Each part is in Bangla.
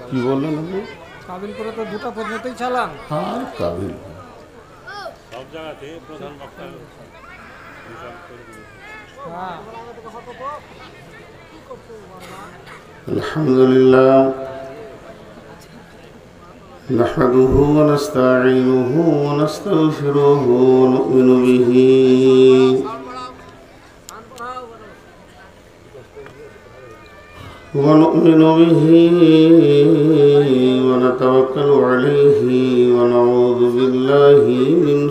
কি বললেন আপনি? কাবিল করে তো দুটা পর্যন্তই চালান। হ্যাঁ, কাবিল। সব জায়গাতে প্রধান বক্তা হ্যাঁ, আলহামদুলিল্লাহ নাহমাদুহু ওয়া নাস্তাঈনুহু ওয়া নাস্তাগফিরুহু ওয়া নু'মিনু বিহি ونؤمن به ونتوكل عليه ونعوذ بالله من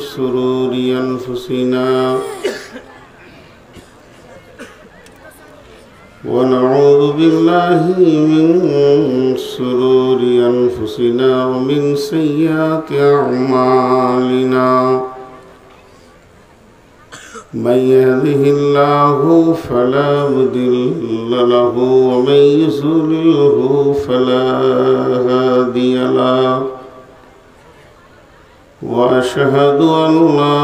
شرور أنفسنا ومن سيئات أعمالنا من يهده الله فلا مضل له ومن يضلله فلا هادي له وأشهد أن لا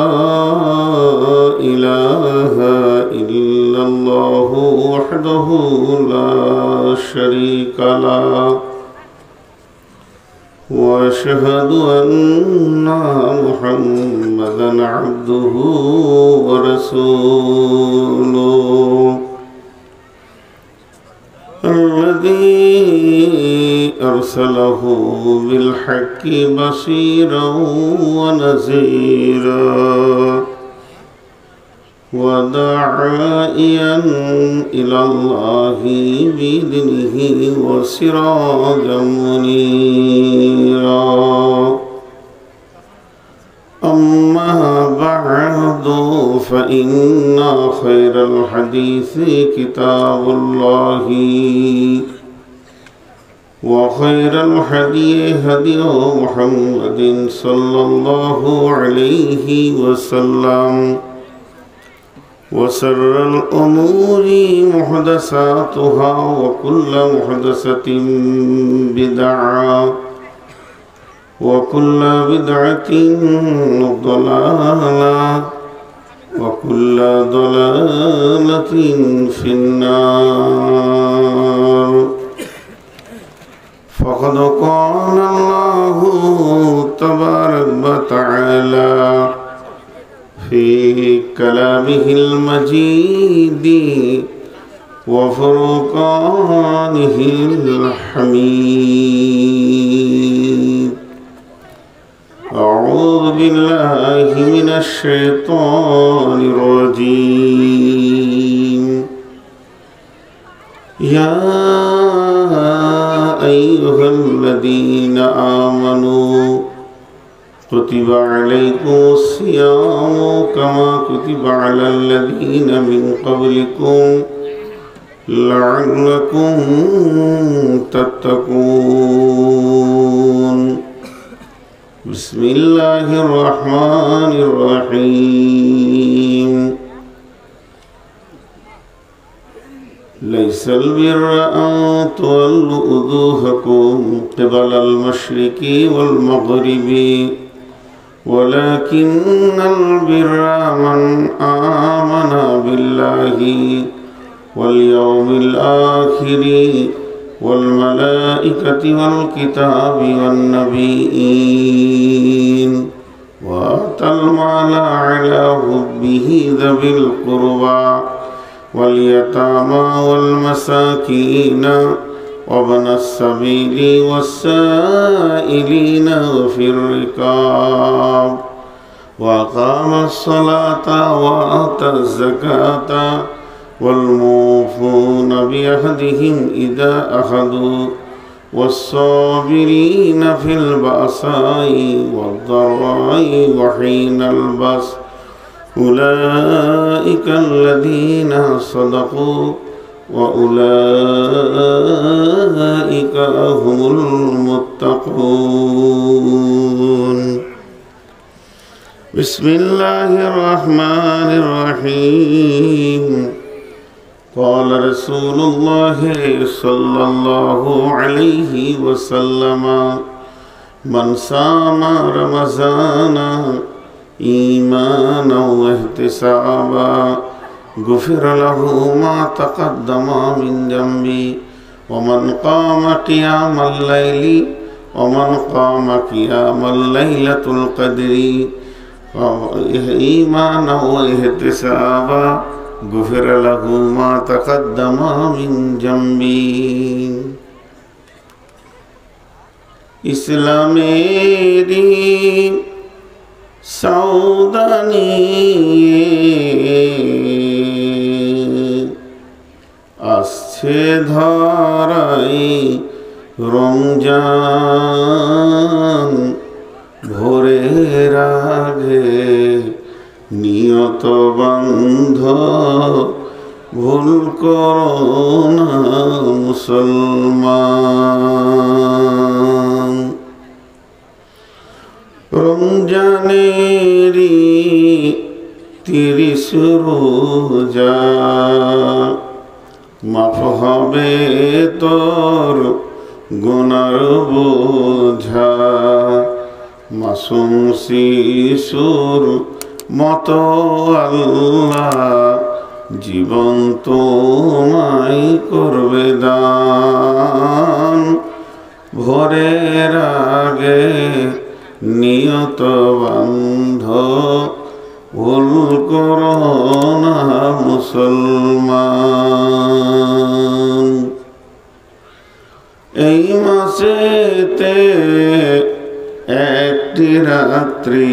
إله إلا الله وحده لا شريك له وأشهد أن محمدا عبده ورسوله الذي أرسله بالحق بشيرا ونذيرا وداعيا إلى الله بإذنه وسراجا منيرا أما بعد فإن خير الحديث كتاب الله وخير الهدي هدي محمد صلى الله عليه وسلم وشر الأمور محدثاتها وكل محدثة بدعة وكل بدعة ضلالة وكل ضلالة في النار فقد قال الله تبارك وتعالى في كلامه المجيد وفرقانه الحميد أعوذ بالله من الشيطان الرجيم يا أيها الذين آمنوا كتب عليكم الصيام كما كتب على الذين من قبلكم لعلكم تتقون بسم الله الرحمن الرحيم ليس البر أن تولوا وجوهكم قبل المشرق والمغرب ولكن البر من آمن بالله واليوم الآخر والملائكة والكتاب والنبيين وآتى المال على حبه ذوي القربى واليتامى والمساكين وابن السبيل والسائلين وفي الرقاب وأقام الصلاة وآتى الزكاة والموفون بعهدهم إذا أخذوا والصابرين في البأساء والضراء وحين البأس أولئك الذين صدقوا وأولئك هم المتقون بسم الله الرحمن الرحيم قال رسول الله صلى الله عليه وسلم من صام رمضان إيمانا واحتسابا غفر له ما تقدم من ذنبه ومن قام قيام الليل ومن قام قيام الليلة القدر إيمانا واحتسابا غفر له ما تقدم من ذنبه ইসলামেরি সাউদানি আসছে ধরাই রমজান ভোরের আগে নিয়ত বন্ধ ভুল করো না মুসলমান রমজানেরি 30 রোজা মাফ হবে তোর গুনার বোঝা মাসুম শিশুর মতো আল্লাহ জীবন তোমায় করবে দান ভোরের আগে নিয়ত বন্ধ ভুল করো না মুসলমান এই মাসেতে একটি রাত্রি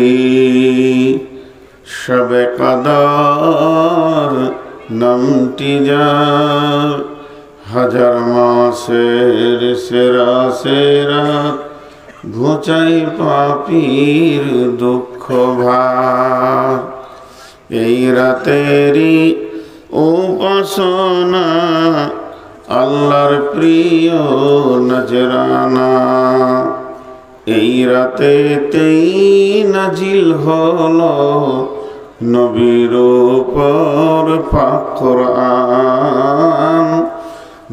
শবে কদর নামটি যার হাজার মাসের সেরা সেরাত ঘোচাই পাপীর দুঃখ ভার এই রাতেরই উপাসনা আল্লাহর প্রিয় নজরানা এই রাতেতেই নাজিল হলো নবীর উপর পাক কোরআন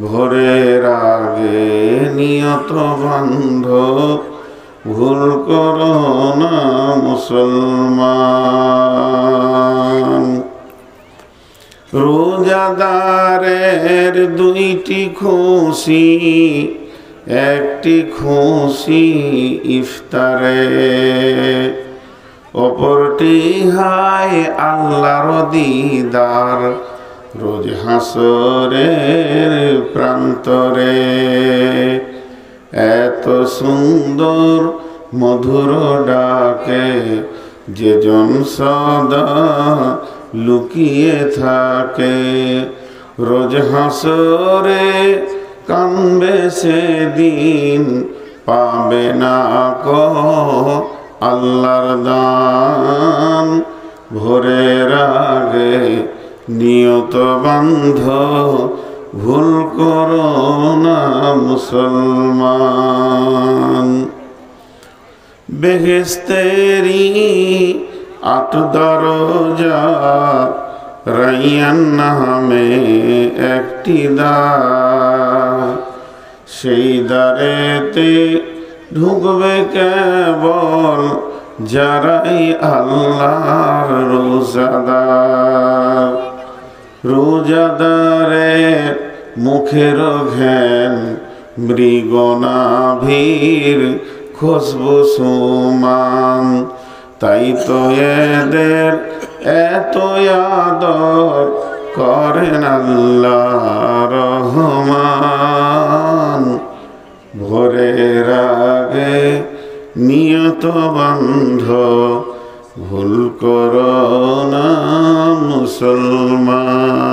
ভোরের আগে নিয়ত বন্ধ ভুল করো না মুসলমান রোজাদারের দুইটি খুশি একটি খুশি ইফতারে অপরটি হায় আল্লাহর দিদার রোজ হাসরের প্রান্তরে এত সুন্দর মধুর ডাকে যেজন সদা লুকিয়ে থাকে রোজ হাসরে কানবে সেদিন পাবে না কো আল্লাহর দান ভোরের আগে নিয়ত বন্ধ ভুল করো না মুসলমান বেহেশতেরি 8 দরজা রাইয়ান নামে একটি দ্বার সেই দ্বারেতে ঢুকবে কেবল যারাই আল্লাহর রোজাদার রোজাদারের মুখের ঘ্যান মৃগনাভির খুশবু সুমান তাই তো এদের এত আদর করেন আল্লাহ রহমান ভোরের আগে নিয়ত বন্ধ ভুল করো না মুসলমান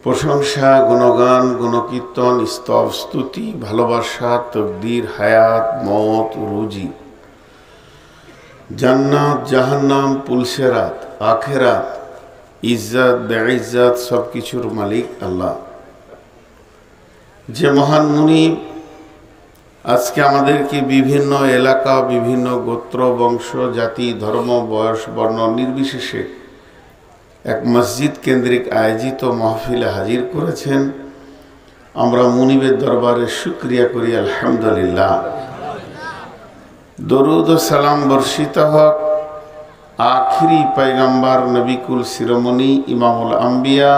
প্রশংসা গুণগান গুণকীর্তন স্তব স্তুতি ভালোবাসা তকদির হায়াত মত রুজি জান্নাত জাহান্নাম পুলসেরাত আখেরাত ইজ্জত বেইজ্জত সব কিছুর মালিক আল্লাহ যে মহান মুনিব আজকে আমাদেরকে বিভিন্ন এলাকা বিভিন্ন গোত্র বংশ জাতি ধর্ম বয়স বর্ণ নির্বিশেষে এক মসজিদ কেন্দ্রিক আয়োজিত মাহফিলে হাজির করেছেন আমরা মুনিবের দরবারে শুকরিয়া করি আলহামদুলিল্লাহ। দরুদ ও সালাম বর্ষিত হক আখিরি পয়গম্বর নবিকুল শিরোমণি ইমামুল আম্বিয়া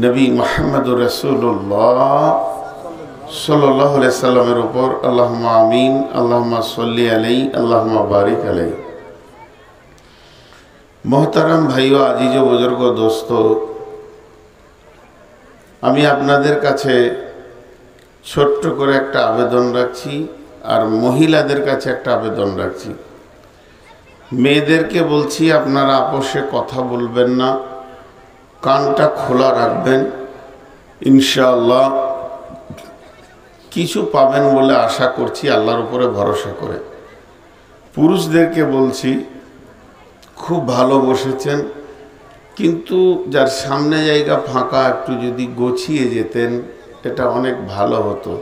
নবী মুহাম্মদুর রাসূলুল্লাহ সাল্লাল্লাহু আলাইহি সাল্লামের উপর। আল্লাহুম্মা আমিন। আল্লাহুম্মা সাল্লি আলাইহি, আল্লাহুম্মা বারিক আলাইহি। মোহতারাম ভাইও, আজিজ ও বুজুর্গ দোস্ত, আমি আপনাদের কাছে ছোট্ট করে একটা আবেদন রাখছি, আর মহিলাদের কাছে একটা আবেদন রাখছি। মেয়েদেরকে বলছি, আপনারা আপোষে কথা বলবেন না, কানটা খোলা রাখবেন। ইনশাআল্লাহ কিছু পাবেন বলে আশা করছি, আল্লাহর উপরে ভরসা করে। পুরুষদেরকে বলছি, খুব ভালো বসেছেন, কিন্তু যার সামনে জায়গা ফাঁকা একটু যদি গুছিয়ে যেতেন এটা অনেক ভালো হতো।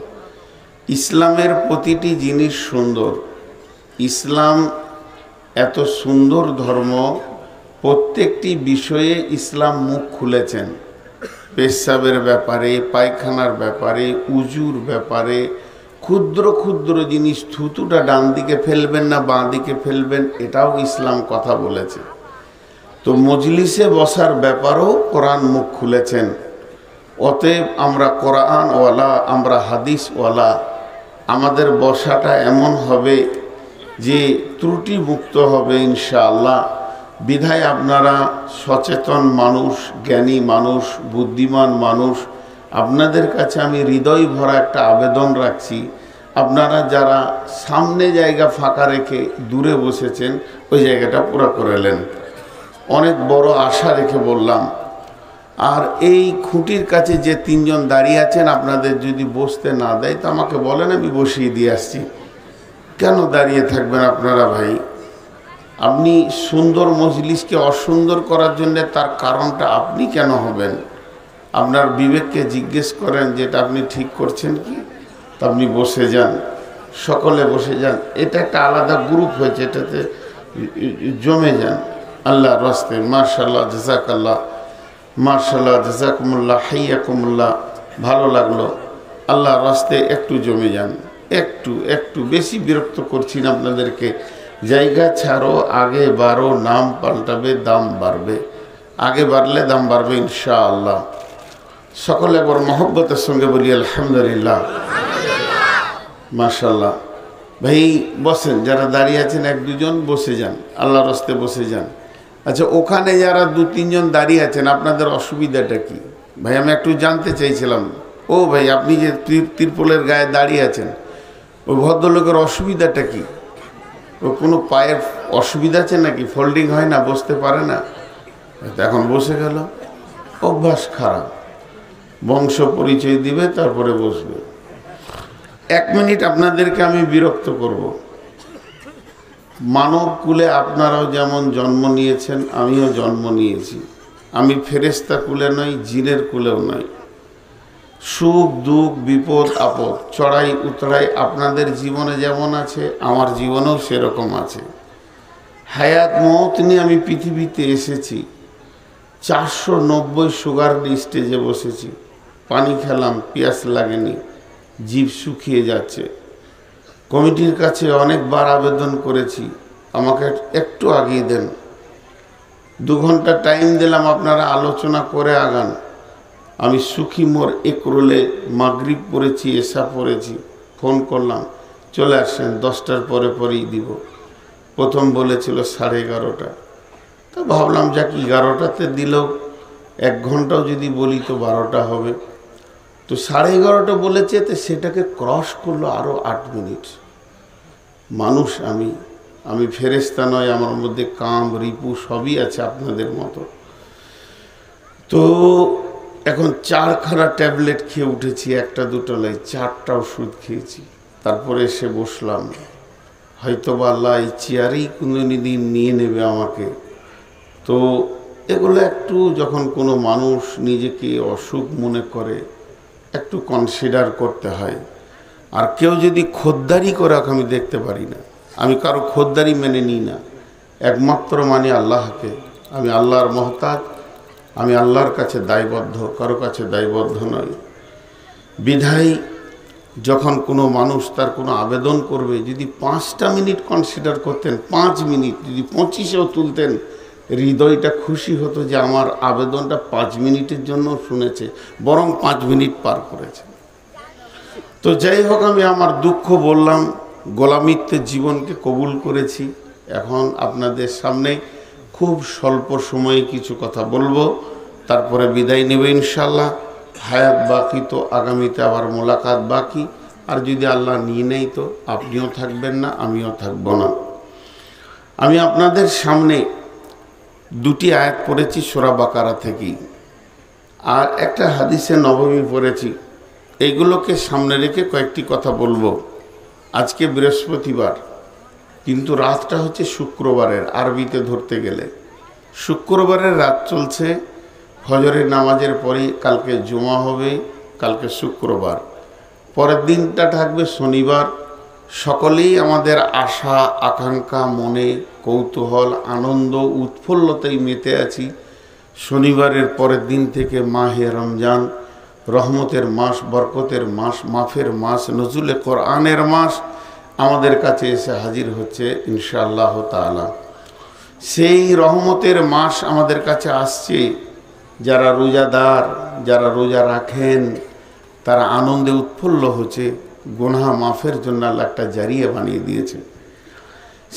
ইসলামের প্রতিটি জিনিস সুন্দর। ইসলাম এত সুন্দর ধর্ম, প্রত্যেকটি বিষয়ে ইসলাম মুখ খুলেছেন। পেশাবের ব্যাপারে, পায়খানার ব্যাপারে, উজুর ব্যাপারে, ক্ষুদ্র ক্ষুদ্র জিনিস, থুতুটা ডান দিকে ফেলবেন না বাঁ দিকে ফেলবেন, এটাও ইসলাম কথা বলেছে। তো মজলিসে বসার ব্যাপারেও কোরআন মুখ খুলেছেন। অতএব আমরা কোরআনওয়ালা, আমরা হাদিসওয়ালা, আমাদের বসাটা এমন হবে যে ত্রুটি মুক্ত হবে ইনশাআল্লাহ। বিধায় আপনারা সচেতন মানুষ, জ্ঞানী মানুষ, বুদ্ধিমান মানুষ, আপনাদের কাছে আমি হৃদয় ভরা একটা আবেদন রাখছি। আপনারা যারা সামনে জায়গা ফাঁকা রেখে দূরে বসেছেন, ওই জায়গাটা পুরো করে নেন। অনেক বড় আশা রেখে বললাম। আর এই খুঁটির কাছে যে তিনজন দাঁড়িয়ে আছেন, আপনাদের যদি বসতে না দেয় তো আমাকে বলেন, আমি বসিয়ে দিয়ে আসছি। কেন দাঁড়িয়ে থাকবেন আপনারা ভাই? আপনি সুন্দর মজলিসকে অসুন্দর করার জন্য তার কারণটা আপনি কেন হবেন? আপনার বিবেককে জিজ্ঞেস করেন যেটা আপনি ঠিক করছেন কি, তা আপনি বসে যান, সকলে বসে যান। এটা একটা আলাদা গ্রুপ হয়েছে, এটাতে জমে যান আল্লাহর রাস্তে। মাশাআল্লাহ, জাযাকাল্লাহ, মাশাআল্লাহ, জাযাকুমুল্লাহ, হাইয়াকুমুল্লাহ। ভালো লাগলো। আল্লাহর রাস্তে একটু জমে যান, একটু বেশি বিরক্ত করছি না আপনাদেরকে। জায়গা ছাড়ো, আগে বাড়ো, নাম পাল্টাবে, দাম বাড়বে। আগে বাড়লে দাম বাড়বে ইনশাআল্লাহ। সকলে একবার মহব্বতের সঙ্গে বলি আলহামদুলিল্লাহ, মাশাআল্লাহ। ভাই বসেন, যারা দাঁড়িয়ে আছেন এক দুজন বসে যান, আল্লাহর রাস্তে বসে যান। আচ্ছা, ওখানে যারা দু তিনজন দাঁড়িয়ে আছেন, আপনাদের অসুবিধাটা কি ভাই? আমি একটু জানতে চাইছিলাম। ও ভাই, আপনি যে তিরপলের গায়ে দাঁড়িয়ে আছেন, ওই ভদ্রলোকের অসুবিধাটা কি? ও কোনো পায়ের অসুবিধা আছে নাকি? ফোল্ডিং হয় না, বসতে পারে না? এখন বসে গেল, অভ্যাস খারাপ। বংশ পরিচয় দিবে, তারপরে বসবে। 1 মিনিট আপনাদেরকে আমি বিরক্ত করব। মানব কুলে আপনারাও যেমন জন্ম নিয়েছেন, আমিও জন্ম নিয়েছি। আমি ফেরেশতা কুলে নই, জিনের কুলেও নই। সুখ দুঃখ, বিপদ আপদ, চড়াই উতরাই আপনাদের জীবনে যেমন আছে, আমার জীবনেও সেরকম আছে। হায়াত মওত নিয়ে আমি পৃথিবীতে এসেছি। 490 সুগার স্টেজে বসেছি। পানি খেলাম, পিয়াস লাগেনি, জিভ শুকিয়ে যাচ্ছে। কমিটির কাছে অনেকবার আবেদন করেছি, আমাকে একটু আগিয়ে দেন। 2 ঘন্টা টাইম দিলাম, আপনারা আলোচনা করে আগান। আমি সুখী মোর একরোলে মাগরিব পড়েছি, এশা পড়েছি। ফোন করলাম, চলে আসেন, 10টার পরে পরেই দিব। প্রথম বলেছিল 11:30। তো ভাবলাম যাক 11টাতে দিলেও 1 ঘন্টাও যদি বলি তো 12টা হবে। তো 11:30 বলেছে, তো সেটাকে ক্রস করলো আরও 8 মিনিট। মানুষ আমি ফেরেশতা নয়, আমার মধ্যে কাম রিপু সবই আছে আপনাদের মতো। তো এখন 4খানা ট্যাবলেট খেয়ে উঠেছি, 1টা 2টা নয়, 4টা ওষুধ খেয়েছি। তারপরে এসে বসলাম। হয়তো বা আল্লাহ এই চেয়ারেই কোনো দিন নিয়ে নেবে আমাকে। তো এগুলো একটু, যখন কোনো মানুষ নিজেকে অসুখ মনে করে, একটু কনসিডার করতে হয়। আর কেউ যদি খোদ্দারি করে, আমি দেখতে পারি না। আমি কারো খোদ্দারি মেনে নিই না, একমাত্র মানি আল্লাহকে। আমি আল্লাহর মহতাজ, আমি আল্লাহর কাছে দায়বদ্ধ, কারো কাছে দায়বদ্ধ নই। বিধায় যখন কোনো মানুষ তার কোনো আবেদন করবে, যদি 5টা মিনিট কনসিডার করতেন, 5 মিনিট যদি 25-এও তুলতেন, হৃদয়টা খুশি হতো যে আমার আবেদনটা 5 মিনিটের জন্য শুনেছে, বরং 5 মিনিট পার করেছে। তো যাই হোক, আমি আমার দুঃখ বললাম, গোলামিত্বের জীবনকে কবুল করেছি। এখন আপনাদের সামনে খুব স্বল্প সময়ে কিছু কথা বলবো, তারপরে বিদায় নেবে ইনশাল্লাহ। হায়াত বাকি, তো আগামীতে আবার মোলাকাত বাকি। আর যদি আল্লাহ নিয়ে নেই তো আপনিও থাকবেন না, আমিও থাকবো না। আমি আপনাদের সামনে 2টি আয়াত পড়েছি সূরা বাকারা থেকেই, আর একটা হাদিসে নববী পড়েছি। এইগুলোকে সামনে রেখে কয়েকটি কথা বলবো। আজকে বৃহস্পতিবার, কিন্তু রাতটা হচ্ছে শুক্রবারের, আরবিতে ধরতে গেলে শুক্রবারের রাত চলছে। ফজরের নামাজের পরে কালকে জুমা হবে, কালকে শুক্রবার, পরের দিনটা থাকবে শনিবার। সকলেই আমাদের আশা আকাঙ্ক্ষা, মনে কৌতূহল, আনন্দ, উৎফুল্লতায় মেতে আছি। শনিবারের পরের দিন থেকে মাহে রমজান, রহমতের মাস, বরকতের মাস, মাফের মাস, নজুলে কোরআনের মাস আমাদের কাছে এসে হাজির হচ্ছে ইনশাআল্লাহ তাআলা। সেই রহমতের মাস আমাদের কাছে আসছে। যারা রোজাদার, যারা রোজা রাখেন, তারা আনন্দে উৎফুল্ল হচ্ছে। গুনাহ মাফের জন্য আল্লাহ একটা জারিয়া বানিয়ে দিয়েছে।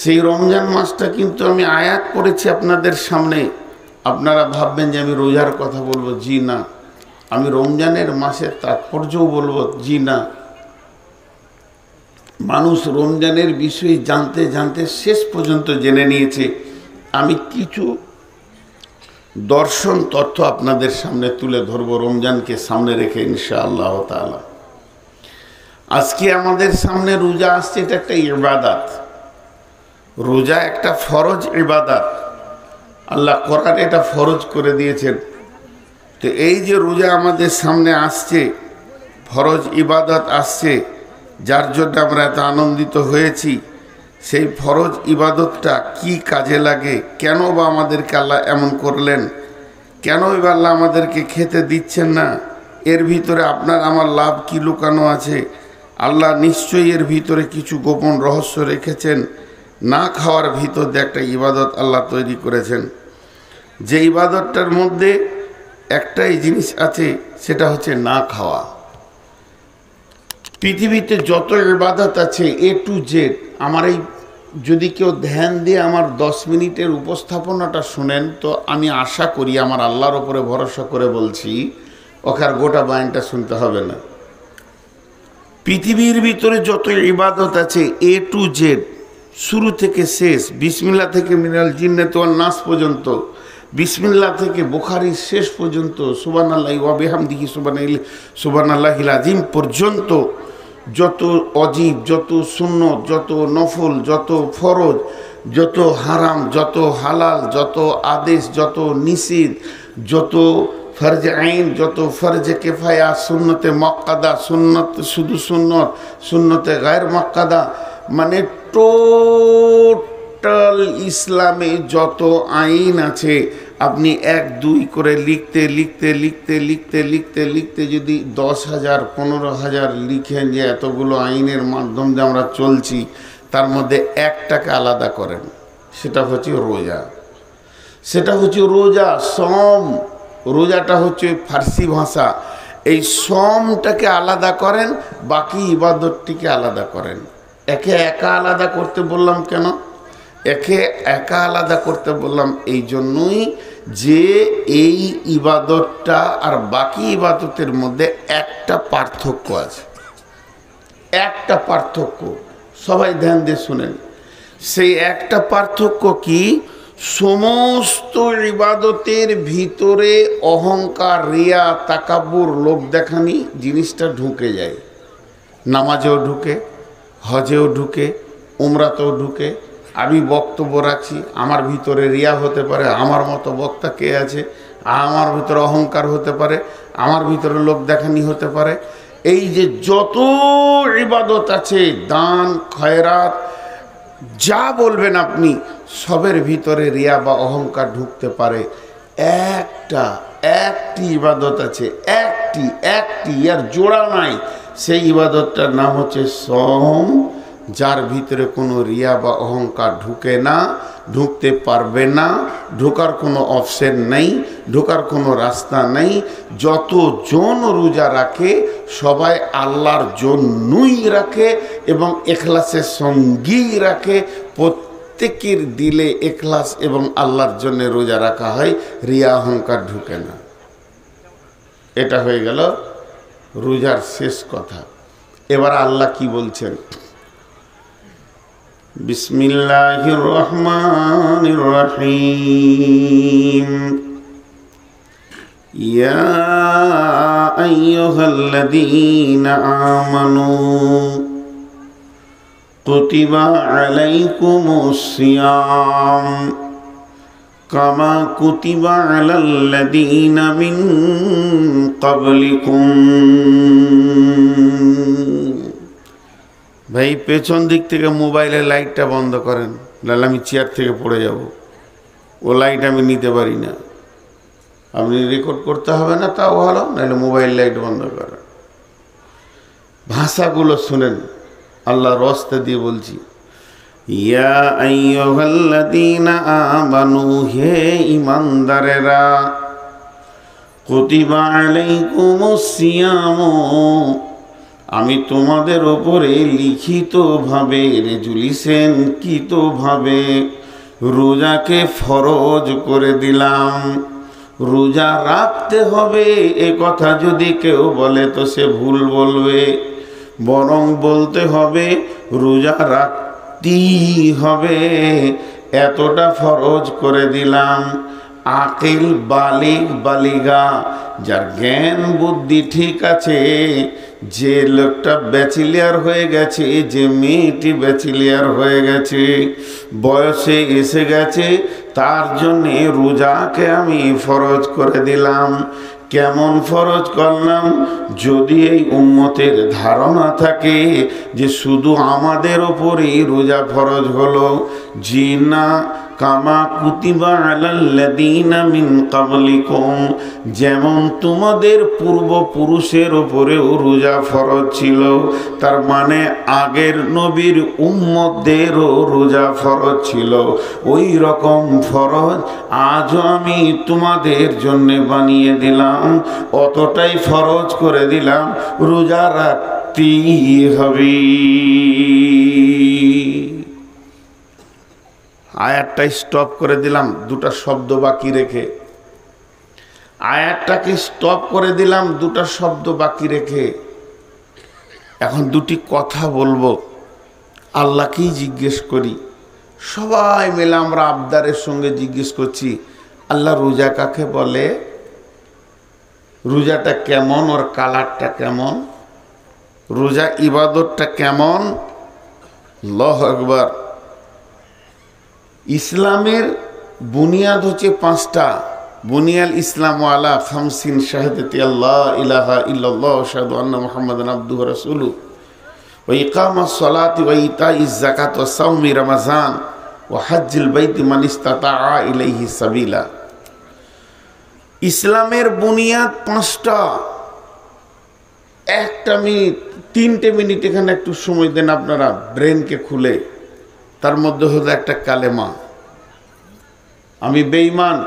সেই রমজান মাসটা কিন্তু আমি আয়াত পড়েছি আপনাদের সামনে। আপনারা ভাববেন যে আমি রোজার কথা বলবো, জি না। আমি রমজানের মাসের তাৎপর্যও বলবো, জি না। মানুষ রমজানের বিষয়ে জানতে জানতে শেষ পর্যন্ত জেনে নিয়েছে। আমি কিছু দর্শন তথ্য আপনাদের সামনে তুলে ধরবো রমজানকে সামনে রেখে ইনশাআল্লাহ তাআলা। আজকে আমাদের সামনে রোজা আসছে, এটা একটা ইবাদত। রোজা একটা ফরজ ইবাদত, আল্লাহ কোরআনে এটা ফরজ করে দিয়েছেন। তো এই যে রোজা আমাদের সামনে আসছে, ফরজ ইবাদত আসছে, যার জন্য আমরা এত আনন্দিত হয়েছি, সেই ফরজ ইবাদতটা কি কাজে লাগে? কেন বা আমাদেরকে আল্লাহ এমন করলেন? কেন বা আল্লাহ আমাদেরকে খেতে দিচ্ছেন না? এর ভিতরে আপনার আমার লাভ কি লুকানো আছে? আল্লাহ নিশ্চয়ই এর ভিতরে কিছু গোপন রহস্য রেখেছেন। না খাওয়ার ভিতর দিয়ে একটা ইবাদত আল্লাহ তৈরি করেছেন। যে ইবাদতটার মধ্যে একটাই জিনিস আছে, সেটা হচ্ছে না খাওয়া। পৃথিবীতে যত ইবাদত আছে A to Z, আমার এই যদি কেউ ধ্যান দিয়ে আমার 10 মিনিটের উপস্থাপনাটা শোনেন, তো আমি আশা করি, আমার আল্লাহর ওপরে ভরসা করে বলছি, ওকে আর গোটা বায়ানটা শুনতে হবে না। পৃথিবীর ভিতরে যত ইবাদত আছে A to Z, শুরু থেকে শেষ, বিসমিল্লাহ থেকে মিনাল জিন্নাতি ওয়ান নাস পর্যন্ত, বিসমিল্লাহ থেকে বুখারীর শেষ পর্যন্ত, সুবহানাল্লাহি ওয়া বিহামদিহি সুবহানাল্লাহিল আযীম পর্যন্ত, যত অজীব, যত সুন্নত, যত নফল, যত ফরজ, যত হারাম, যত হালাল, যত আদেশ, যত নিষেধ, যত ফরজে আইন, যত ফরজে কিফায়া, সুন্নতে মুআক্কাদা, সুন্নত শুধু সুন্নত, সুন্নতে গায়র মুআক্কাদা, মানে টোটাল ইসলামে যত আইন আছে, আপনি 1-2 করে লিখতে লিখতে লিখতে লিখতে লিখতে লিখতে যদি 10,000 15,000 লিখেন যে এতগুলো আইনের মাধ্যমে যে আমরা চলছি, তার মধ্যে একটাকে আলাদা করেন, সেটা হচ্ছে রোজা। সেটা হচ্ছে রোজা, সম। রোজাটা হচ্ছে ফার্সি ভাষা। এই সমটাকে আলাদা করেন, বাকি ইবাদতটিকে আলাদা করেন। একে একা আলাদা করতে বললাম কেন? একে একা আলাদা করতে বললাম এই জন্যই যে এই ইবাদতটা আর বাকি ইবাদতের মধ্যে একটা পার্থক্য আছে। একটা পার্থক্য, সবাই ধ্যান দিয়ে শুনেন। সেই একটা পার্থক্য কি? সমস্ত ইবাদতের ভিতরে অহংকার, রিয়া, তাকাব্বুর, লোক দেখানি জিনিসটা ঢুকে যায়। নামাজেও ঢুকে, হজেও ঢুকে, উমরাতেও ঢুকে। আমি বক্তব্য রাখছি, আমার ভিতরে রিয়া হতে পারে, আমার মতো বক্তা কে আছে, আমার ভিতরে অহংকার হতে পারে, আমার ভিতরে লোক দেখানি হতে পারে। এই যে যত ইবাদত আছে, দান, খয়রাত, যা বলবেন আপনি, সবের ভিতরে রিয়া বা অহংকার ঢুকতে পারে। একটি ইবাদত আছে, একটি একটি, আর জোড়া নাই। সেই ইবাদতটার নাম হচ্ছে সওম, যার ভিতরে কোনো রিয়া বা অহংকার ঢুকে না, ঢুকতে পারবে না, ঢোকার কোনো অপশন নেই, ঢোকার কোনো রাস্তা নেই। যতজন রোজা রাখে সবাই আল্লাহর জন্যই রাখে এবং এখলাসের সঙ্গেই রাখে। প্রত্যেকের দিলে এখলাস এবং আল্লাহর জন্য রোজা রাখা হয়, রিয়া অহংকার ঢুকে না। এটা হয়ে গেল রোজার শেষ কথা। এবার আল্লাহ কি বলছেন? বিসমিল্লাহির রহমানির রহিম। ইয়া আইয়ুহাল্লাযীনা আমানু কুতিবা আলাইকুমুস সিয়াম কামা কুতিবা আলাল্লাযীনা মিন ক্বাবলিকুম। ভাই পেছন দিক থেকে মোবাইলের লাইটটা বন্ধ করেন, নাহলে আমি চেয়ার থেকে পড়ে যাব। ও লাইট আমি নিতে পারি না। আপনি রেকর্ড করতে হবে না, তাও ভালো, নাহলে মোবাইল লাইট বন্ধ করেন। ভাষাগুলো শুনেন, আল্লাহর রাস্তা দিয়ে বলছি। ইয়া আইয়ুহাল্লাযীনা আমানু, হে ঈমানদারেরা, কুতিবা আলাইকুমুস সিয়ামু, আমি তোমাদের ওপরে লিখিতভাবে, রেজুলিশন কৃতভাবে রোজাকে ফরজ করে দিলাম। রোজা রাখতে হবে এ কথা যদি কেউ বলে তো সে ভুল বলবে, বরং বলতে হবে রোজা রাখতেই হবে, এতটা ফরজ করে দিলাম। আকিল, বালিগ, বালিগা, যার জ্ঞান বুদ্ধি ঠিক আছে, যে লোকটা ব্যাচেলিয়ার হয়ে গেছে, যে মেয়েটি ব্যাচেলিয়ার হয়ে গেছে, বয়সে এসে গেছে, তার জন্যে রোজাকে আমি ফরজ করে দিলাম। কেমন ফরজ করলাম? যদি এই উম্মতের ধারণা থাকে যে শুধু আমাদের ওপরেই রোজা ফরজ হলো, জি না, কামা কুতিবা আলাল্লাযীনা মিন ক্বাবলিকুম, যেমন তোমাদের পূর্বপুরুষের ওপরেও রোজা ফরজ ছিল, তার মানে আগের নবীর উম্মতদেরও রোজা ফরজ ছিল, ওই রকম ফরজ আজও আমি তোমাদের জন্য বানিয়ে দিলাম। অতটাই ফরজ করে দিলাম, রোজা রাখতেই হবে। আয়াতটা স্টপ করে দিলাম দুটা শব্দ বাকি রেখে। আয়াতটাকে স্টপ করে দিলাম দুটা শব্দ বাকি রেখে। এখন দুটি কথা বলবো, আল্লাহকেই জিজ্ঞেস করি। সবাই মিলে আমরা আবদারের সঙ্গে জিজ্ঞেস করছি, আল্লাহ রোজা কাকে বলে? রোজাটা কেমন? ওর কালারটা কেমন? রোজা ইবাদতটা কেমন? আল্লাহু আকবার। ইসলামের বুনিয়াদ হচ্ছে পাঁচটা। বুনিয়াল ইসলাম আলা খামসিন শাহাদাতি আল্লাহ ইলাহা ইল্লাল্লাহ ওয়া আশহাদু আন্না মুহাম্মাদান আবদুহু ওয়া রাসূলুহু ওয়া ইকামাস সালাতি ওয়া ইতাইজ যাকাত ওয়া সাওমি রমাযান ওয়া হজ্জিল বাইতি মান ইসতাতাআ ইলাইহি সাবিলা। ইসলামের বুনিয়াদ পাঁচটা। একটা মিনিট, 3টে মিনিট এখানে একটু সময় দেন আপনারা ব্রেনকে খুলে। তার মধ্যে হলো একটা কালেমা, আমি বেঈমান।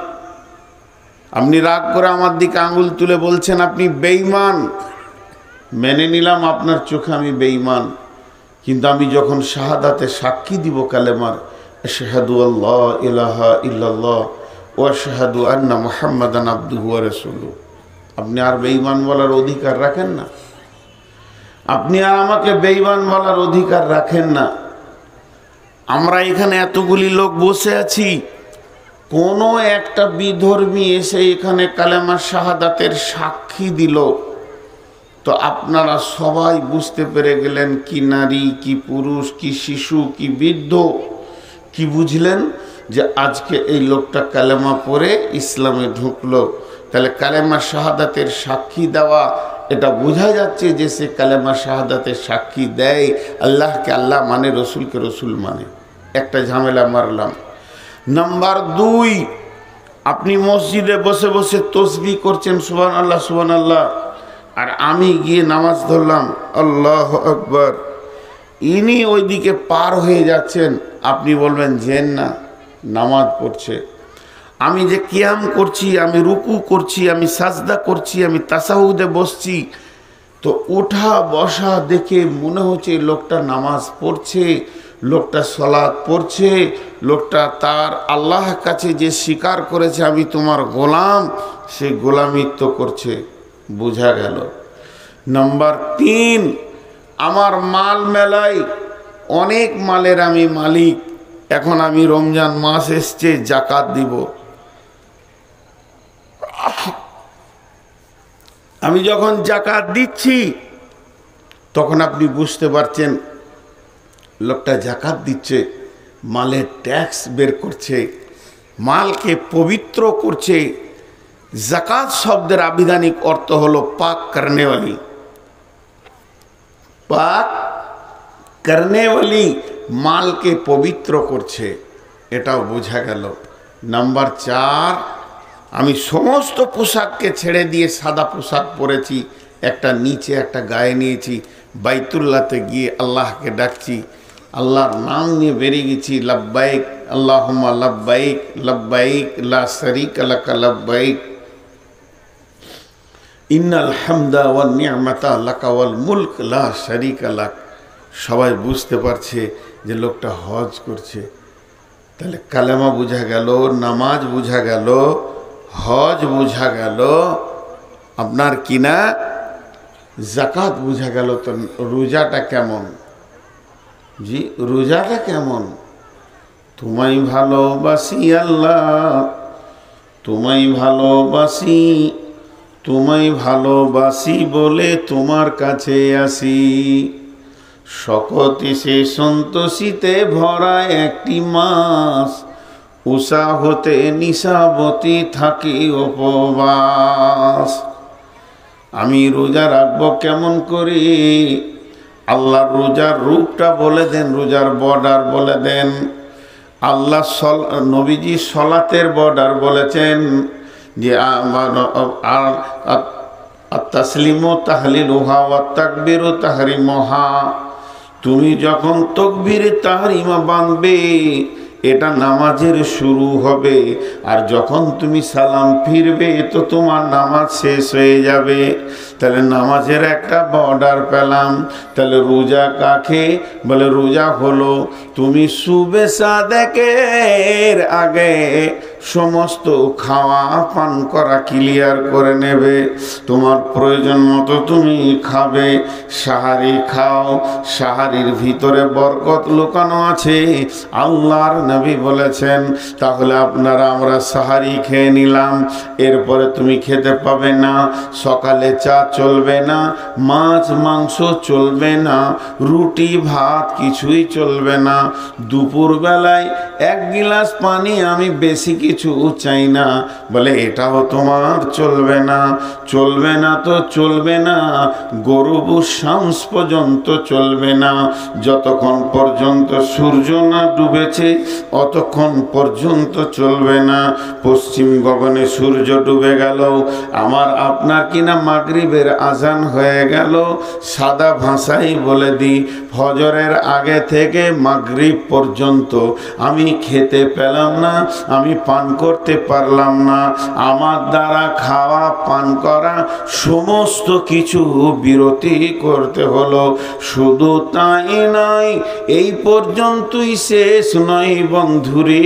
আপনি রাগ করে আমার দিকে আঙুল তুলে বলছেন আপনি বেঈমান, মেনে নিলাম আপনার চোখে আমি বেঈমান, কিন্তু আমি যখন শাহাদাতে সাক্ষী দিব কালেমার, আশহাদু আল্লা ইলাহা ইল্লাল্লাহ ওয়া আশহাদু আন্না মুহাম্মাদান আবদুহু ওয়া রাসূলুহু, আপনি আর বেঈমান বলার অধিকার রাখেন না। আপনি আর আমাকে বেঈমান বলার অধিকার রাখেন না। আমরা এখানে এতগুলি লোক বসে আছি, কোনো একটা বিধর্মী এসে এখানে কালেমা শাহাদাতের সাক্ষী দিল, তো আপনারা সবাই বুঝতে পেরে গেলেন কি নারী, কি পুরুষ, কি শিশু, কি বৃদ্ধ, কি বুঝলেন যে আজকে এই লোকটা কালেমা পড়ে ইসলামে ঢুকলো। তাহলে কালেমা শাহাদাতের সাক্ষী দেওয়া, এটা বোঝা যাচ্ছে যে সে কালেমা শাহাদাতের সাক্ষী দেয়, আল্লাহকে আল্লাহ মানে, রসুলকে রসুল মানে। একটা ঝামেলা মারলাম। নাম্বার 2, আপনি মসজিদে বসে বসে তসবিহ করছেন সুবহানাল্লাহ সুবহানাল্লাহ, আর আমি গিয়ে নামাজ ধরলাম, আল্লাহু আকবার। ইনি ওইদিকে পার হয়ে যাচ্ছেন, আপনি বলবেন যেন না, নামাজ পড়ছে। আমি যে কিয়াম করছি, আমি রুকু করছি, আমি সাজদা করছি, আমি তাসাহুদে বসছি, তো ওঠা বসা দেখে মনে হচ্ছে লোকটা নামাজ পড়ছে, লোকটা সালাত পড়ছে, লোকটা তার আল্লাহর কাছে যে স্বীকার করেছে আমি তোমার গোলাম, সে গোলামিত্ব করছে, বোঝা গেল। নাম্বার 3, আমার মাল মেলায়, অনেক মালের আমি মালিক। এখন আমি রমজান মাস এসছে, জাকাত দিব। আমি যখন জাকাত দিচ্ছি তখন আপনি বুঝতে পারছেন লোকটা জাকাত দিচ্ছে, মালের ট্যাক্স বের করছে, মালকে পবিত্র করছে। জাকাত শব্দের আবিধানিক অর্থ হলো পাক করনেওয়ালি, পাক করনেওয়ালি, মালকে পবিত্র করছে, এটাও বোঝা গেল। নাম্বার 4, আমি সমস্ত পোশাককে ছেড়ে দিয়ে সাদা পোশাক পরেছি, একটা নিচে একটা গায়ে নিয়েছি, বাইতুল্লাহতে গিয়ে আল্লাহকে ডাকছি, আল্লাহর নাম নিয়ে বেরিয়ে গেছি, লব্বাইক আল্লাহুম্মা লব্বাইক লব্বাইক লা শারীকা লাক লব্বাইক ইন্নাল হামদা ওয়ান নি'মাতা লাকা ওয়াল মুলক লা শারীকা লাক। সবাই বুঝতে পারছে যে লোকটা হজ করছে। তাহলে কালেমা বোঝা গেল, নামাজ বোঝা গেল, হজ বোঝা গেল, আপনার কিনা জাকাত বোঝা গেল। তো রোজাটা কেমন? জি, রোজাটা কেমন? তোমায় ভালোবাসি আল্লাহ, তোমায় ভালোবাসি, তোমায় ভালোবাসি বলে তোমার কাছে আসি, শকতে সে সন্তোষিতে ভরা একটি মাস, উষা হতে নিশাবতী থাকি উপবাস। আমি রোজা রাখবো কেমন করে? আল্লাহ রোজার রূপটা বলে দেন, রোজার বর্ডার বলে দেন। আল্লাহ নবীজি সলাতের বর্ডার বলেছেন যে তাসলিমু তাহলিলুহা ওয়া তাকবীরু তাহরিমুহা। তুমি যখন তাকবীরে তাহরিমা বাঁধবে, এটা নামাজের শুরু হবে, আর যখন তুমি সালাম ফিরবে তো তোমার নামাজ শেষ হয়ে যাবে। তাহলে নামাজের একটা বর্ডার পেলাম। তাহলে রোজা কাকে বলে? রোজা হলো তুমি সুবে সাদেকের আগে সমস্ত খাওয়া পান করা ক্লিয়ার করে নেবে, তোমার প্রয়োজন মতো তুমি খাবে। সাহারি খাও, সাহারির ভিতরে বরকত লুকানো আছে, আল্লাহর নবী বলেছেন। তাহলে আপনারা আমরা সাহারি খেয়ে নিলাম, এরপরে তুমি খেতে পাবে না। সকালে চা চলবে না, মাছ মাংস চলবে না, রুটি ভাত কিছুই চলবে না। দুপুর বেলায় 1 গিলাস পানি, আমি বেশি কিছু চাই না, বলে এটাও তোমার চলবে না। চলবে না তো চলবে না, গরুবু শামস পর্যন্ত চলবে না। যতক্ষণ পর্যন্ত সূর্য না ডুবেছে অতক্ষণ পর্যন্ত চলবে না। পশ্চিম গগনে সূর্য ডুবে গেল, আমার আপনার কিনা মাগরিবের আজান হয়ে গেল। সাদা ভাষাই বলে দিই, ফজরের আগে থেকে মাগরিব পর্যন্ত আমি খেতে পেলাম না, আমি পান করতে পারলাম না। আমার দ্বারা খাওয়া পান করা সমস্ত কিছু বিরতি করতে হলো। শুধু তাই নয়, এই পর্যন্তই শেষ নয় বন্ধুরে।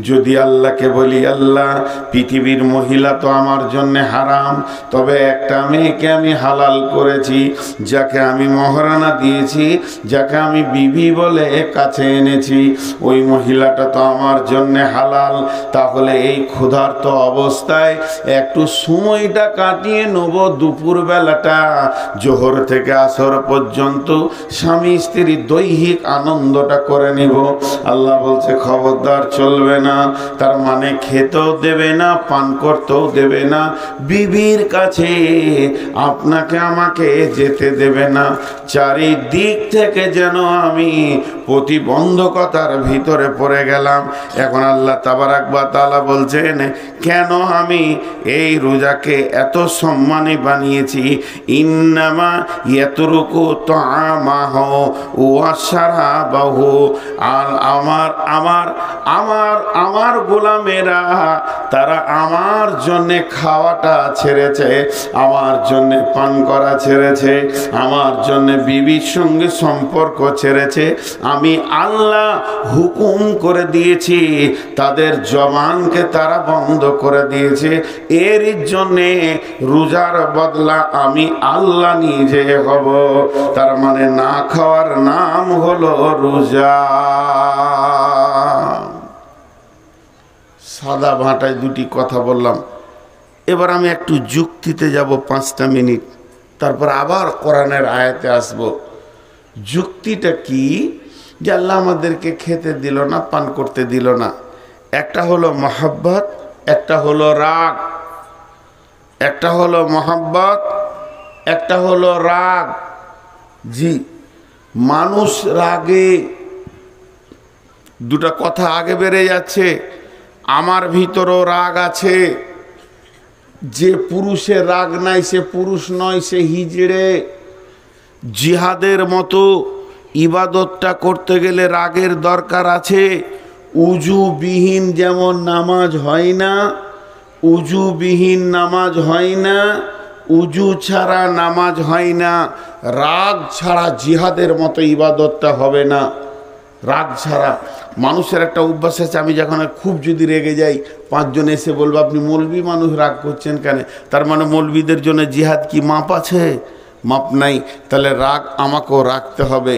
যদি আল্লাহকে বলি, আল্লাহ পৃথিবীর মহিলা তো আমার জন্য হারাম, তবে একটা মেয়েকে আমি হালাল করেছি, যাকে আমি মহারানা দিয়েছি, যাকে আমি বিবি বলে কাছে এনেছি, ওই মহিলাটা তো আমার জন্য হালাল। তাহলে এই ক্ষুধার্ত অবস্থায় একটু সময়টা কাটিয়ে নেব, দুপুর বেলাটা জোহর থেকে আসর পর্যন্ত স্বামী স্ত্রীর দৈহিক আনন্দটা করে নিব। আল্লাহ বলছে খবরদার চলবে না। তার মানে খেতেও দেবে না, পান করতেও দেবে না, বিবির কাছে আপনাকে আমাকে যেতে দেবে না। চারিদিক থেকে যেন আমি প্রতিবন্ধকতার ভিতরে পড়ে গেলাম। এখন আল্লাহ তাবারাক ওয়া তাআলা বলছেন, কেন আমি এই রোজাকে এত সম্মানী বানিয়েছি। ইন্নামা ইয়াতরুকু তাআমাহু ওয়া শারাবাহু, আর আমার গোলামেরা তারা আমার জন্য খাওয়াটা ছেড়েছে, আমার জন্য পান করা ছেড়েছে, আমার জন্য বিবির সঙ্গে সম্পর্ক ছেড়েছে। আমি আল্লাহ হুকুম করে দিয়েছি, তাদের জবানকে তারা বন্ধ করে দিয়েছে। এর জন্যে রোজার বদলা আমি আল্লাহ নিজে হব। তার মানে না খাওয়ার নাম হলো রোজা। সাদা ভাঁটায় দুটি কথা বললাম, এবার আমি একটু যুক্তিতে যাব 5টা মিনিট, তারপর আবার কোরআনের আয়াতে আসব। যুক্তিটা কি? যে আল্লাহ আমাদেরকে খেতে দিল না, পান করতে দিল না। একটা হলো মহব্বত, একটা হলো রাগ। একটা হলো মহব্বত, একটা হলো রাগ। জি, মানুষ রাগে, দুটা কথা আগে বেড়ে যাচ্ছে। আমার ভিতরও রাগ আছে। যে পুরুষের রাগ নাই সে পুরুষ নয়, সে হিজড়ে। জিহাদের মতো ইবাদতটা করতে গেলে রাগের দরকার আছে। উজুবিহীন যেমন নামাজ হয় না, উজুবিহীন নামাজ হয় না, উজু ছাড়া নামাজ হয় না, রাগ ছাড়া জিহাদের মতো ইবাদতটা হবে না। রাগ ছাড়া মানুষের একটা অভ্যাস আছে, আমি যখন খুব যদি রেগে যাই 5 জন এসে বলবো আপনি মৌলবি মানুষ, রাগ করছেন কেন? তার মানে মৌলবিদের জন্য জিহাদ কি মাপ আছে? মাপ নাই। তাহলে রাগ আমাকেও রাখতে হবে।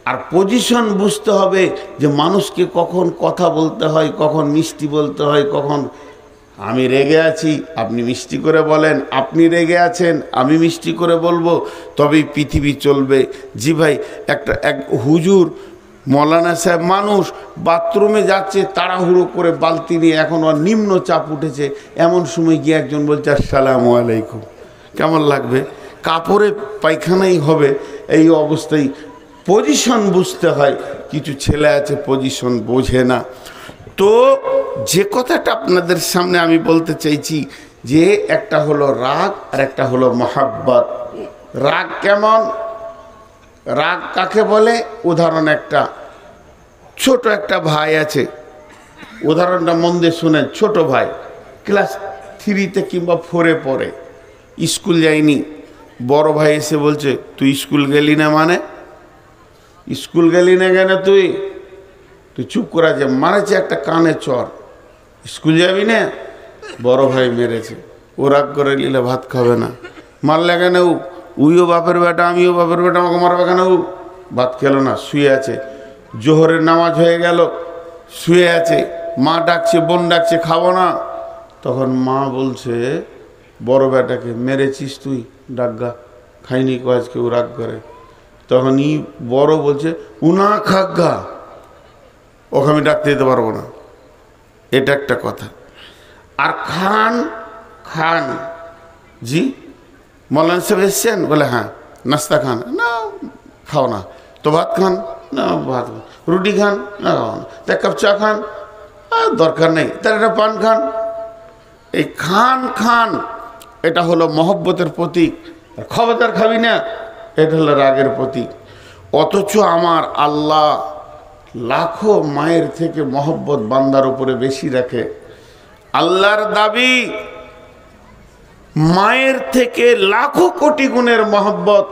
আর পজিশন বুঝতে হবে যে মানুষকে কখন কথা বলতে হয়, কখন মিষ্টি বলতে হয়, কখন আমি রেগে আছি আপনি মিষ্টি করে বলেন, আপনি রেগে আছেন আমি মিষ্টি করে বলবো, তবেই পৃথিবী চলবে। জি ভাই, এক হুজুর মৌলানা সাহেব মানুষ বাথরুমে যাচ্ছে তাড়াহুড়ো করে বালতি নিয়ে, এখন ওর নিম্ন চাপ উঠেছে, এমন সময় গিয়ে একজন বলছে আসসালামু আলাইকুম। কেমন লাগবে? কাপড়ে পায়খানাই হবে। এই অবস্থায় পজিশন বুঝতে হয়। কিছু ছেলে আছে পজিশন বোঝে না। তো যে কথাটা আপনাদের সামনে আমি বলতে চাইছি যে একটা হলো রাগ আর একটা হলো মহাব্বত। রাগ কেমন? রাগ কাকে বলে? উদাহরণ, একটা ছোট একটা ভাই আছে, উদাহরণটা মন দিয়ে শুনেন। ছোট ভাই ক্লাস 3-তে কিংবা 4-এ পড়ে, স্কুল যায়নি। বড় ভাই এসে বলছে তুই স্কুল গেলি না? মানে স্কুল গেলি না কেন? তুই চুপ করে আছে, মারেছে একটা কানে চর। স্কুল যাবি না? বড় ভাই মেরেছে। ও রাগ করে নিলে ভাত খাবে না। মারলে কেন? উইও বাপের বেটা, আমিও বাপের বেটা, আমাকে মারবে কেন? ভাত খেলো না, শুয়ে আছে। জোহরের নামাজ হয়ে গেল, শুয়ে আছে। মা ডাকছে, বোন ডাকছে, খাবো না। তখন মা বলছে বড় বেটাকে, মেরেছিস তুই? ডাকগা। খাইনি কো আজকে। ও রাগ করে। তখন বড় বলছে উনা খাগা, ওকে আমি ডাকতে দিতে পারবো না। এটা একটা কথা। আর খান জি মৌলানা সাহেব এসছেন? বলে হ্যাঁ। নাস্তা খান? না খাও না। তো ভাত খান? না ভাত খান। রুটি খান? না খাও না। তা এক কাপ চা খান? দরকার নেই। তার একটা পান খান। এই খান এটা হলো মহব্বতের প্রতীক। খবরদার খাবি না, এটা হলো রাগের প্রতীক। অথচ আমার আল্লাহ লাখো মায়ের থেকে মহব্বত বান্দার উপরে বেশি রাখে। আল্লাহর দাবি মায়ের থেকে লাখো কোটি গুণের মহব্বত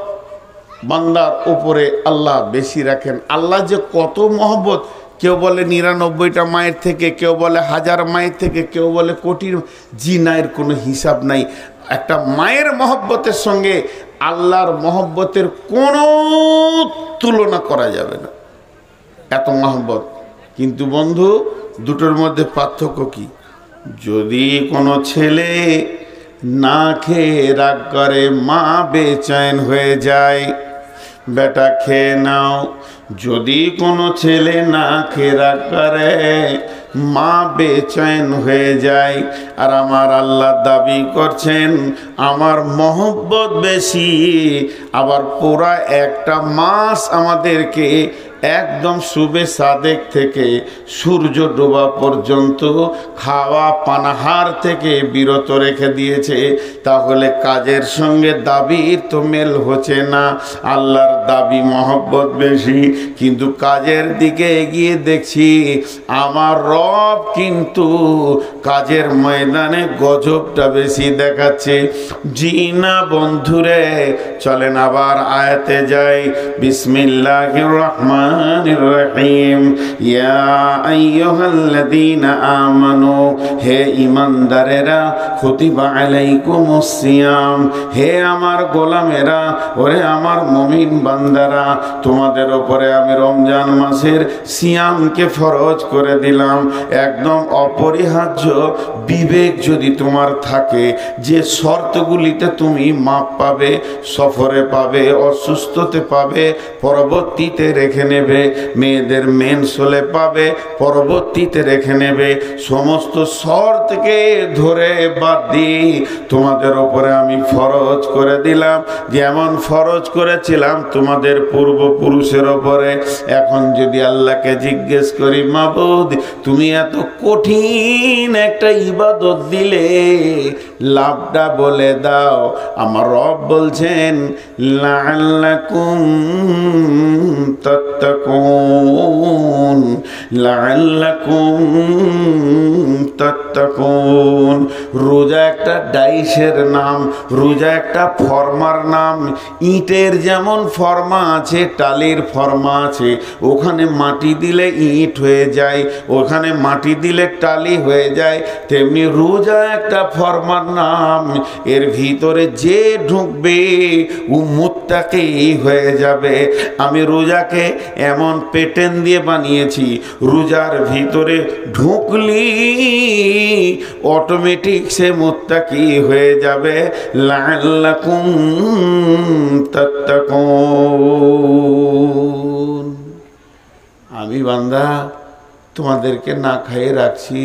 বান্দার উপরে আল্লাহ বেশি রাখেন। আল্লাহ যে কত মহব্বত, কেউ বলে 99টা মায়ের থেকে, কেউ বলে 1000 মায়ের থেকে, কেউ বলে কোটির। জি না, এর কোনো হিসাব নাই। একটা মায়ের মহব্বতের সঙ্গে আল্লাহর মহব্বতের কোনো তুলনা করা যাবে না, এত মহব্বত। কিন্তু বন্ধু, দুটোর মধ্যে পার্থক্য কি? যদি কোনো ছেলে না খেয়ে রাগ করে, মা বেচैन হয়ে যায়। বেটা খেয়ে নাও। যদি কোনো ছেলে না খেয়ে রাগ করে, মা বেচैन হয়ে যায়। আর আমার আল্লাহ দাবি করছেন আমার মহব্বত বেশি। আবার পুরা একটা মাস আমাদেরকে একদম শুবে সাদেক থেকে সূর্য ডোবা পর্যন্ত খাওয়া পানাহার থেকে বিরত রেখে দিয়েছে। তাহলে কাজের সঙ্গে দাবির তো মেল হচ্ছে না। আল্লাহর দাবি মহব্বত বেশি, কিন্তু কাজের দিকে এগিয়ে দেখছি আমার রব কিন্তু কাজের ময়দানে গজবটা বেশি দেখাচ্ছে। জি না বন্ধুরে, চলেন আবার আয়াতে যাই। বিসমিল্লাহির রহমানির রহিম। ইয়া আইয়ুহাল্লাযীনা আমানু, হে ঈমানদারেরা, কুতিবা আলাইকুমুস সিয়াম, হে আমার গোলামেরা, ওরে আমার মুমিন বান্দারা, তোমাদের উপরে আমি রমজান মাসের সিয়ামকে ফরজ করে দিলাম। একদম অপরিহার্য বিবেক যদি তোমার থাকে, যে শর্তগুলিতে তুমি মাপ পাবে, সফরে পাবে, অসুস্থতে পাবে, পরবর্তীতে রেখে নেবে, মেয়েদের মেন্স হলে পাবে, পরবর্তীতে রেখে নেবে, সমস্ত শর্তকে ধরে বাদ দিয়ে তোমাদের ওপরে আমি ফরজ করে দিলাম, যেমন ফরজ করেছিলাম তোমাদের পূর্বপুরুষের ওপরে। এখন যদি আল্লাহকে জিজ্ঞেস করি, মাবুদ তুমি এত কঠিন একটা ইবাদত দিলে, লাভটা বলে দাও। আমার রব বলছেন লাআল্লাকুম তাত্তাকুন, লাআল্লাকুম তাত্তাকুন। রোজা একটা ডাইসের নাম, রোজা একটা ফর্মার নাম। ইটের যেমন ফর্মা আছে, টালির ফর্মা আছে, ওখানে মাটি দিলে ইট হয়ে যায়, ওখানে মাটি দিলে টালি হয়ে যায়, তেমনি রোজা একটা ফর্মার নাম। এর ভিতরে যে ঢুকবে ও মুত্তাকি হয়ে যাবে। আমি রোজাকে এমন প্যাটার্ন দিয়ে বানিয়েছি, রোজার ভিতরে ঢুকলি অটোমেটিক সে মুত্তাকি হয়ে যাবে। লাআল্লাকুম তাত্তাকুন। আমি বান্দা তোমাদেরকে না খাইয়ে রাখছি,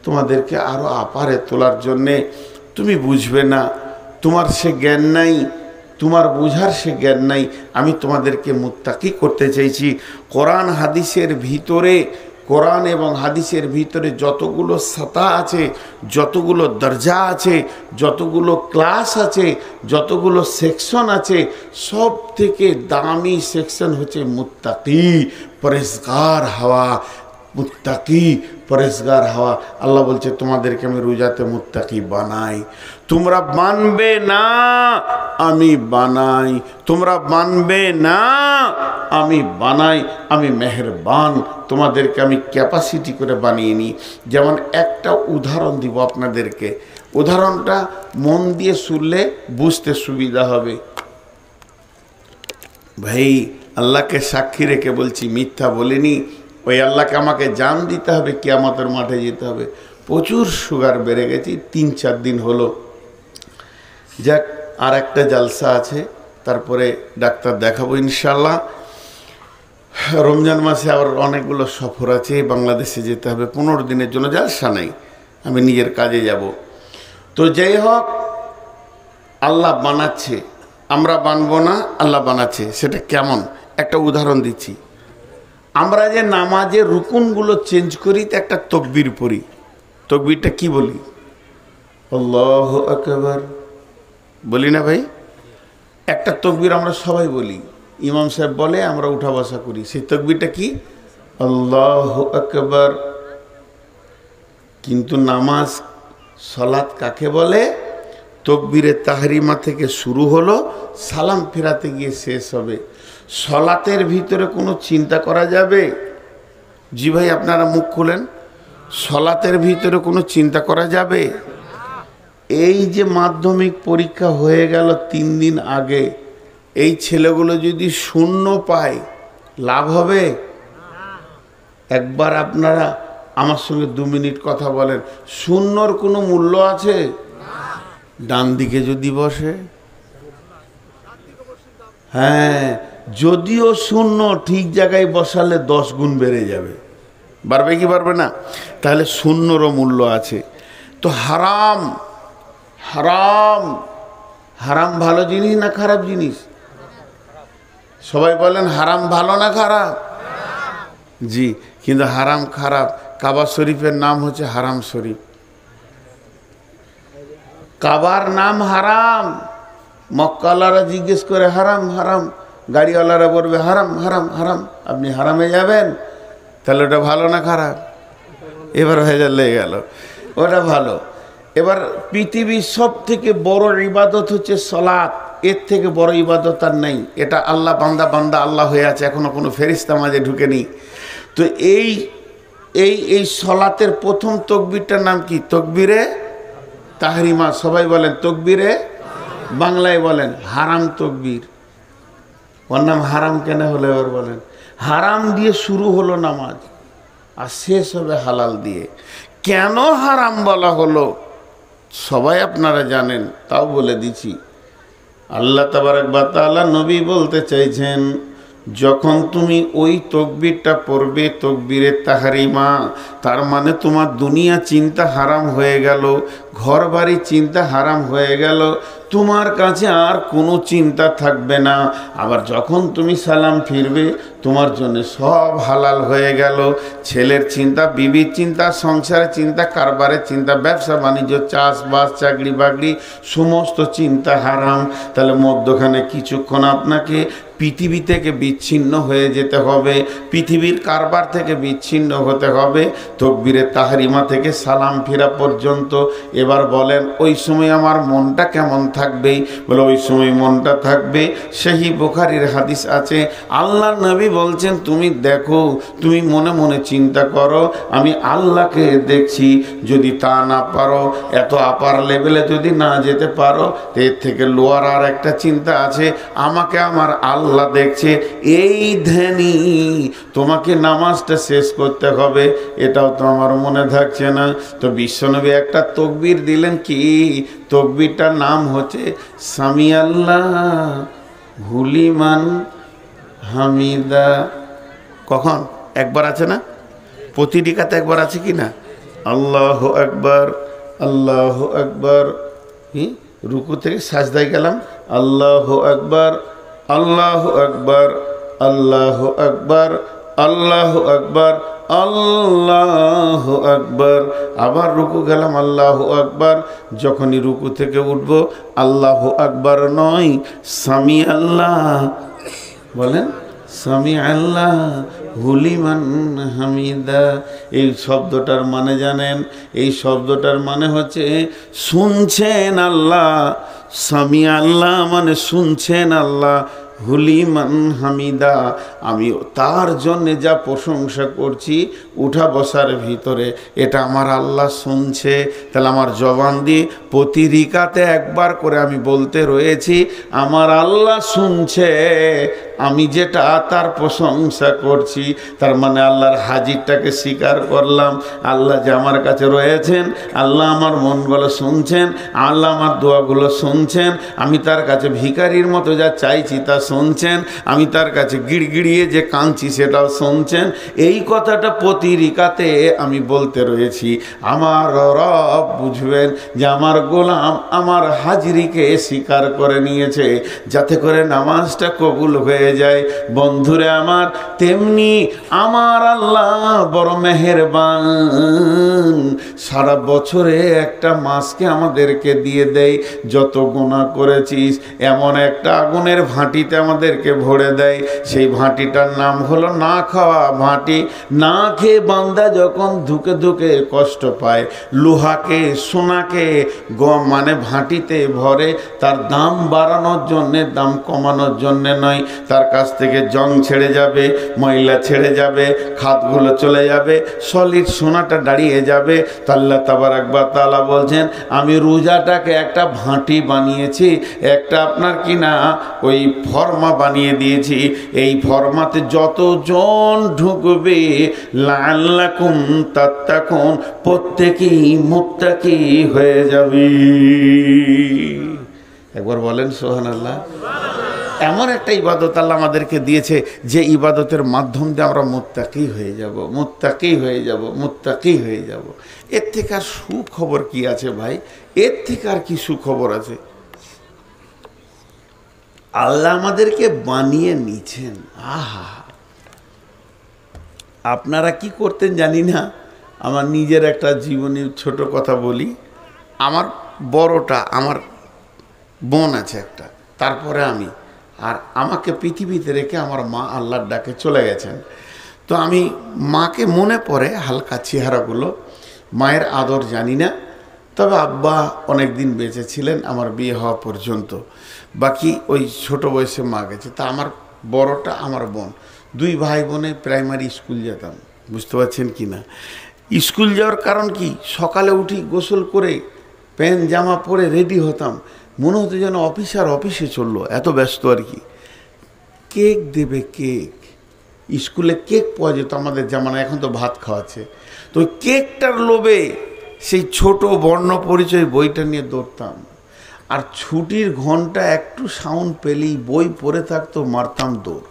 তোমাদেরকে আরো আপারে তোলার জন্যে। তুমি বুঝবে না, তোমার সে জ্ঞান নাই, তোমার বুঝার সে জ্ঞান নাই। আমি তোমাদেরকে মুত্তাকি করতে চাইছি। কোরআন হাদিসের ভিতরে, কোরআন এবং হাদিসের ভিতরে যতগুলো সাতা আছে, যতগুলো দরজা আছে, যতগুলো ক্লাস আছে, যতগুলো সেকশন আছে, সব থেকে দামি সেকশন হচ্ছে মুত্তাকি, পরেজগার হওয়া। মুত্তাকি পরেজগার হওয়া। আল্লাহ বলছে তোমাদেরকে আমি রোজাতে মুত্তাকি বানাই। তোমরা মানবে না, আমি বানাই। তোমরা মানবে না, আমি বানাই। আমি মেহেরবান, তোমাদেরকে আমি ক্যাপাসিটি করে বানিয়ে নিই। যেমন একটা উদাহরণ দিব আপনাদেরকে, উদাহরণটা মন দিয়ে শুনলে বুঝতে সুবিধা হবে। ভাই আল্লাহকে সাক্ষী রেখে বলছি, মিথ্যা বলিনি। ওই আল্লাহকে আমাকে জান দিতে হবে, কিয়ামতের মাঠে যেতে হবে। প্রচুর সুগার বেড়ে গেছি, 3-4 দিন হলো। যাক, আর একটা জালসা আছে, তারপরে ডাক্তার দেখাবো ইনশাল্লাহ। রমজান মাসে আবার অনেকগুলো সফর আছে, বাংলাদেশে যেতে হবে 15 দিনের জন্য। জালসা নাই, আমি নিজের কাজে যাব। তো যাই হোক, আল্লাহ বানাচ্ছে, আমরা বানবো না, আল্লাহ বানাচ্ছে। সেটা কেমন একটা উদাহরণ দিচ্ছি। আমরা যে নামাজের রুকুনগুলো চেঞ্জ করি, তো একটা তকবীর পড়ি। তকবীরটা কি বলি? আল্লাহু আকবার বলি না ভাই? একটা তকবীর আমরা সবাই বলি, ইমাম সাহেব বলে, আমরা উঠা বসা করি। সেই তকবীরটা কি? আল্লাহু আকবার। কিন্তু নামাজ, সালাত কাকে বলে? তকবীরে তাহরিমা থেকে শুরু হলো, সালাম ফেরাতে গিয়ে শেষ হবে। সলাতের ভিতরে কোনো চিন্তা করা যাবে? জি ভাই, আপনারা মুখ খুলেন। সলাতের ভিতরে কোনো চিন্তা করা যাবে? এই যে মাধ্যমিক পরীক্ষা হয়ে গেল 3 দিন আগে, এই ছেলেগুলো যদি 0 পায়, লাভ হবে? একবার আপনারা আমার সঙ্গে 2 মিনিট কথা বলেন। 0-র কোনো মূল্য আছে? ডান দিকে যদি বসে, হ্যাঁ, যদিও 0 ঠিক জায়গায় বসালে 10 গুণ বেড়ে যাবে। বাড়বে কি বাড়বে না? তাহলে 0-রও মূল্য আছে। তো হারাম, হারাম, হারাম ভালো জিনিস না খারাপ জিনিস? সবাই বলেন হারাম ভালো না খারাপ? জি, কিন্তু হারাম খারাপ। কাবা শরীফের নাম হচ্ছে হারাম শরীফ, কাবার নাম হারাম। মক্কাওয়ালারা জিজ্ঞেস করে হারাম হারাম, গাড়িওয়ালারা বলবে হারাম হারাম হারাম, আপনি হারামে যাবেন, তাহলে ওটা ভালো না খারাপ? এবার ভেজাল লেগে গেল, ওটা ভালো। এবার পৃথিবীর সব থেকে বড় ইবাদত হচ্ছে সলাৎ, এর থেকে বড় ইবাদত আর নেই। এটা আল্লাহ বান্দা বান্দা আল্লাহ হয়ে আছে, এখনো কোনো ফেরেশতা মাঝে ঢুকেনি। তো এই এই এই সলাতের প্রথম তকবীরটার নাম কি? তকবীরে তাহরিমা। সবাই বলেন তকবীরে, বাংলায় বলেন হারাম তকবীর। ওর নাম হারাম কেন হলো এবার বলেন? হারাম দিয়ে শুরু হলো নামাজ, আর শেষ হবে হালাল দিয়ে। কেন হারাম বলা হলো সবাই আপনারা জানেন, তাও বলে দিছি। আল্লাহ তাবারক ওয়া তাআলা নবী বলতে চাইছেন, যখন তুমি ওই তকবীরটা পড়বে, তকবীরে তাহরিমা, তার মানে তোমার দুনিয়া চিন্তা হারাম হয়ে গেল, ঘর বাড়ি চিন্তা হারাম হয়ে গেল, তোমার কাছে আর কোনো চিন্তা থাকবে না। আবার যখন তুমি সালাম ফিরবে, তোমার জন্য সব হালাল হয়ে গেল। ছেলের চিন্তা, বিবির চিন্তা, সংসারের চিন্তা, কারবারের চিন্তা, ব্যবসা বাণিজ্য, চাষবাস, চাকরি বাকরি, সমস্ত চিন্তা হারাম। তাহলে মধ্যখানে কিছুক্ষণ আপনাকে পৃথিবী থেকে বিচ্ছিন্ন হয়ে যেতে হবে, পৃথিবীর কারবার থেকে বিচ্ছিন্ন হতে হবে, তকবীরে তাহরিমা থেকে সালাম ফিরা পর্যন্ত। এবার বলেন ওই সময় আমার মনটা কেমন থাকবে? বলে ওই সময় মনটা থাকবে, সহিহ বুখারীর হাদিস আছে, আল্লাহর নবী বলছেন, তুমি দেখো, তুমি মনে মনে চিন্তা করো, আমি আল্লাহকে দেখছি। যদি তা না পারো, এত আপার লেভেলে যদি না যেতে পারো, এর থেকে লোয়ার আর একটা চিন্তা আছে, আমাকে আমার আল্লাহ দেখছে। এই ধ্যানই তোমাকে নামাজটা শেষ করতে হবে, এটাও তো আমার মনে থাকছে না। তো বিশ্বনবী একটা তকবীর দিলেন, কি তকবীরটার নাম হচ্ছে সামি আল্লাহ হুলিমান হামিদা। কখন? একবার আছে না? প্রতি রিকাতে একবার আছে কি না? আল্লাহু আকবার, আল্লাহু আকবার। রুকু থেকে সাজদায় গেলাম, আল্লাহু আকবার, আল্লাহু আকবার, আল্লাহু আকবার, আল্লাহু আকবার, আল্লাহু আকবার। আবার রুকু গেলাম, আল্লাহু আকবার। যখনই রুকু থেকে উঠব, আল্লাহু আকবার নয়, সামি আল্লাহ বলেন, সামি আল্লাহ হুলিমান হামিদা। এই শব্দটার মানে জানেন? এই শব্দটার মানে হচ্ছে শুনছেন আল্লাহ। সামি আল্লাহ মানে শুনছেন আল্লাহ, হুলিমান হামিদা, আমি তার জন্যে যা প্রশংসা করছি উঠা বসার ভিতরে, এটা আমার আল্লাহ শুনছে। তাহলে আমার জবান দিয়ে প্রতি রিকাতে একবার করে আমি বলতে রয়েছি, আমার আল্লাহ শুনছে আমি যেটা তার প্রশংসা করছি। তার মানে আল্লাহর হাজিরটাকে স্বীকার করলাম, আল্লাহ যে আমার কাছে রয়েছেন, আল্লাহ আমার মনগুলো শুনছেন, আল্লাহ আমার দোয়াগুলো শুনছেন, আমি তার কাছে ভিখারির মতো যা চাইছি তা শুনছেন, আমি তার কাছে গিড়গিড়িয়ে যে কাঁদছি সেটাও শুনছেন। এই কথাটা প্রতি রিকাতে আমি বলতে রয়েছি। আমার রব বুঝবেন যে আমার গোলাম আমার হাজিরিকে স্বীকার করে নিয়েছে, যাতে করে নামাজটা কবুল হয়ে যায়। বন্ধুরে আমার, তেমনি আমার আল্লাহ বড় মেহেরবান, সারা বছরে একটা মাসকে আমাদেরকে দিয়ে দেয়। যত গুনাহ করেছিস এমন একটা আগুনের ভাঁটিতে আমাদেরকে ভরে দেয়। সেই ভাঁটিটার নাম হলো না খাওয়া ভাঁটি। না খেয়ে বান্দা যখন ধুকে ধুকে কষ্ট পায়, লোহাকে সোনাকে মানে ভাঁটিতে ভরে, তার দাম বাড়ানোর জন্যে, দাম কমানোর জন্যে নয়। তার কাছ থেকে জং ছেড়ে যাবে, ময়লা ছেড়ে যাবে, খাতগুলো চলে যাবে, সলিড সোনাটা দাঁড়িয়ে যাবে। তো আল্লাহ তাবারক ওয়া তাআলা বলছেন, আমি রোজাটাকে একটা ভাঁটি বানিয়েছি, একটা আপনার কি না ওই ফর্মা বানিয়ে দিয়েছি। এই ফর্মাতে যতজন ঢুকবে, লাআল্লাকুম তাত্তাকুন, প্রত্যেকেই মুত্তাকি হয়ে যাবে। একবার বলেন সুবহানাল্লাহ। এমন একটা ইবাদত আল্লাহ আমাদেরকে দিয়েছে, যে ইবাদতের মাধ্যম দিয়ে আমরা মুত্তাকি হয়ে যাব, মুত্তাকি হয়ে যাব, মুত্তাকি হয়ে যাব। এর থেকে আর সুখবর কি আছে ভাই? এর থেকে আর কি সুখবর আছে? আল্লাহ আমাদেরকে বানিয়ে নিছেন। আহা, আপনারা কি করতেন জানি না, আমার নিজের একটা জীবনী ছোট কথা বলি। আমার বড়টা, আমার বোন আছে একটা, তারপরে আমি, আর আমাকে পৃথিবীতে রেখে আমার মা আল্লাহর ডাকে চলে গেছেন। তো আমি মাকে মনে পড়ে হালকা চেহারাগুলো, মায়ের আদর জানি না, তবে আব্বা অনেক দিন বেঁচে ছিলেন আমার বিয়ে হওয়া পর্যন্ত, বাকি ওই ছোট বয়সে মা গেছে। তা আমার বড়টা আমার বোন, দুই ভাই বোনে প্রাইমারি স্কুল যেতাম, বুঝতে পারছেন কি না। স্কুল যাওয়ার কারণ কি, সকালে উঠি গোসল করে প্যান্ট জামা পরে রেডি হতাম, মনে হতো যেন অফিসে চললো, এত ব্যস্ত আর কি। কেক দেবে, কেক, স্কুলে কেক পাওয়া যেত আমাদের জামানা, এখন তো ভাত খাওয়াচ্ছে। তো কেকটার লোভে সেই ছোট বর্ণ পরিচয় বইটা নিয়ে দৌড়তাম, আর ছুটির ঘন্টা একটু সাউন্ড পেলেই বই পড়ে থাকতো, মারতাম দৌড়।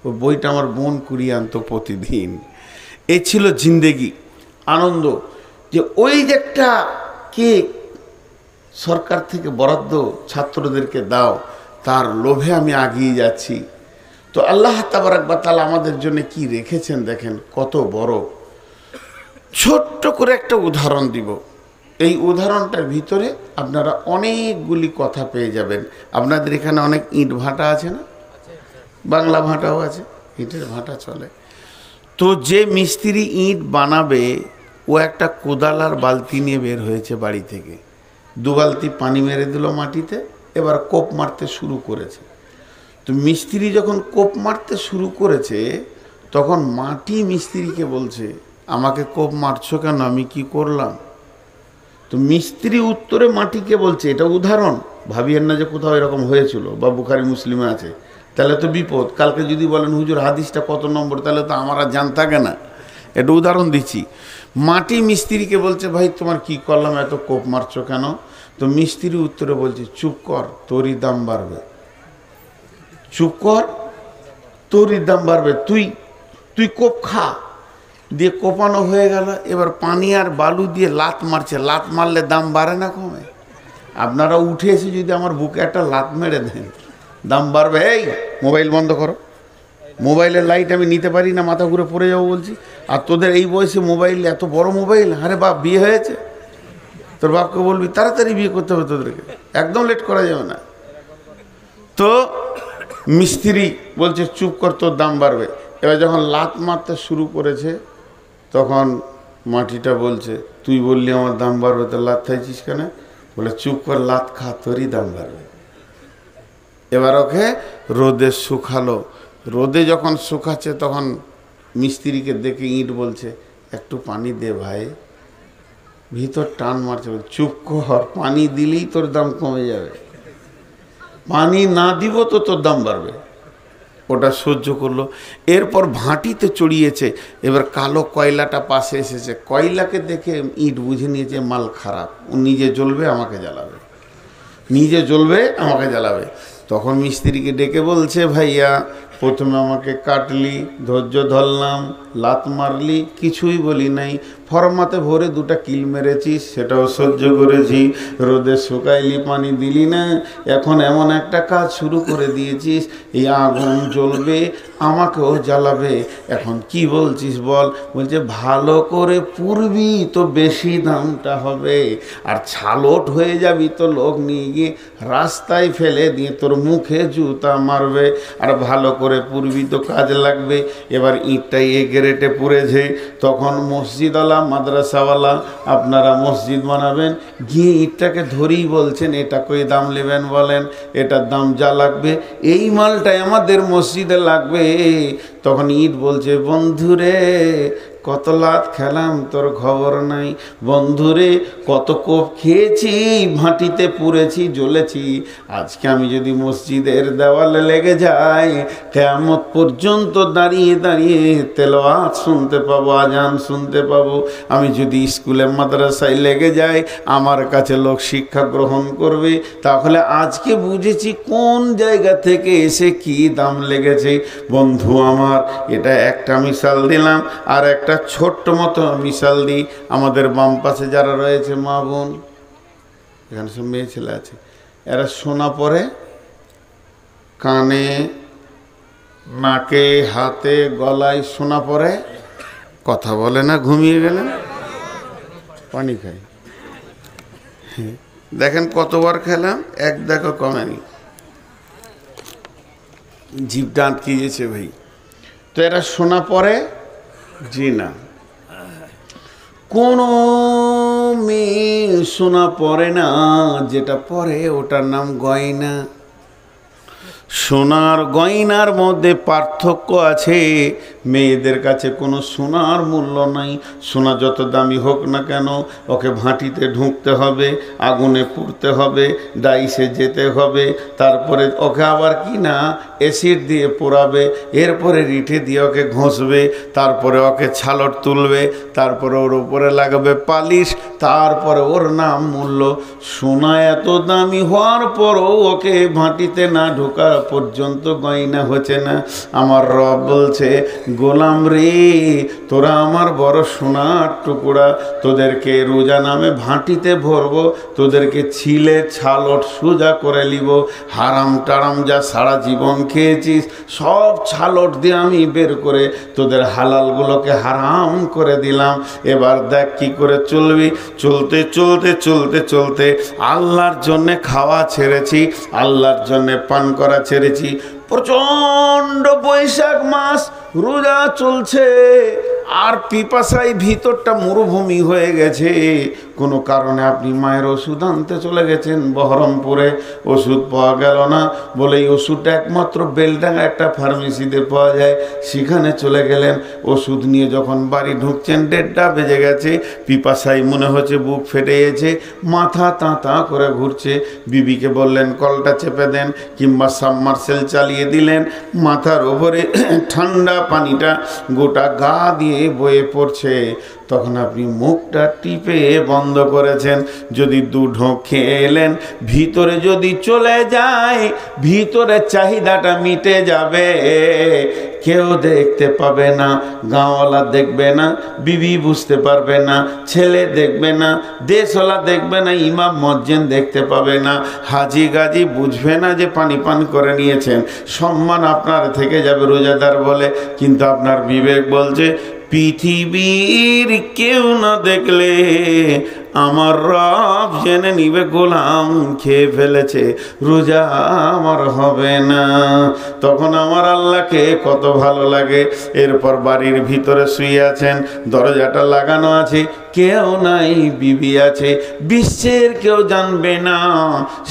ওই বইটা আমার বোন কুড়িয়ে আনতো প্রতিদিন। এই ছিল জিন্দেগি, আনন্দ। যে ওই যে একটা কেক সরকার থেকে বরাদ্দ ছাত্রদেরকে দাও, তার লোভে আমি এগিয়ে যাচ্ছি। তো আল্লাহ তাবারাক ওয়া তাআলা আমাদের জন্য কি রেখেছেন দেখেন, কত বড়। ছোট্ট করে একটা উদাহরণ দিব, এই উদাহরণটার ভিতরে আপনারা অনেকগুলি কথা পেয়ে যাবেন। আপনাদের এখানে অনেক ইট ভাটা আছে না, বাংলা ভাটাও আছে, ইটের ভাটা চলে। তো যে মিস্ত্রি ইট বানাবে, ও একটা কোদাল আর বালতি নিয়ে বের হয়েছে বাড়ি থেকে, 2 বালতি পানি মেরে দিল মাটিতে, এবার কোপ মারতে শুরু করেছে। তো মিস্ত্রি যখন কোপ মারতে শুরু করেছে, তখন মাটি মিস্ত্রিকে বলছে, আমাকে কোপ মারছো কেন, আমি কি করলাম? তো মিস্ত্রি উত্তরে মাটিকে বলছে, এটা উদাহরণ, ভাবিয়েন না যে কোথাও এরকম হয়েছিল বা বুখারী মুসলিমে আছে, তাহলে তো বিপদ। কালকে যদি বলেন হুজুর হাদিসটা কত নম্বর, তাহলে তো আমার আর জান থাকে না। এটা উদাহরণ দিচ্ছি। মাটি মিস্ত্রিকে বলছে, ভাই তোমার কি করলাম, এত কোপ মারছো কেন? তো মিস্ত্রি উত্তরে বলছে, চুপ কর, তোরই দাম বাড়বে, চুপ কর, তোরই দাম বাড়বে, তুই কোপ খা। দিয়ে কোপানো হয়ে গেল, এবার পানি আর বালু দিয়ে লাত মারছে, লাত মারলে দাম বাড়ে না কমে? আপনারা উঠে এসে যদি আমার বুকে একটা লাত মেরে দেন, দাম বাড়বে। এই মোবাইল বন্ধ করো, মোবাইলের লাইট আমি নিতে পারি না, মাথা ঘুরে পড়ে যাবো বলছি। আর তোদের এই বয়সে মোবাইল, এত বড় মোবাইল, আরে বাপ বিয়ে হয়েছে, তোর বাপকে বলবি তাড়াতাড়ি বিয়ে করতে হবে তোদেরকে, একদম লেট করা যাবে না। তো মিস্ত্রি বলছে চুপ কর, তোর দাম বাড়বে। এবার যখন লাত মারতে শুরু করেছে, তখন মাটিটা বলছে, তুই বললি আমার দাম বাড়বে, তো লাত খাইছিস কেন? বলে চুপ কর, লাত খা, তোরই দাম বাড়বে। এবার ওকে রোদে শুকালো, রোদে যখন শুকাচ্ছে, তখন মিস্ত্রিকে দেখে ইট বলছে, একটু পানি দে ভাই, ভিতর টান মারছে। চুপ কর, পানি দিলেই তোর দাম কমে যাবে, পানি না দিব তো তোর দাম বাড়বে। ওটা সহ্য করলো। এরপর ভাটিতে চড়িয়েছে, এবার কালো কয়লাটা পাশে এসেছে, কয়লাকে দেখে ইট বুঝে নিয়েছে মাল খারাপ, ও নিজে জ্বলবে আমাকে জ্বালাবে, নিজে জ্বলবে আমাকে জ্বালাবে। তখন মিস্ত্রিকে ডেকে বলছে, ভাইয়া প্রথমে আমাকে কাটলি, ধৈর্য ধরলাম, লাত মারলি, কিছুই বলি নাই, ফরমাতে ভরে 2টা কিল মেরেছিস, সেটাও সহ্য করেছি, রোদে শুকাইলি, পানি দিলি না, এখন এমন একটা কাজ শুরু করে দিয়েছিস, এই আগুন জ্বলবে, আমাকেও জ্বালাবে, এখন কি বলছিস বল? বলছে ভালো করে পুরবি তো বেশি দামটা হবে, আর ছালট হয়ে যাবি তো লোক নিয়ে গিয়ে রাস্তায় ফেলে দিয়ে তোর মুখে জুতা মারবে, আর ভালো করে পুরবি তো কাজ লাগবে। এবার ইটটাই এ গ্রেটে পুড়েছে, তখন মসজিদওয়ালা মাদ্রাসাওয়ালা আপনারা মসজিদ বানাবেন, গিয়ে ইটটাকে ধরেই বলছেন, এটা কই দাম নেবেন বলেন, এটার দাম যা লাগবে, এই মালটাই আমাদের মসজিদে লাগবে। তখন ইট বলছে, বন্ধুরে কত লাত খেলাম তোর খবর নাই, বন্ধুরে কত কোপ খেয়েছি, ভাটিতে পুড়েছি, জ্বলেছি, আজকে আমি যদি মসজিদের দেওয়ালে লেগে যাই, কিয়ামত পর্যন্ত দাঁড়িয়ে দাঁড়িয়ে তেলাওয়াত শুনতে পাবো, আজান শুনতে পাবো। আমি যদি স্কুলে মাদ্রাসায় লেগে যাই, আমার কাছে লোক শিক্ষা গ্রহণ করবে। তাহলে আজকে বুঝেছি কোন জায়গা থেকে এসে কি দাম লেগেছে। বন্ধু আমার, এটা একটা মিসাল দিলাম, আর একটা ছোট্ট মতো মিসাল দিই। আমাদের বাম পাশে যারা রয়েছে মা বোন, এখানে সব মেয়ে ছেলে আছে, এরা সোনা পরে কানে, নাকে, হাতে, গলায় সোনা পরে, কথা বলে না, ঘুমিয়ে গেলেন? পানি খাই। দেখেন কতবার খেলাম, এক দেখো কমেনি, জিভটা আটকে গেছে ভাই। তো এরা শোনা পরে? জি না, কোনো মেয়ে শোনা পড়ে না, যেটা পরে ওটার নাম গয়না। সোনার গয়নার মধ্যে পার্থক্য আছে। মেয়েদের কাছে কোনো সোনার মূল্য নাই। সোনা যত দামি হোক না কেন, ওকে ভাটিতে ঢুকতে হবে, আগুনে পুড়তে হবে, ডাইসে যেতে হবে, তারপরে ওকে আবার কি না অ্যাসিড দিয়ে পোড়াবে, এরপরে রিঠে দিয়ে ওকে ঘষবে, তারপরে ওকে ছালট তুলবে, তারপরে ওর উপরে লাগাবে পালিশ, তারপরে ওর নাম মূল্য। সোনা এত দামি হওয়ার পরও ওকে ভাটিতে না ঢোকার পর্যন্ত গয়না হচ্ছে না। আমার রব বলছে, গোলাম রে, তোরা আমার বড় সোনার টুকরা, তোদেরকে রোজা নামে ভাটিতে ভরবো, তোদেরকে ছিলে ছালট সোজা করে নিব। হারাম টারাম যা সারা জীবন খেয়েছিস, সব ছালট দিয়ে আমি বের করে তোদের হালালগুলোকে হারাম করে দিলাম। এবার দেখ কি করে চলবি। চলতে চলতে চলতে চলতে আল্লাহর জন্যে খাওয়া ছেড়েছি, আল্লাহর জন্যে পান করা ছেড়েছি। প্রচণ্ড বৈশাখ মাস, রোজা চলছে, আর পিপাসায় ভিতরটা মরুভূমি হয়ে গেছে। কোনো কারণে আপনি মায়ের ওষুধ আনতে চলে গেছেন বহরমপুরে, ওষুধ পাওয়া গেল না বলে এই ওষুধটা একমাত্র বেলডাঙ্গা একটা ফার্মেসিতে পাওয়া যায়, সেখানে চলে গেলেন। ওষুধ নিয়ে যখন বাড়ি ঢুকছেন 1:30 বেজে গেছে। পিপাসায় মনে হচ্ছে বুক ফেটে গেছে, মাথা তাঁতা করে ঘুরছে। বিবিকে বললেন কলটা চেপে দেন, কিংবা সাবমার্সেল চালিয়ে দিলেন। মাথার ওপরে ঠান্ডা পানিটা গোটা গা দিয়ে বয়ে পড়ছে। তখন আপনি মুখটা টিপে বন্ধ করেছেন। যদি 2 ঢোক খেয়ে এলেন, ভিতরে যদি চলে যায়, ভিতরে চাহিদাটা মিটে যাবে। কেউ দেখতে পাবে না, গাঁওয়ালা দেখবে না, বিবি বুঝতে পারবে না, ছেলে দেখবে না, দেশওয়ালা দেখবে না, ইমাম মজ্জেন দেখতে পাবে না, হাজি গাজি বুঝবে না যে পানি পান করে নিয়েছেন। সম্মান আপনার থেকে যাবে রোজাদার বলে। কিন্তু আপনার বিবেক বলছে, পৃথিবীর কেউ না দেখলে আমার রব জেনে নিবে গোলাম খেয়ে ফেলেছে, রোজা আমার হবে না। তখন আমার আল্লাহকে কত ভালো লাগে। এরপর বাড়ির ভিতরে শুয়ে আছেন, দরজাটা লাগানো আছে, কেউ নাই, বিবি আছে, বিশ্বের কেউ জানবে না।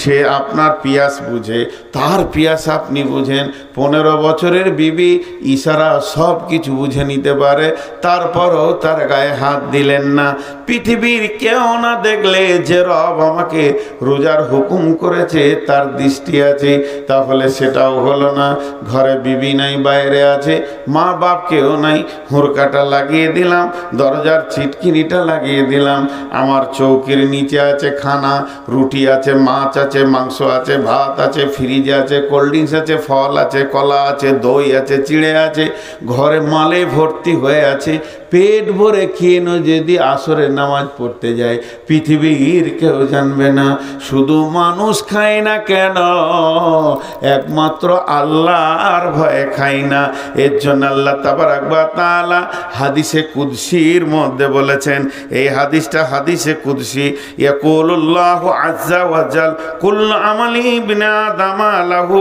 সে আপনার পিয়াস বুঝে, তার পিয়াস আপনি বুঝেন। 15 বছরের বিবি ইশারা সব কিছু বুঝে নিতে পারে, তারপরও তার গায়ে হাত দিলেন না। পৃথিবীর কেউ না দেখলে যে রব আমাকে রোজার হুকুম করেছে তার দৃষ্টি আছে, তাহলে সেটাও হলো না। ঘরে বিবি নাই, বাইরে আছে, মা বাপ কেউ নাই। হুড়কাটা লাগিয়ে দিলাম, দরজার ছিটকিনিটা লাগিয়ে দিলাম। আমার চৌকির নিচে আছে খানা, রুটি আছে, মাছ আছে, মাংস আছে, ভাত আছে, ফ্রিজ আছে, কোল্ড ড্রিঙ্কস আছে, ফল আছে, কলা আছে, দই আছে, চিড়ে আছে, ঘরে মালে ভর্তি হয়ে আছে। পেট ভরে খেয়ে যদি আসরে নামাজ পড়তে যায়, পৃথিবীর কেউ জানবে না। শুধু মানুষ খায় না কেন, একমাত্র আল্লাহর ভয়ে খায় না। এর জন্য আল্লাহ তাবারাক ওয়া তাআলা হাদিসে কুদসির মধ্যে বলেছেন, এই হাদিসটা হাদিসে কুদসি, ইয়াকুলুল্লাহু আযজা ওয়া জাল, কুল্লু আমালি ইবনে আদম লাহু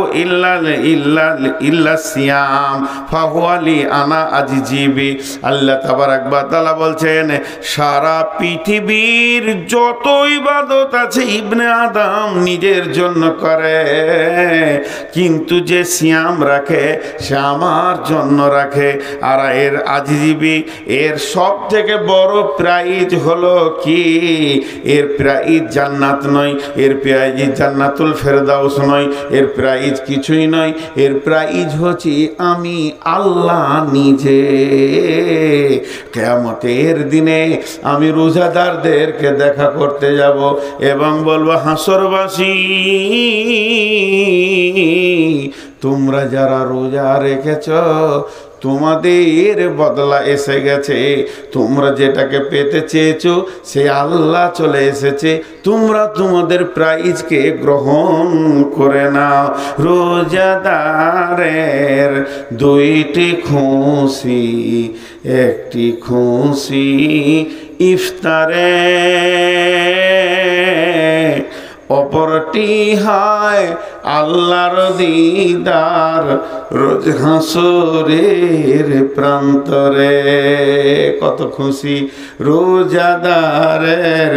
ইল্লা সিয়াম ফাহুয়া লি আনা আজিজিবি। আল্লাহ তাবারাক ওয়া তাআলা বলছেন, সারা পৃথিবীর যত ইবাদত আছে ইবনে আদম নিজের জন্য করে, কিন্তু যে সিয়াম রাখে সে আমার জন্য রাখে। আর এর আজিজিবি, এর সব থেকে বড় প্রাইজ হলো কি? এর প্রাইজ জান্নাত নয়, এর প্রাইজ জান্নাতুল ফেরদাউস নয়, এর প্রাইজ কিছুই নয়। এর প্রাইজ হচ্ছে আমি আল্লাহ নিজে। কিয়ামতের দিনে আমি রোজাদারদেরকে দেখা করতে যাব এবং বলবো, হাসরবাসী তোমরা যারা রোজা রেখেছ তোমাদের বদলা এসে গেছে, তোমরা যেটাকে পেতে চেয়েছো সে আল্লাহ চলে এসেছে, তোমরা তোমাদের প্রাইজকে গ্রহণ করে নাও। রোজাদারের দুইটি খুশি, একটি খুশি ইফতারে, অপরটি হয় আল্লাহর দিদার রোজ হাসরের প্রান্তরে। কত খুশি রোজাদারের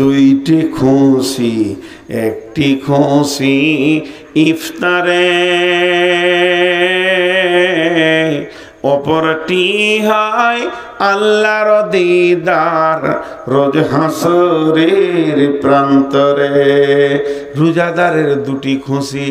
দুইটি খুশি, একটি খুশি ইফতারে, অপরটি হয় আল্লাহর দিদার রোজ হাসরের প্রান্তরে। রোজাদারের দুটি খুশি,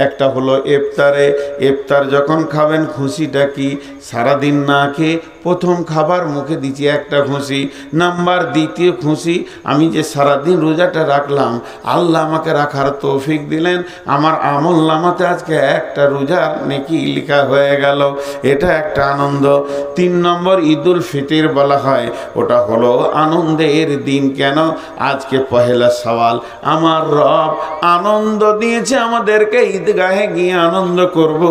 একটা হলো ইফতারে, ইফতার যখন খাবেন খুশিটা কি? সারাদিন না খেয়ে প্রথম খাবার মুখে দিচ্ছি একটা খুশি। নাম্বার দ্বিতীয় খুশি, আমি যে সারাদিন রোজাটা রাখলাম, আল্লাহ আমাকে রাখার তৌফিক দিলেন, আমার আমল নামাতে আজকে একটা রোজার নেকি লেখা হয়ে গেল, এটা একটা আনন্দ। 3 নম্বর ঈদুল ফিতর বলা হয়, ওটা হলো আনন্দের দিন। কেন? আজকে পহেলা সওয়াল, আমার রব আনন্দ দিয়েছে আমাদেরকে, ঈদগাহে গিয়ে আনন্দ করব।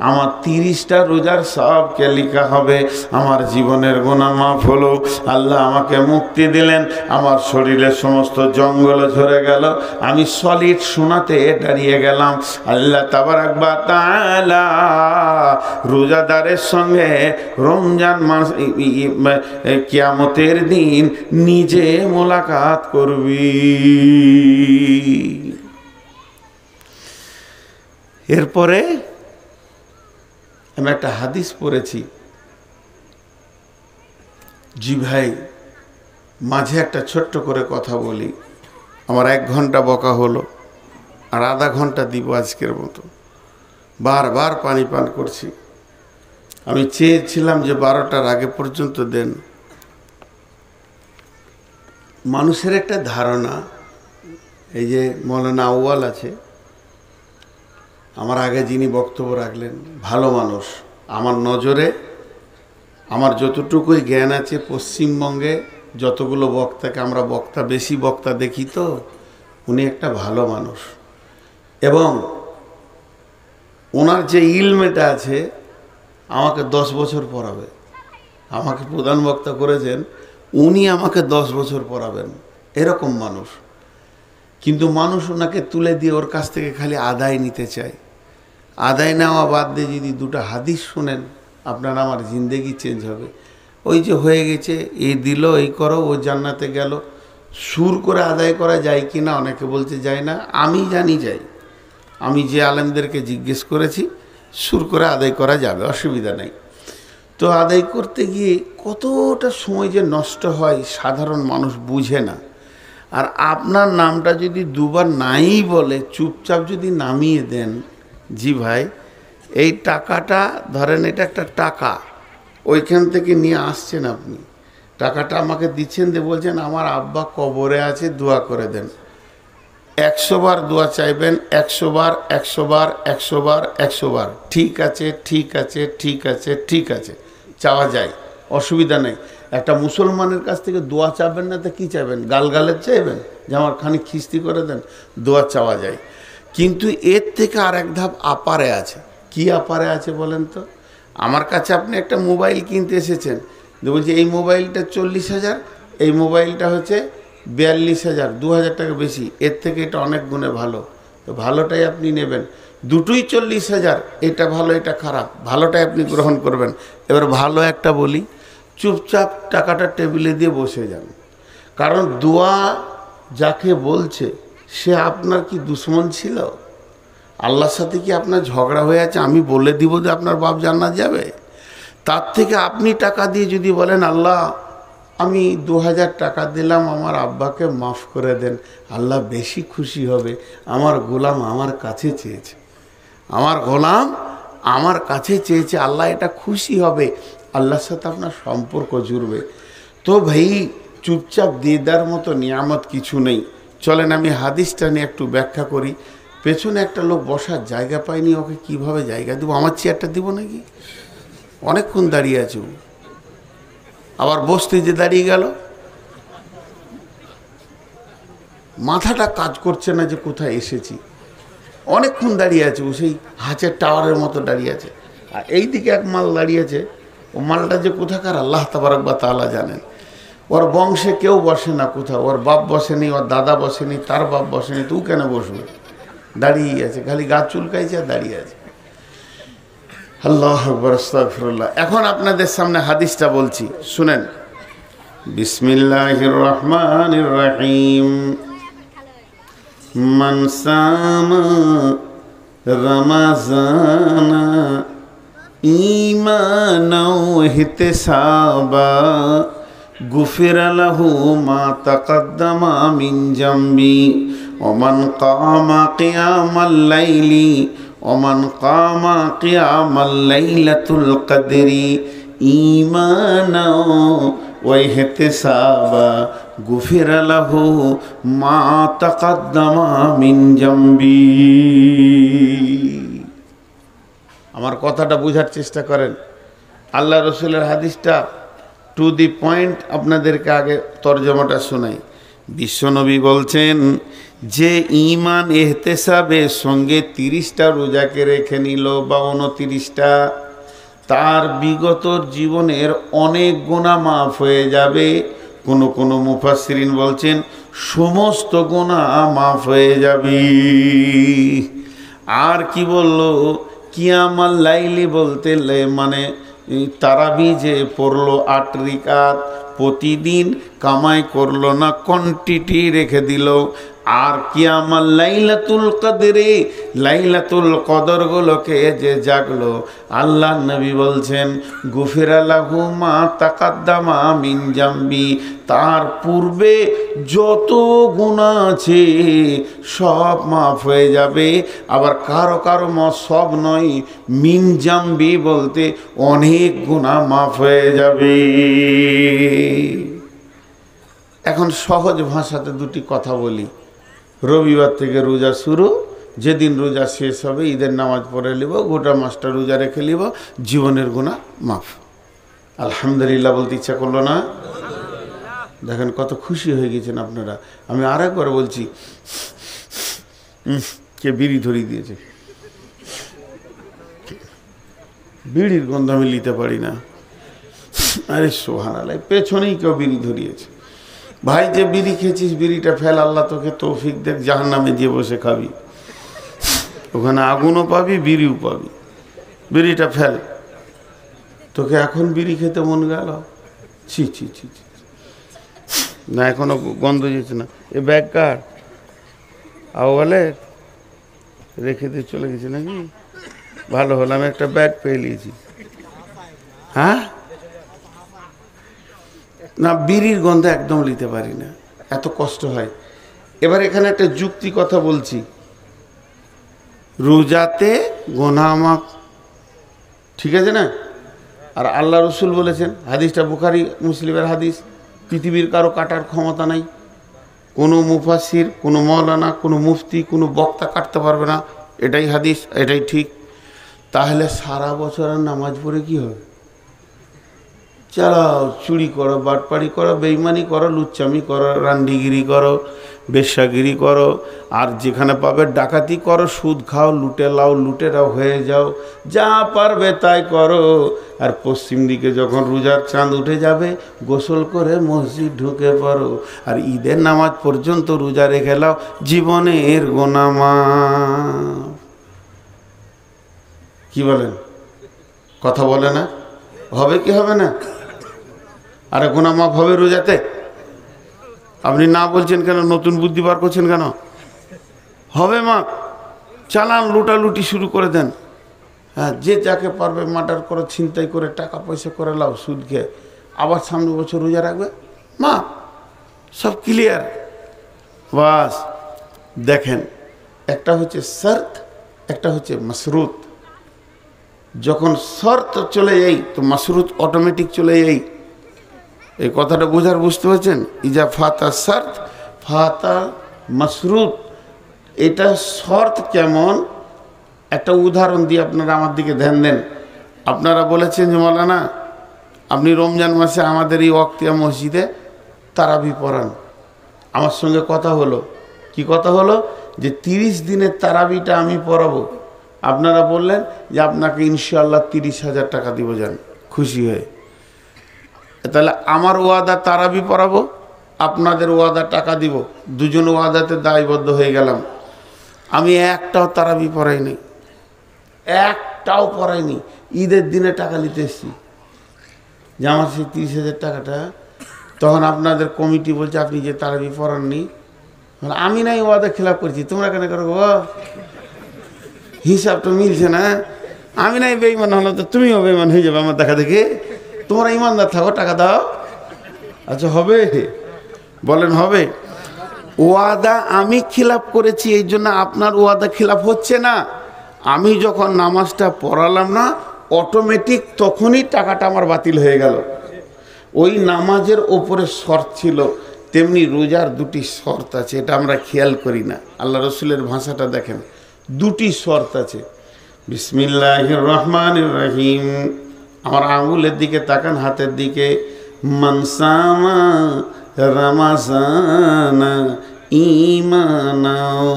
আমার 30টা রোজার সবকে লেখা হবে, আমার জীবনের গুনাহ মাফ হলো, আল্লাহ আমাকে মুক্তি দিলেন, আমার শরীরের সমস্ত জঙ্গল ঝরে গেল, আমি সলিড সোনাতে দাঁড়িয়ে গেলাম। আল্লাহ তাবারাক ওয়া তাআলা রোজাদারের সঙ্গে রমজান মাস কিয়ামতের দিন নিজে মোলাকাত করবি। এরপরে আমি একটা হাদিস পড়েছি। জি ভাই, মাঝে একটা ছোট্ট করে কথা বলি। আমার 1 ঘন্টা বকা হলো, আর আধা ঘন্টা দিব আজকের মতো। বারবার পানি পান করছি। আমি চেয়েছিলাম যে 12টার আগে পর্যন্ত দেন। মানুষের একটা ধারণা, এই যে মৌলানা আউয়াল আছে, আমার আগে যিনি বক্তব্য রাখলেন, ভালো মানুষ। আমার নজরে আমার যতটুকুই জ্ঞান আছে, পশ্চিমবঙ্গে যতগুলো বক্তাকে আমরা বেশি বক্তা দেখি, তো উনি একটা ভালো মানুষ, এবং ওনার যে ইলমেটা আছে আমাকে 10 বছর পড়াবে। আমাকে প্রধান বক্তা করেছেন, উনি আমাকে 10 বছর পড়াবেন, এরকম মানুষ। কিন্তু মানুষ ওনাকে তুলে দিয়ে ওর কাছ থেকে খালি আদায় নিতে চায়। আদায় নেওয়া বাদ দিয়ে যদি 2টা হাদিস শোনেন, আপনার আমার জিন্দেগি চেঞ্জ হবে। ওই যে হয়ে গেছে, এই দিল, এই করো, ও জান্নাতে গেল, সুর করে আদায় করা যায় কি না? অনেকে বলছে যায় না, আমি জানি যাই। আমি যে আলেমদেরকে জিজ্ঞেস করেছি, সুর করে আদায় করা যাবে, অসুবিধা নেই। তো আদায় করতে গিয়ে কতটা সময় যে নষ্ট হয় সাধারণ মানুষ বুঝে না। আর আপনার নামটা যদি 2বার নাই বলে চুপচাপ যদি নামিয়ে দেন, জি ভাই এই টাকাটা ধরেন, এটা একটা টাকা, ওইখান থেকে নিয়ে আসছেন আপনি, টাকাটা আমাকে দিচ্ছেন, দিয়ে বলছেন আমার আব্বা কবরে আছে, দোয়া করে দেন। 100 বার দোয়া চাইবেন, 100 বার 100 বার 100 বার 100 বার, ঠিক আছে ঠিক আছে ঠিক আছে ঠিক আছে, চাওয়া যায়, অসুবিধা নেই। একটা মুসলমানের কাছ থেকে দোয়া চাইবেন না তো কি চাইবেন? গালগালের চাইবেন যে আমার খানিক খিস্তি করে দেন? দোয়া চাওয়া যায়। কিন্তু এর থেকে আর এক ধাপ আপারে আছে। কি আপারে আছে বলেন তো? আমার কাছে আপনি একটা মোবাইল কিনতে এসেছেন, বলছি এই মোবাইলটা 40,000, এই মোবাইলটা হচ্ছে 42,000, 2,000 টাকা বেশি, এর থেকে এটা অনেক গুণে ভালো, তো ভালোটাই আপনি নেবেন। দুটোই 40,000, এটা ভালো এটা খারাপ, ভালোটাই আপনি গ্রহণ করবেন। এবার ভালো একটা বলি, চুপচাপ টাকাটা টেবিলে দিয়ে বসে যান। কারণ দোয়া যাকে বলছে সে আপনার কি দুশ্মন ছিল? আল্লাহর সাথে কি আপনার ঝগড়া হয়ে আছে? আমি বলে দিব যে আপনার বাপ জান্নাত যাবে? তার থেকে আপনি টাকা দিয়ে যদি বলেন আল্লাহ আমি 2,000 টাকা দিলাম, আমার আব্বাকে মাফ করে দেন, আল্লাহ বেশি খুশি হবে। আমার গোলাম আমার কাছে চেয়েছে, আমার গোলাম আমার কাছে চেয়েছে, আল্লাহ এটা খুশি হবে, আল্লাহর সাথে আপনার সম্পর্ক জুড়বে। তো ভাই চুপচাপ দিয়ে দেওয়ার মতো নিয়ামত কিছু নেই। চলেন আমি হাদিসটা নিয়ে একটু ব্যাখ্যা করি, পেছনে একটা লোক বসার জায়গা পায়নি, ওকে কিভাবে জায়গা দেবো, আমার চেয়ারটা দিব নাকি? অনেকক্ষণ দাঁড়িয়ে আছে ও, আবার বসতে যে দাঁড়িয়ে গেল, মাথাটা কাজ করছে না যে কোথায় এসেছি। অনেকক্ষণ দাঁড়িয়ে আছে ও, সেই হাঁচের টাওয়ারের মতো দাঁড়িয়ে আছে। আর এই দিকে এক মাল দাঁড়িয়ে আছে, ও মালটা যে কোথাকার আল্লাহ তাবারক ওয়া তাআলা জানেন। ওর বংশে কেউ বসে না কোথাও, ওর বাপ বসেনি, ওর দাদা বসেনি, তার বাপ বসেনি, তুই কেন বসবে? দাঁড়িয়ে আছে, খালি গা চুলকাইছে আর দাঁড়িয়ে আছে। আল্লাহু আকবার, আস্তাগফিরুল্লাহ। এখন আপনাদের সামনে হাদিসটা বলছি, শুনেন। বিসমিল্লাহির রহমানির রহিম। মান সামা রমাযানা ঈমানাও ইহতিসাবা গুফিরা লাহু মা তাকাদ্দামা মিন জামবি ওমান কামা কিয়ামাল লাইলি ওমান কামা কিয়ামাল লাইলাতুল কদরি ঈমানাও ওয়া ইহতিসাবা গুফিরা লাহু মা তাকাদ্দামা মিন জামবি। আমার কথাটা বোঝার চেষ্টা করেন। আল্লাহ রসুলের হাদিসটা টু দি পয়েন্ট আপনাদেরকে আগে তর্জমাটা শোনাই। বিশ্বনবী বলছেন, যে ঈমান ইহতেসাবের সঙ্গে 30টা রোজাকে রেখে নিল বা 29টা, তার বিগত জীবনের অনেক গুনাহ মাফ হয়ে যাবে। কোনো মুফাসসিরিন বলছেন সমস্ত গুনাহ মাফ হয়ে যাবে। আর কি বললো? কিয়ামাল লাইলি বলতে মানে তারাবি যে পড়লো 8 রাকাত, প্রতিদিন কামাই করলো না, কোয়ান্টিটি রেখে দিল। আর কিয়ামাল লাইলাতুল কদরে, লাইলাতুল কদরগুলোকে যে জাগলো, আল্লাহ নবী বলছেন গুফিরা লাহু মা তাকাদ্দামা মিন জামবি, তার পূর্বে যত গুনাহ আছে সব মাফ হয়ে যাবে। আবার কারো কারো মত সব নয়, মিন জামবি বলতে অনেক গুনাহ মাফ হয়ে যাবে। এখন সহজ ভাষাতে দুটি কথা বলি। রবিবার থেকে রোজা শুরু, যেদিন রোজা শেষ হবে ঈদের নামাজ পড়ে নিব, গোটা মাসটা রোজা রেখে নিব, জীবনের গুনাহ মাফ। আলহামদুলিল্লাহ বলতে ইচ্ছা করলো না? দেখেন কত খুশি হয়ে গেছেন আপনারা। আমি আর একবার বলছি, কে বিড়ি ধরিয়ে দিয়েছে? বিড়ির গন্ধ আমি নিতে পারি না। আরে সুবহানাল্লাহ, পেছনেই কেউ বিড়ি ধরিয়েছে। ভাই যে বিড়ি খেয়েছিস, বিড়িটা ফেল, আল্লাহ তোকে তৌফিক দেখ, জাহান্নামে যে বসে খাবি, ওখানে আগুনও পাবি, বিড়িও পাবি। বিড়িটা ফেল। তোকে এখন বিড়ি খেতে মন গেল? ছি ছি ছি ছি না, এখনো গন্ধ যেছে না। এ ব্যাগ কার? বলে রেখে দিয়ে চলে গেছে নাকি? ভালো হলো, আমি একটা ব্যাগ পেয়ে নিয়েছি। হ্যাঁ না, বিড়ির গন্ধ একদম নিতে পারি না, এত কষ্ট হয়। এবার এখানে একটা যুক্তি কথা বলছি। রোজাতে গুনাহ মাফ, ঠিক আছে না? আর আল্লাহ রসুল বলেছেন, হাদিসটা বুখারী মুসলিমের হাদিস, পৃথিবীর কারো কাটার ক্ষমতা নাই। কোনো মুফাসসির, কোনো মৌলানা, কোনো মুফতি, কোনো বক্তা কাটতে পারবে না। এটাই হাদিস, এটাই ঠিক। তাহলে সারা বছর আর নামাজ পড়ে কি হবে? চালাও, চুরি করো, বাটপাড়ি করো, বেইমানি করো, লুচ্চামি করো, রান্ডিগিরি করো, বেশ্যাগিরি করো, আর যেখানে পাবে ডাকাতি করো, সুদ খাও, লুটে লাও, লুটেরাও হয়ে যাও, যা পারবে তাই করো। আর পশ্চিম দিকে যখন রোজার চাঁদ উঠে যাবে, গোসল করে মসজিদ ঢুকে পড়ো, আর ঈদের নামাজ পর্যন্ত রোজা রেখে লাও, জীবনের গুনাহ মাফ। কি বলেন? কথা বলে না? হবে কি হবে না? আরে গুনাহ মাফ হবে রোজাতে? আপনি না বলছেন কেন? নতুন বুদ্ধি বার করছেন কেন? হবে মাফ। চালান, লুটালুটি শুরু করে দেন। হ্যাঁ, যে যাকে পারবে মার্ডার করে, ছিনতাই করে, টাকা পয়সা করে লাও, সুদ খেয়ে, আবার সামনে বছর রোজা রাখবে, মাফ, সব ক্লিয়ার। বাস দেখেন, একটা হচ্ছে শর্ত, একটা হচ্ছে মাশরুত। যখন শর্ত চলে যাই তো মাশরুত অটোমেটিক চলে যাই। এই কথাটা বুঝতে পারছেন? ইজা ফাতা শর্ত ফাতা মাশরুত। এটা শর্ত কেমন, একটা উদাহরণ দিয়ে আপনারা আমার দিকে ধ্যান দেন। আপনারা বলেছেন যে মৌলানা আপনি রমজান মাসে আমাদের এই ওয়াক্তিয়া মসজিদে তারাবি পড়ান। আমার সঙ্গে কথা হলো, কি কথা হলো, যে 30 দিনের তারাবিটা আমি পড়াবো। আপনারা বললেন যে আপনাকে ইনশাআল্লাহ 30,000 টাকা দিব, যান খুশি হয়ে। তাহলে আমার ওয়াদা তারাবি পড়াবো, আপনাদের ওয়াদা টাকা দিব, দুজন ওয়াদাতে দায়বদ্ধ হয়ে গেলাম। আমি একটাও তারাবি পড়াইনি, একটাও পড়াইনি। ঈদের দিনে টাকা নিতে এসেছি, যে আমার সেই 30,000 টাকাটা। তখন আপনাদের কমিটি বলছে আপনি যে তারাবি পড়াননি, আমি নাই ওয়াদা খেলাপ করছি, তোমরা কেন করো? হিসাবটা মিলছে না। আমি নাই বেঈমান হলো তো তুমিও বেঈমান হয়ে যাবে আমার দেখা দেখে। তোমরা ইমানদার থাকো, টাকা দাও। আচ্ছা হবে, বলেন হবে? ওয়াদা আমি খিলাফ করেছি, এই জন্য আপনার ওয়াদা খিলাফ হচ্ছে না। আমি যখন নামাজটা পড়ালাম না, অটোমেটিক তখনই টাকাটা আমার বাতিল হয়ে গেল। ওই নামাজের ওপরে শর্ত ছিল, তেমনি রোজার দুটি শর্ত আছে, এটা আমরা খেয়াল করি না। আল্লাহ রসুলের ভাষাটা দেখেন, দুটি শর্ত আছে। বিসমিল্লাহির রহমানির রহিম, আমার আঙুলের দিকে তাকান, হাতের দিকে। মানসামা রামাজানা ঈমানাও,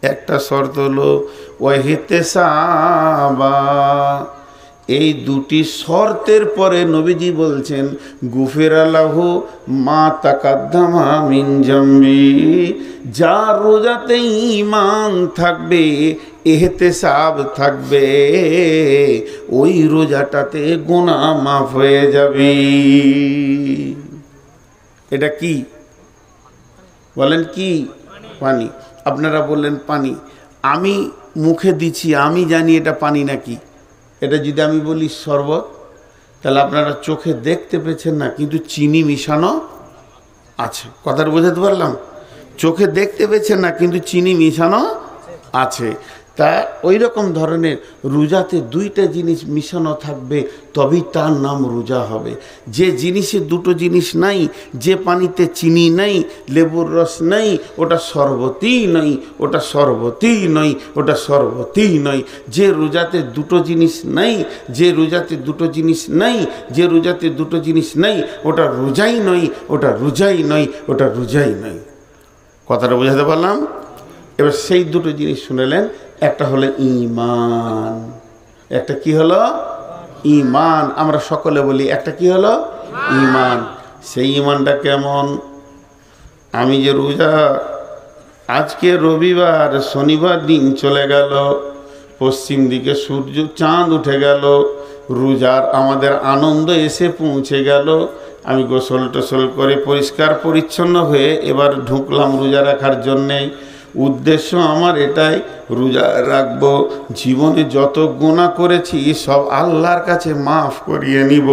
একটা শর্ত হলো ওয়াহিতেসাবা। এই দুটি শর্তের পরে নবীজি বলছেন গুফিরা লাহু মা তাকাদ্দামা মিন জামবি। যার রোজাতে ঈমান থাকবে, ইহতিসাব থাকবে, ওই রোজাটাতে গুনাহ মাফ হয়ে যাবে। এটা কি বলেন? কি পানি? আপনারা বললেন পানি, আমি মুখে দিচ্ছি, আমি জানি এটা পানি নাকি। এটা যদি আমি বলি শরবত, তাহলে আপনারা চোখে দেখতে পেয়েছেন না, কিন্তু চিনি মিশানো আছে। কথাটা বোঝাতে পারলাম? চোখে দেখতে পেয়েছেন না, কিন্তু চিনি মিশানো আছে। তা ওই রকম ধরনের রোজাতে দুইটা জিনিস মিশানো থাকবে, তবেই তার নাম রোজা হবে। যে জিনিসে দুটো জিনিস নাই, যে পানিতে চিনি নাই, লেবুর রস নাই, ওটা শরবতই নাই, ওটা শরবতই নয়, ওটা শরবতই নয়। যে রোজাতে দুটো জিনিস নাই, যে রোজাতে দুটো জিনিস নাই, যে রোজাতে দুটো জিনিস নাই, ওটা রোজাই নয়, ওটা রোজাই নয়, ওটা রোজাই নয়। কথাটা বোঝাতে পারলাম? এবার সেই দুটো জিনিস শুনেলেন, একটা হলো ঈমান, একটা কি হলো? ঈমান। আমরা সকলে বলি একটা কি হলো? ঈমান। সেই ঈমানটা কেমন? আমি যে রোজা, আজকে রবিবার, শনিবার দিন চলে গেল, পশ্চিম দিকে সূর্য চাঁদ উঠে গেল, রোজার আমাদের আনন্দ এসে পৌঁছে গেল। আমি গোসল টোসল করে পরিষ্কার পরিচ্ছন্ন হয়ে এবার ঢুকলাম রোজা রাখার জন্যে। উদ্দেশ্য আমার এটাই, রোজা রাখবো, জীবনে যত গুনাহ করেছি সব আল্লাহর কাছে মাফ করিয়ে নিব।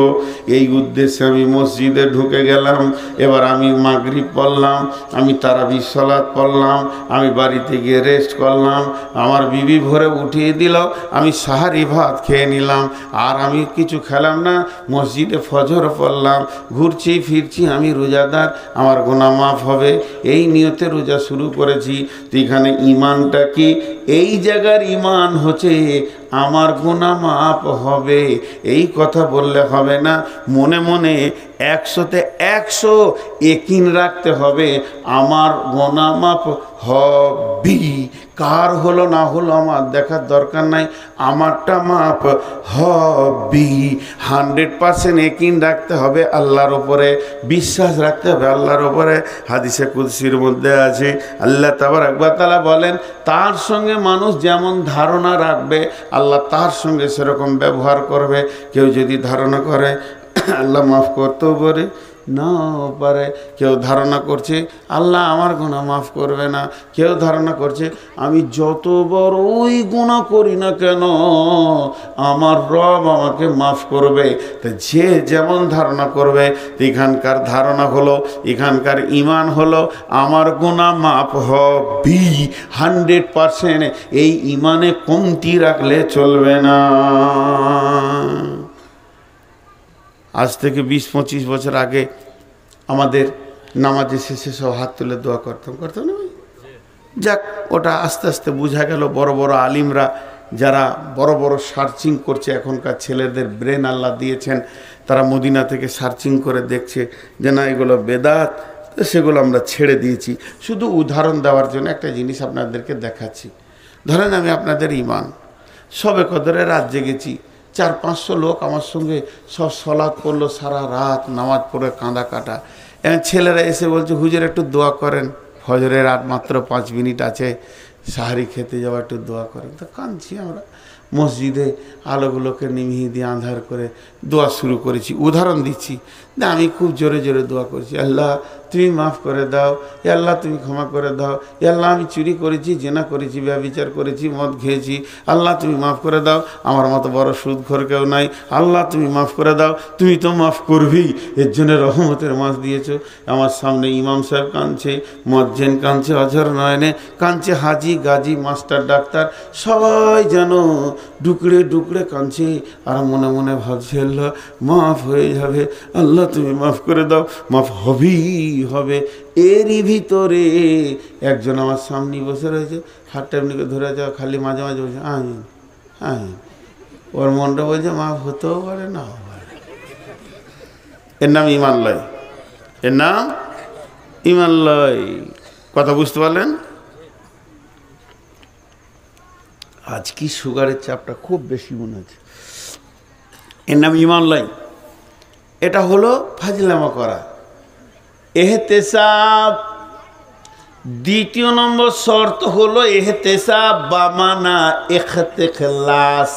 এই উদ্দেশ্যে আমি মসজিদে ঢুকে গেলাম। এবার আমি মাগরিব পড়লাম, আমি তারাবি সালাত পড়লাম, আমি বাড়িতে গিয়ে রেস্ট করলাম, আমার বিবি ভোরে উঠিয়ে দিল, আমি সাহারি ভাত খেয়ে নিলাম, আর আমি কিছু খেলাম না, মসজিদে ফজর পড়লাম, ঘুরছি ফিরছি, আমি রোজাদার, আমার গুনাহ মাফ হবে, এই নিয়তে রোজা শুরু করেছি। তো এখানে ঈমানটা কি? এই জায়গার ঈমান হচ্ছে আমার গুনাহ মাফ হবে, এই কথা বললে হবে না। মনে মনে 100-তে 100 ইয়াকিন রাখতে হবে, আমার গুনাহ মাফ হবে। কার হলো না হলো আমার দেখার দরকার নাই, আমারটা মাফ হবে। 100% ইয়াকিন রাখতে হবে আল্লাহর উপরে, বিশ্বাস রাখতে হবে আল্লাহর উপরে। হাদিসে কুদসির মধ্যে আছে, আল্লাহ তাবারক ওয়া তাআলা বলেন, তার সঙ্গে মানুষ যেমন ধারণা রাখবে, আল্লাহ তার সঙ্গে সেরকম ব্যবহার করবে। কেউ যদি ধারণা করে আল্লাহ মাফ করতেও পারে, নাও পারে। কেউ ধারণা করছে আল্লাহ আমার গুনাহ মাফ করবে না, কেউ ধারণা করছে আমি যত বড়ই গুনাহ করি না কেন আমার রব আমাকে মাফ করবে। তো যে যেমন ধারণা করবে, এখানকার ধারণা হলো, এখানকার ঈমান হলো আমার গুনাহ মাফ হবে 100%। এই ঈমানে কমতি রাখলে চলবে না। আজ থেকে 20-25 বছর আগে আমাদের নামাজের শেষে সব হাত তুলে দোয়া করতাম না? যাক, ওটা আস্তে আস্তে বোঝা গেল। বড় বড় আলিমরা যারা বড় বড় সার্চিং করছে, এখনকার ছেলেদের ব্রেন আল্লাহ দিয়েছেন, তারা মদিনা থেকে সার্চিং করে দেখছে যে না এগুলো বেদাত, তো সেগুলো আমরা ছেড়ে দিয়েছি। শুধু উদাহরণ দেওয়ার জন্য একটা জিনিস আপনাদেরকে দেখাচ্ছি। ধরেন আমি আপনাদের ইমাম, সবে কদরে রাত জেগেছি, 400-500 লোক আমার সঙ্গে সব সলাৎ করলো, সারা রাত নামাজ পড়ে কাঁদা কাটা। ছেলেরা এসে বলছে হুজুর একটু দোয়া করেন, ফজরের রাত মাত্র 5 মিনিট আছে, সাহারি খেতে যাওয়া, একটু দোয়া করেন। তো কাঁদছি আমরা, মসজিদে আলোগুলোকে নিভিয়ে দিয়ে আঁধার করে দোয়া শুরু করেছি। উদাহরণ দিচ্ছি না, আমি খুব জোরে জোরে দোয়া করেছি, আল্লাহ তুমি মাফ করে দাও, এ আল্লাহ তুমি ক্ষমা করে দাও, এ আল্লাহ আমি চুরি করেছি, জেনা করেছি, ব্যভিচার করেছি, মদ খেয়েছি, আল্লাহ তুমি মাফ করে দাও, আমার মতো বড় সুদখোর কেউ নাই, আল্লাহ তুমি মাফ করে দাও, তুমি তো মাফ করবেই, এর জন্য রহমতের মাস দিয়েছো। আমার সামনে ইমাম সাহেব কাঁদছে, মজ্জেন কাঁদছে, অঝর নয়নে কাঁদছে, হাজি গাজী মাস্টার ডাক্তার সবাই যেন ডুকরে ডুকরে কাঁদছে, আর মনে মনে ভাবছে আল্লাহ মাফ হয়ে যাবে, আল্লাহ তুমি মাফ করে দাও, মাফ হবেই হবে। এরই ভিতরে একজন আমার সামনে বসে রয়েছে, হাতটা এমনিকে ধরে যাওয়া, খালি মাঝে মাঝে বলছে আমিন আমিন। ওর মনটা বলছে মাফ হতেও পারে না পারে। এর নাম ইমান লয়, এর নাম ইমান লয়। কথা বুঝতে পারলেন? আজ কি সুগারের চাপটা খুব বেশি মনে হচ্ছে। এর নাম ইমান লয়। এটা হলো ফাজলামা করা, এহতেসাব। দ্বিতীয় নম্বর শর্ত হলো এহতেসাব বামানা ইখতিলাস।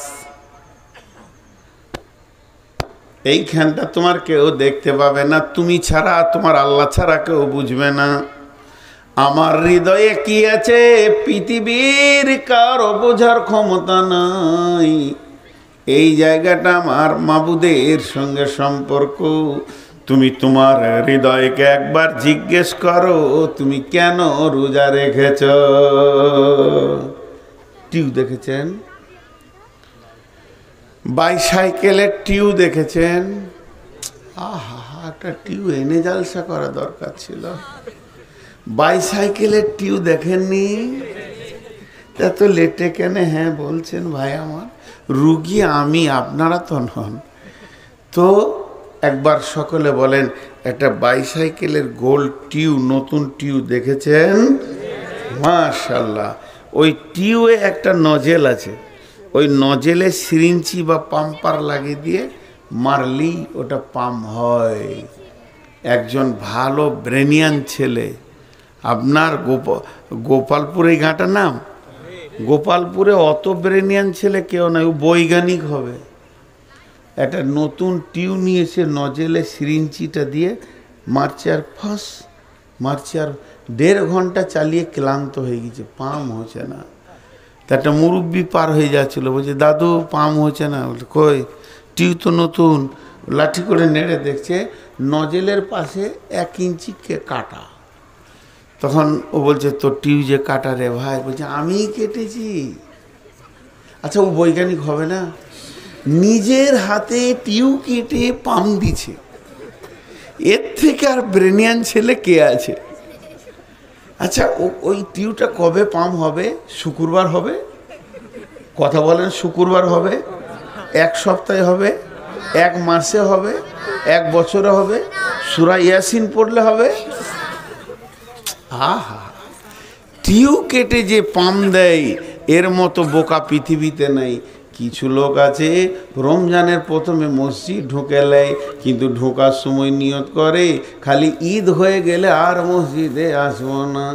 এইখানটা তোমার কেউ দেখতে পাবে না, তুমি ছাড়া, তোমার আল্লাহ ছাড়া কেউ বুঝবে না। আমার হৃদয়ে কি আছে পৃথিবীর কারো বোঝার ক্ষমতা নাই। এই জায়গাটা আমার মাবুদের সঙ্গে সম্পর্ক। তুমি তোমার হৃদয়কে একবার জিজ্ঞেস করো, তুমি কেন রোজা রেখেছ? টিউ দেখেছেন? বাইসাইকেলের টিউ দেখেছেন? আহা, একটা টিউ এনে জালসা করা দরকার ছিল। বাইসাইকেলের টিউ দেখেননি? এত লেটে কেন হ্যাঁ বলছেন ভাই? আমার রুগী আমি, আপনারা তো নন। তো একবার সকলে বলেন, একটা বাইসাইকেলের গোল টিউ, নতুন টিউ দেখেছেন? মাশাআল্লাহ। ওই টিউয়ে একটা নজেল আছে, ওই নজেলে সিরিঞ্চি বা পাম্পার লাগিয়ে দিয়ে মারলি ওটা পাম্প হয়। একজন ভালো ব্রেনিয়ান ছেলে, আপনার গোপালপুর, এই ঘাটার নাম গোপালপুরে, অত ব্রেনিয়ান ছেলে কেউ নাই, ও বৈজ্ঞানিক হবে। একটা নতুন টিউ নিয়ে এসে নজেলে সিরিঞ্চিটা দিয়ে মারছে, আর ফাঁস মারছে, আর 1.5 ঘন্টা চালিয়ে ক্লান্ত হয়ে গেছে, পাম্প হচ্ছে না। তা একটা মুরব্বি পার হয়ে যাচ্ছিলো, বলছে দাদু পাম্প হচ্ছে না। বলছে কই, টিউ তো নতুন। লাঠি করে নেড়ে দেখছে নজেলের পাশে 1 ইঞ্চি কাটা। তখন ও বলছে তো টিউ যে কাটা রে ভাই? বলছে আমিই কেটেছি। আচ্ছা, ও বৈজ্ঞানিক হবে না? নিজের হাতে টিউ কেটে পাম্প দিছে, এর থেকে আর ব্রেনিয়ান ছেলে কে আছে? আচ্ছা, ওই টিউটা কবে পাম্প হবে? শুক্রবার হবে? কথা বলেন, শুক্রবার হবে? 1 সপ্তাহে হবে? 1 মাসে হবে? 1 বছরে হবে? সূরা ইয়াসিন পড়লে হবে? আহা, টিউ কেটে যে পাম দেয়, এর মতো বোকা পৃথিবীতে নাই। কিছু লোক আছে রমজানের প্রথমে মসজিদ ঢুকে নেয়, কিন্তু ঢোকার সময় নিয়ত করে খালি ঈদ হয়ে গেলে আর মসজিদে আসবো না।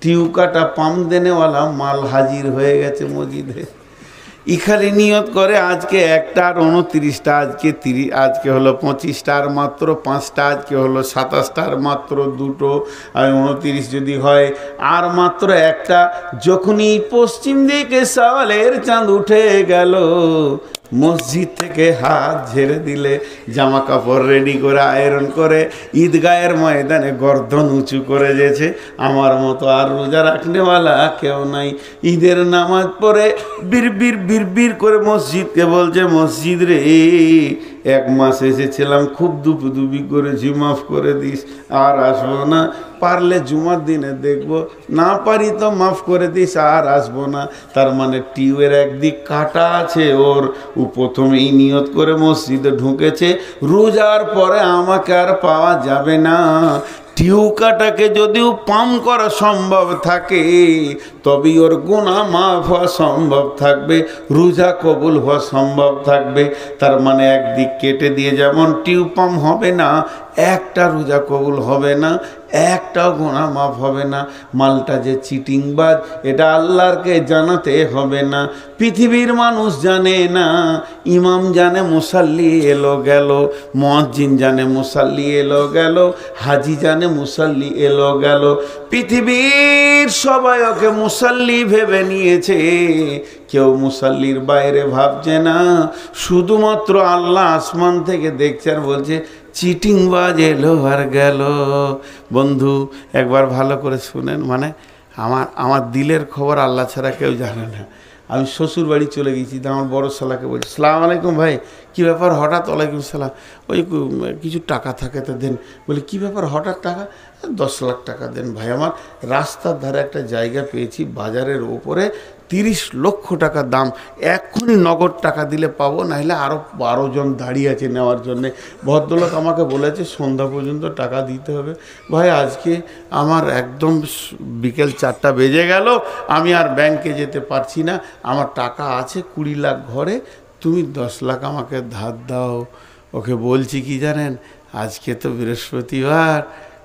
টিউ কাটা পাম দেনেওয়ালা মাল হাজির হয়ে গেছে মসজিদে। ইখানে নিয়ত করে আজকে 1টা আর 29টা, আজকে হলো 25টা আর মাত্র 5টা, আজকে হলো 27টা আর মাত্র 2টো, আর 29 যদি হয় আর মাত্র 1টা। যখনই পশ্চিম দিকে সওয়ালের চাঁদ উঠে গেল, মসজিদ থেকে হাত ঝেড়ে দিলে, জামা কাপড় রেডি করে আয়রন করে ঈদগাহের ময়দানে গর্দন উঁচু করে যেছে। আমার মতো আর রোজা রাখনেওয়ালা কেউ নাই। ঈদের নামাজ পড়ে বিড় করে মসজিদকে বলছে, মসজিদ রে 1 মাস এসেছিলাম, খুব দুপি করেছি, মাফ করে দিস, আর আসবো না। পারলে জুমার দিনে দেখব, না পারি তো মাফ করে দিস, আর আসবো না। তার মানে টিউবের একদিক কাটা আছে ওর, ও প্রথমেই নিয়ত করে মসজিদে ঢুকেছে, রোজার পরে আমাকে আর পাওয়া যাবে না। টিউকাটাকে যদিও পাম্প করা সম্ভব থাকে তবেই ওর গুনাহ মাফ হওয়া সম্ভব থাকবে, রোজা কবুল হওয়া সম্ভব থাকবে। তার মানে একদিক কেটে দিয়ে যেমন টিউব পাম্প হবে না, একটা রোজা কবুল হবে না, একটাও গুনাহ মাফ হবে না। মালটা যে চিটিংবাজ এটা আল্লাহরকে জানাতে হবে না। পৃথিবীর মানুষ জানে না, ইমাম জানে মুসাল্লি এলো গেল, মুয়াজ্জিন জানে মুসাল্লি এলো গেল, হাজি জানে মুসাল্লি এলো গেল। পৃথিবীর সবাই ওকে মুসাল্লি ভেবে নিয়েছে, কেউ মুসাল্লির বাইরে ভাবছে না। শুধুমাত্র আল্লাহ আসমান থেকে দেখছে আর বলছে চিটিংবাজ এলো আর গেল। বন্ধু একবার ভালো করে শুনেন, মানে আমার দিলের খবর আল্লাহ ছাড়া কেউ জানে না। আমি শ্বশুর বাড়ি চলে গেছি, তো আমার বড় শালাকে বলছি, সালাম আলাইকুম ভাই, কী ব্যাপার হঠাৎ? ওয়ালাইকুম সালাম। ওই কিছু টাকা থাকে তো দেন। বলি কী ব্যাপার হঠাৎ টাকা? 10 লাখ টাকা দেন ভাই, আমার রাস্তার ধারে একটা জায়গা পেয়েছি বাজারের ওপরে, 30 লক্ষ টাকা দাম, এক্ষুনি নগদ টাকা দিলে পাবো, নাহলে আরও 12 জন দাঁড়িয়ে আছে নেওয়ার জন্যে। ভদ্রলোক আমাকে বলেছে সন্ধ্যা পর্যন্ত টাকা দিতে হবে। ভাই আজকে আমার একদম বিকেল 4টা বেজে গেল, আমি আর ব্যাংকে যেতে পারছি না, আমার টাকা আছে 20 লাখ ঘরে, তুমি 10 লাখ আমাকে ধার দাও। ওকে বলছি কি জানেন, আজকে তো বৃহস্পতিবার,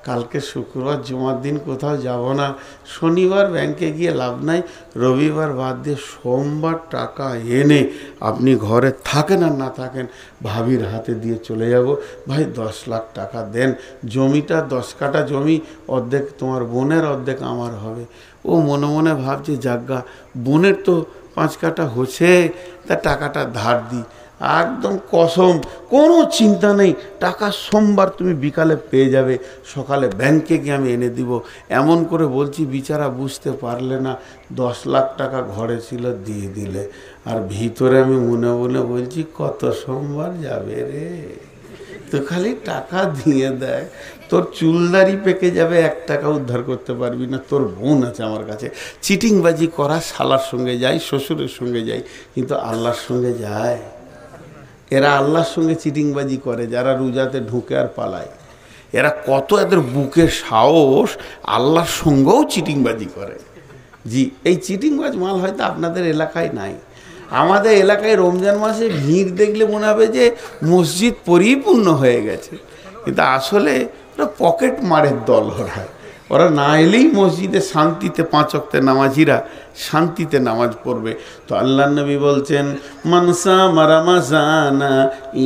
কালকে শুক্রবার জুমার দিন কোথাও যাব না, শনিবার ব্যাংকে গিয়ে লাভ নাই, রবিবার বাদ দিয়ে সোমবার টাকা এনে আপনি ঘরে থাকেন আর না থাকেন ভাবির হাতে দিয়ে চলে যাব। ভাই 10 লাখ টাকা দেন, জমিটা 10 কাঠা জমি, অর্ধেক তোমার বোনের অর্ধেক আমার হবে। ও মনে মনে ভাবছে যাজ্ঞা বোনের তো 5 কাঠা হচ্ছে, তা টাকাটা ধার দিই। একদম কসম, কোনো চিন্তা নেই, টাকা সোমবার তুমি বিকালে পেয়ে যাবে, সকালে ব্যাংকে গিয়ে আমি এনে দিব। এমন করে বলছি, বিচারা বুঝতে পারলে না 10 লাখ টাকা ঘরে ছিল, দিয়ে দিলে। আর ভিতরে আমি মনে মনে বলছি কত সোমবার যাবে রে, তো খালি টাকা দিয়ে দেয়, তোর চুলদারি পেকে যাবে, 1 টাকা উদ্ধার করতে পারবি না। তোর বোন আছে আমার কাছে। চিটিংবাজি করা শালার সঙ্গে যায়, শ্বশুরের সঙ্গে যায়, কিন্তু আল্লাহর সঙ্গে যায়? এরা আল্লাহর সঙ্গে চিটিংবাজি করে যারা রোজাতে ঢুকে আর পালায়। এরা কত এদের বুকে সাহস, আল্লাহর সঙ্গেও চিটিংবাজি করে। জি, এই চিটিংবাজ মাল হয়তো আপনাদের এলাকায় নাই। আমাদের এলাকায় রমজান মাসে ভিড় দেখলে মনে হবে যে মসজিদ পরিপূর্ণ হয়ে গেছে, কিন্তু আসলে ওরা পকেট মারের দল। ওরা না এলেই মসজিদে শান্তিতে 5 ওয়াক্তের নামাজিরা শান্তিতে নামাজ পড়বে। তো আল্লাহ নবী বলছেন মানসা মারামাজানা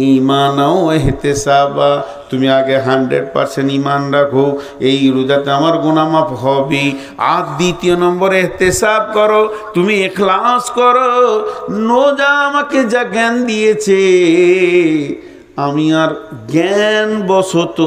ঈমানাও ইহতিসাবা, তুমি আগে 100% ঈমান রাখো, এই রোজাতে আমার গুনাহ মাফ হবে। আর দ্বিতীয় নম্বরে ইহতিসাব করো, তুমি ইখলাস করো, রোজা আমাকে যা জ্ঞান দিয়েছে আমি আর জ্ঞান বশত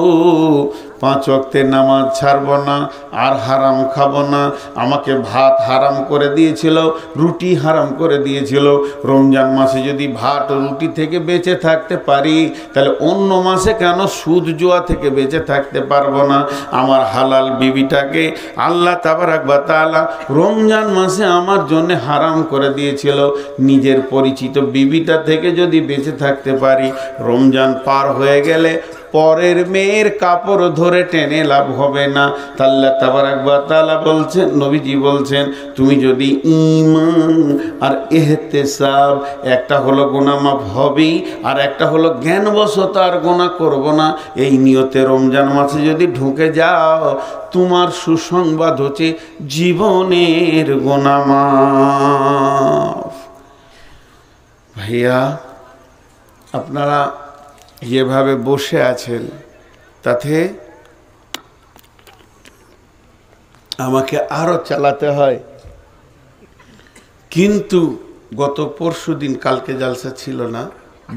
5 ওয়াক্তের নামাজ ছাড়ব না, আর হারাম খাবো না। আমাকে ভাত হারাম করে দিয়েছিল, রুটি হারাম করে দিয়েছিল। রমজান মাসে যদি ভাত ও রুটি থেকে বেঁচে থাকতে পারি, তাহলে অন্য মাসে কেন সুদ জুয়া থেকে বেঁচে থাকতে পারবো না? আমার হালাল বিবিটাকে আল্লাহ তাবারাক ওয়া তাআলা রমজান মাসে আমার জন্য হারাম করে দিয়েছিল। নিজের পরিচিত বিবিটা থেকে যদি বেঁচে থাকতে পারি, রমজান পার হয়ে গেলে পরের মেয়ের কাপড় ধরে টেনে লাভ হবে না। আল্লাহ তাবারাক ওয়া তাআলা বলছেন, নবীজি বলছেন, তুমি যদি ঈমান আর ইহতিসাব, একটা হলো গুনাহ মাফ হবেই, আর একটা হলো জ্ঞানবশত আর গুনাহ করব না, এই নিয়তে রমজান মাসে যদি ঢুকে যাও, তোমার সুসংবাদ হচ্ছে জীবনের গুনাহ মাফ। ভাইয়া আপনারা যেভাবে বসে আছেন তাতে আমাকে আরো চালাতে হয়, কিন্তু গত পরশুদিন, কালকে জালসা ছিল না,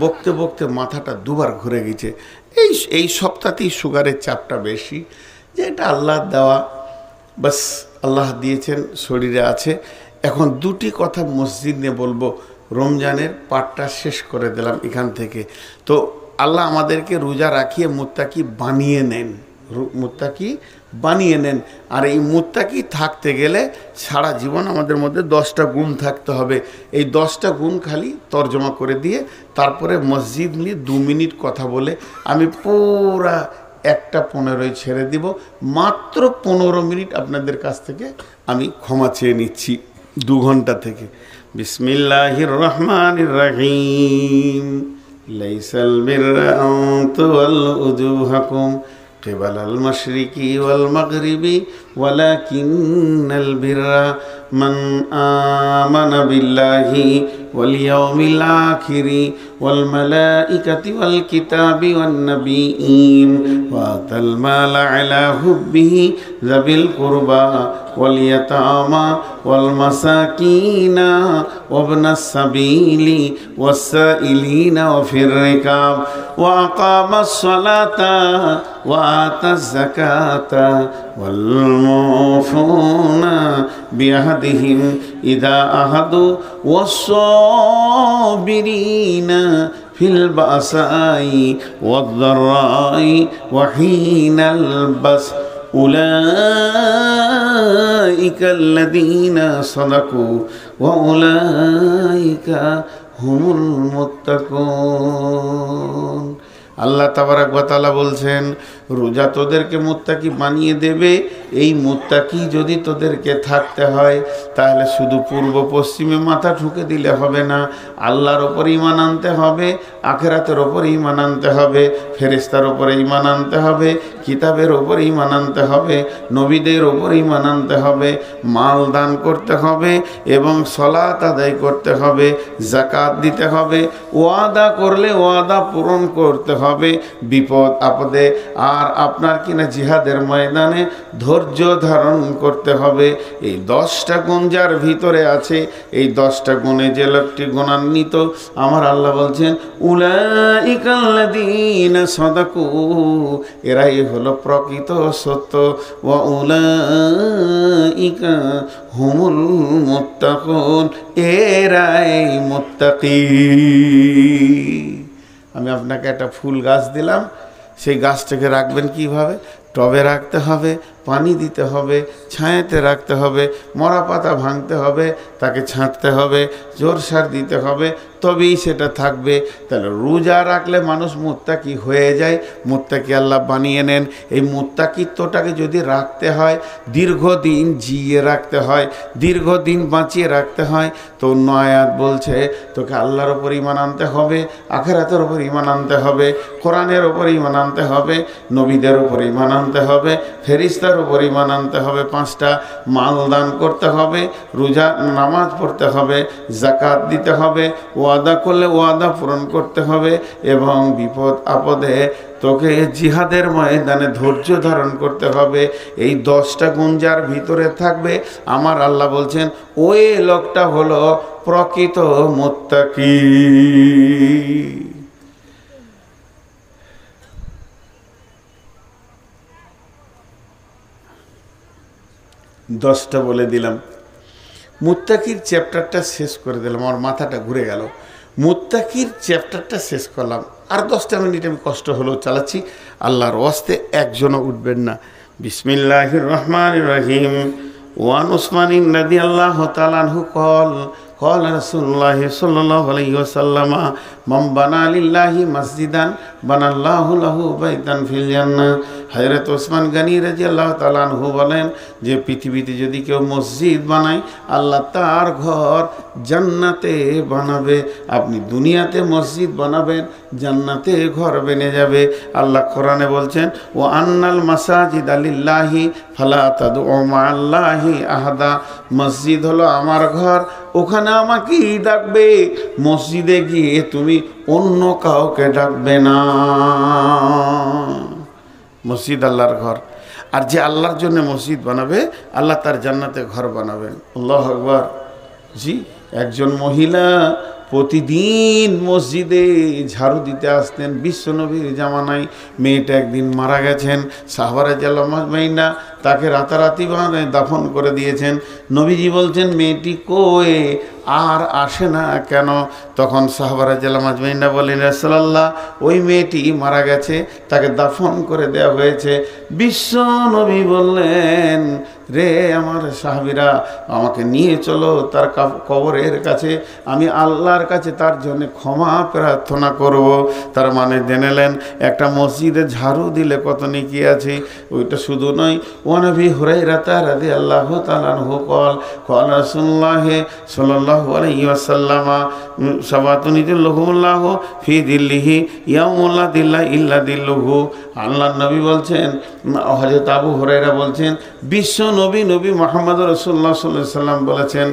বকতে বকতে মাথাটা 2বার ঘুরে গেছে। এই সপ্তাহতেই সুগারের চাপটা বেশি, যে এটা আল্লাহ দেওয়া, বাস আল্লাহ দিয়েছেন, শরীরে আছে। এখন 2টি কথা মসজিদ নিয়ে বলবো, রমজানের পাঠটা শেষ করে দিলাম এখান থেকে। তো আল্লাহ আমাদেরকে রোজা রাখিয়ে মুত্তাকি বানিয়ে নেন, মুত্তাকি বানিয়ে নেন। আর এই মুত্তাকি থাকতে গেলে সারা জীবন আমাদের মধ্যে 10টা গুণ থাকতে হবে। এই 10টা গুণ খালি তর্জমা করে দিয়ে তারপরে মসজিদ নিয়ে 2 মিনিট কথা বলে আমি পুরা 1:15 ছেড়ে দিব। মাত্র 15 মিনিট আপনাদের কাছ থেকে আমি ক্ষমা চেয়ে নিচ্ছি 2 ঘন্টা থেকে। বিসমিল্লাহির রহমানির রহিম। লাইসাল বিররা আন তুওয়াল্লু উজুহাকুম কিবালাল মাশরিকি ওয়াল মাগরিবি ওয়ালাকিন্নাল বিররা মান আমানা বিল্লাহি ওয়াল ইয়াউমিল আখিরি ওয়াল মালাইকাতি ওয়াল কিতাবি ওয়ান নাবিয়্যিন ওয়া আতাল মালা আলা হুব্বিহি যাবিল কুরবা ওয়াল ইয়াতামা ওয়াল মাসাকিনা ওয়া ইবনাস সাবিলি ওয়াস সাইলিনা ওয়া ফির রিকাব ওয়া আকামাস সালাতা ওয়া আতাজ যাকাতা ওয়াল মুফুনা বিআহদিহিম ইযা আহাদু ওয়াস-সাবিরিনা ফিল বাসাই ওয়াদ-দাররাই ওয়া হিনাল বাস উলাইকাল্লাযীনা সাদাকু ওয়া উলাইকা হুমুল মুত্তাকুন। আল্লাহ তাবারাক ওয়া তাআলা বলছেন, রোজা তোদেরকে মুত্তাকি বানিয়ে দেবে। এই মুত্তাকি যদি তোদেরকে থাকতে হয় তাহলে শুধু পূর্ব পশ্চিমে মাথা ঠুকে দিলে হবে না, আল্লাহর ওপর ঈমান আনতে হবে, আখিরাতের ওপর ঈমান আনতে হবে, ফেরেশতার ওপর ঈমান আনতে হবে, কিতাবের ওপর ঈমান আনতে হবে, নবীদের ওপর ঈমান আনতে হবে, মাল দান করতে হবে এবং সালাত আদায় করতে হবে, যাকাত দিতে হবে, ওয়াদা করলে ওয়াদা পূরণ করতে হবে বিপদ আপদে। আর আপনার কিনা জিহাদের ময়দানে ধৈর্য ধারণ করতে হবে। এই 10টা গুণ যার ভিতরে আছে, এই 10টা গুণে যে লোকটি গুণান্বিত, আমার আল্লাহ বলছেন উলাইকাল্লাযীনা সাদাকু, এরাই হলো প্রকৃত সত্য, ওয়া উলাইকা হুমুল মুত্তাকুন, এরাই মুত্তাকি। আমি আপনাকে একটা ফুল গাছ দিলাম, সেই গাছটাকে রাখবেন কিভাবে? টবে রাখতে হবে, পানি দিতে হবে, ছায়াতে রাখতে হবে, মরা পাতা ভাঙতে হবে, তাকে ছাঁটতে হবে, জোর সার দিতে হবে, তবেই সেটা থাকবে। তাহলে রোজা রাখলে মানুষ মুত্তাকি হয়ে যায়, মুত্তাকি আল্লাহ বানিয়ে নেন। এই মুত্তাকিত্বটাকে যদি রাখতে হয়, দীর্ঘদিন জিয়ে রাখতে হয়, দীর্ঘদিন বাঁচিয়ে রাখতে হয়, তো অন্য আয়াত বলছে তোকে আল্লাহর ওপর ঈমান আনতে হবে, আখিরাতের ওপর ঈমান আনতে হবে, কোরআনের ওপর ঈমান আনতে হবে, নবীদের ওপর ঈমান আনতে হবে, ফেরেশতার উপর ঈমান আনতে হবে, 5টা মাল দান করতে হবে, রোজা নামাজ পড়তে হবে, যাকাত দিতে হবে, ওয়াদা করলে ওয়াদা পূরণ করতে হবে এবং বিপদ আপদে তোকে জিহাদের ময়দানে ধৈর্য ধারণ করতে হবে। এই 10টা গুণ যার ভিতরে থাকবে, আমার আল্লাহ বলছেন ওই লোকটা হলো প্রকৃত মুত্তাকি। 10টা বলে দিলাম, মুত্তাকির চ্যাপ্টারটা শেষ করে দিলাম, আমার মাথাটা ঘুরে গেল। মুত্তাকির চ্যাপ্টারটা শেষ করলাম, আর 10টা মিনিট আমি কষ্ট হলেও চালাচ্ছি, আল্লাহর ওয়াস্তে একজনও উঠবেন না। বিসমিল্লাহির রহমানির রহিম। ওয়ান উসমান রাদিয়াল্লাহু তাআলা আনহু قال رسول الله صلى الله عليه وسلم من بنى لله مسجدا بنى الله له بيتا في الجنة। হযরত ওসমান গনি রাদিয়াল্লাহু তাআলা আনহু বলেন যে পৃথিবীতে যদি কেউ মসজিদ বানায়, আল্লাহ তার ঘর জান্নাতে বানাবে। আপনি দুনিয়াতে মসজিদ বানাবেন, জান্নাতে ঘর বেনে যাবে। আল্লাহ কোরআনে বলছেন ও আন্নাল মাসাজিদ লিল্লাহি ফালা তাদউ মাআল্লাহি আহাদা। মসজিদ হলো আমার ঘর, ওখানে আমাকেই ডাকবে, মসজিদে গিয়ে তুমি অন্য কাউকে ডাকবে না। মসজিদ আল্লাহর ঘর, আর যে আল্লাহর জন্য মসজিদ বানাবে, আল্লাহ তার জান্নাতে ঘর বানাবেন। আল্লাহু আকবার। জি, একজন মহিলা প্রতিদিন মসজিদে ঝাড়ু দিতে আসতেন। বিশ্বনবীর জামানায় মেয়েটা একদিন মারা গেছেন, সাহাবারা জাল্লামাইনা তাকে রাতারাতি দাফন করে দিয়েছেন। নবীজি বলছেন মেয়েটি কই আর আসে না কেন? তখন সাহাবারা জাল্লামাইনা বলেন রাসূলুল্লাহ ওই মেয়েটি মারা গেছে, তাকে দাফন করে দেওয়া হয়েছে। বিশ্ব নবী বললেন রে আমার সাহাবীরা আমাকে নিয়ে চলো তার কবরের কাছে, আমি আল্লাহর কাছে তার জন্য ক্ষমা প্রার্থনা করব। তার মানে জেনেলেন একটা মসজিদে ঝাড়ু দিলে কত নেকি আছে। ওইটা শুধু নয়, ওয়ানবী হুরায়রা রাদিয়াল্লাহু তাআলা আনহু قال রাসূলুল্লাহ সাল্লাল্লাহু আলাইহি ওয়াসাল্লাম সাবাতুন ইযিল্লুহুল্লাহু ফি দিল্লিহি ইয়াউমুল লা দিল্লা ইল্লা দিল্লুহু। আল্লাহর নবী বলছেন, হযরত আবু হুরায়রা বলছেন বিশ্ব নবী মুহাম্মদ রাসূলুল্লাহ সাল্লাল্লাহু আলাইহি ওয়াসাল্লাম বলেছেন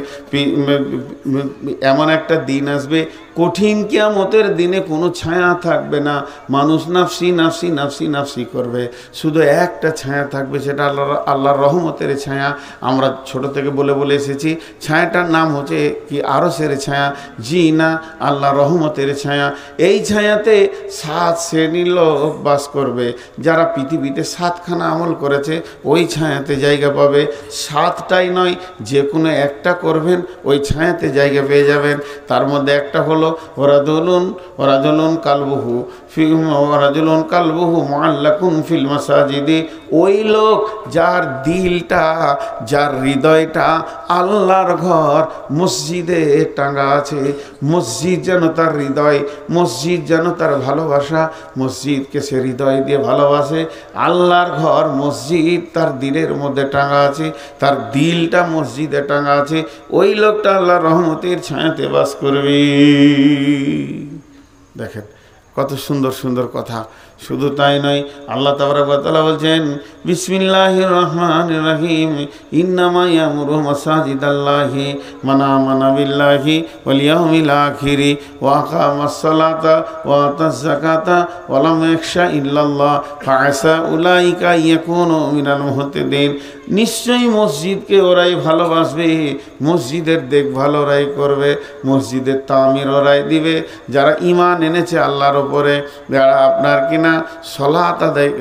এমন একটা দিন আসবে কঠিন কিয়ামতের দিনে কোনো ছায়া থাকবে না, মানুষ নাফসি নাফসি নাফসি নাফসি করবে, শুধু একটা ছায়া থাকবে, সেটা আল্লাহর রহমতের ছায়া। আমরা ছোট থেকে বলে বলে এসেছি ছায়াটার নাম হচ্ছে কি আরশের ছায়া, জি না, আল্লাহর রহমতের ছায়া। এই ছায়াতে 7 শ্রেণীর লোক বাস করবে। যারা পৃথিবীতে 7খানা আমল করেছে ওই ছায়াতে জায়গা পাবে। 7টাই নয়, যে কোনো একটা করবেন ওই ছায়াতে জায়গা পেয়ে যাবেন। তার মধ্যে একটা হলো ওরাজুলুন কালবুহু মুআল্লাকুন ফিল মাসাজিদি। ওই লোক যার দিলটা, যার হৃদয়টা আল্লাহর ঘর মসজিদে টাঙ্গা আছে। মসজিদ যেন তার হৃদয়, মসজিদ যেন তার ভালোবাসা, মসজিদকে সে হৃদয় দিয়ে ভালোবাসে। আল্লাহর ঘর মসজিদ তার দিলের মধ্যে টাঙ্গা আছে, তার দিলটা মসজিদে টাঙ্গা আছে। ওই লোকটা আল্লাহর রহমতের ছায়াতে বাস করবে। দেখেন কত সুন্দর সুন্দর কথা। শুধু তাই নয়, আল্লাহ তাবারক ওয়া তাআলা বলছেন বিসমিল্লাহির রহমানির রহিম ইন্নামা ইয়ামুরু মাসাজিদাল্লাহি মান আমানা বিল্লাহি ওয়াল ইয়াউমিল আখিরি ওয়া আকামাস সালাতা ওয়া আতাজ যাকাতা ওয়া লাম ইয়াখশা ইল্লাল্লাহ ফাআসা উলাইকা ইয়াকুনু মিনাল মুহতাদিন। নিশ্চয়ই মসজিদকে ওরাই ভালোবাসবে, মসজিদের দেখভাল ওরাই করবে, মসজিদের তামির ওরাই দিবে যারা ঈমান এনেছে আল্লাহর উপরে, যারা আপনার কিনা সলাত আদায়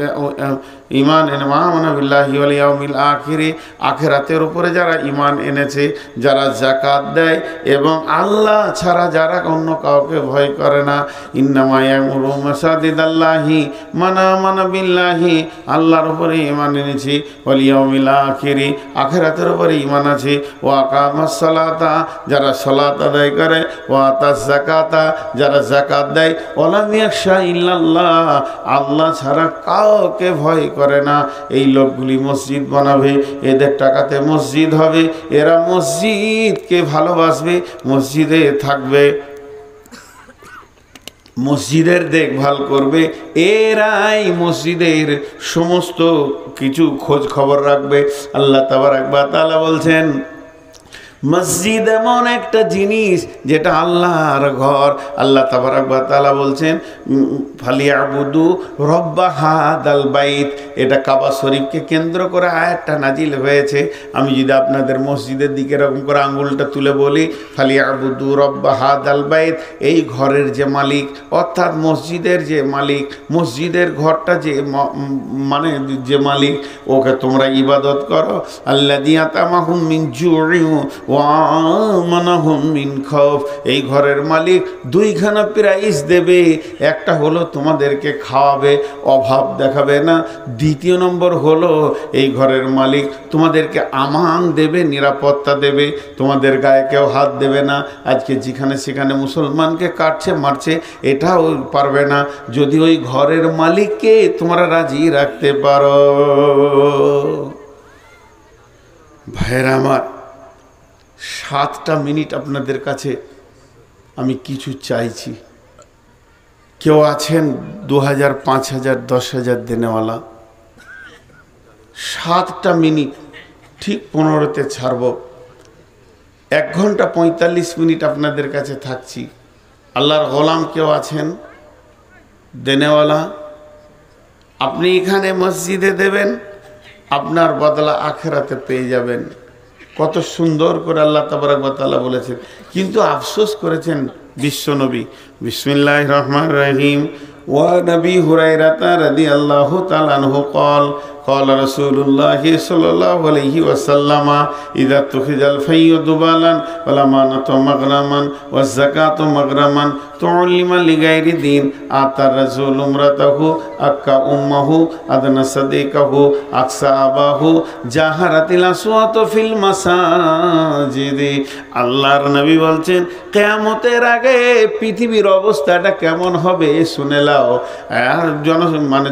ঈমান এনে আমানা বিল্লাহি ওয়াল ইয়াউমিল আখিরি, আখিরাতের উপরে যারা ঈমান এনেছে, যারা যাকাত দেয় এবং আল্লাহ ছাড়া যারা অন্য কাউকে ভয় করে না। ইন্নামা ইয়ামুরু মাসাজিদাল্লাহি মান আমানা বিল্লাহি, আল্লাহর উপরে ঈমান এনেছি, ওয়াল ইয়াউমিল আখিরি, আখিরাতের উপরে ঈমান আছে, ওয়া আকামাস সালাতা, যারা সালাত আদায় করে, ওয়া আতাজ যাকাতা, যারা যাকাত দেয়, ওয়া লাম ইয়াখশা ইল্লাল্লাহ, আল্লাহ ছাড়া কাউকে ভয় করে না। এই লোকগুলি মসজিদ বানাবে, এদের টাকাতে মসজিদ হবে, এরা মসজিদকে ভালোবাসবে, মসজিদে থাকবে, মসজিদের দেখভাল করবে, এরাই মসজিদের সমস্ত কিছু খোঁজ খবর রাখবে। আল্লাহ তাবারক ওয়া তাআলা বলছেন মসজিদ এমন একটা জিনিস যেটা আল্লাহর ঘর। আল্লাহ তাবারক ওয়া তাআলা বলছেন ফালিয়াবুদু রব্বা হাদাল বাইত। এটা কাবা শরীফকে কেন্দ্র করে আয়াতটা নাজিল হয়েছে। আমি যদি আপনাদের মসজিদের দিকে এরকম করে আঙ্গুলটা তুলে বলি ফালিয়াবুদু রব্বা হাদাল বাইত, এই ঘরের যে মালিক অর্থাৎ মসজিদের যে মালিক, মসজিদের ঘরটা যে মানে যে মালিক, ওকে তোমরা ইবাদত করো। আল্লাযী আতামাহুম মিন জু'ইন ওয়া আমানাহুম মিন খাউফ। এই ঘরের মালিক দুইখানা প্রাইজ দেবে, একটা হলো তোমাদেরকে খাওয়াবে, অভাব দেখাবে না। দ্বিতীয় নম্বর হলো এই ঘরের মালিক তোমাদেরকে আমান দেবে, নিরাপত্তা দেবে, তোমাদের গায়ে কেউ হাত দেবে না। আজকে যেখানে সেখানে মুসলমানকে কাটছে মারছে এটাও পারবে না, যদি ওই ঘরের মালিককে তোমরা রাজি রাখতে পারো। ভাইরা আমার, 7টা মিনিট আপনাদের কাছে আমি কিছু চাইছি। কেউ আছেন 2000, 5000, 10,000 দেনেওয়ালা? 7টা মিনিট ঠিক 15তে ছাড়ব। 1 ঘন্টা 45 মিনিট আপনাদের কাছে থাকছি। আল্লাহর গোলাম কেউ আছেন দেনেওয়ালা? আপনি এখানে মসজিদে দেবেন, আপনার বদলা আখিরাতে পেয়ে যাবেন। কত সুন্দর করে আল্লাহ তাবারক ওয়া তাআলা বলেছেন। কিন্তু আফসোস করেছেন বিশ্বনবী। বিসমিল্লাহির রহমানির রহিম। ওয়া নবী হুরায়রা রাদিয়াল্লাহু তাআলা আনহু قال قال رسول الله صلى الله عليه وسلم إذا اتخذ الفي دبالا والأمانة مغرما والزكاة مغرما تعلم لغير دين آتى الرسول امرأته أكا أمه أدنى صديقه أقصى أباه جاهرت الأصوات في المساجد। আল্লাহর নবী বলছেন কিয়ামতের আগে পৃথিবীর অবস্থাটা কেমন হবে শুনে লাও। আর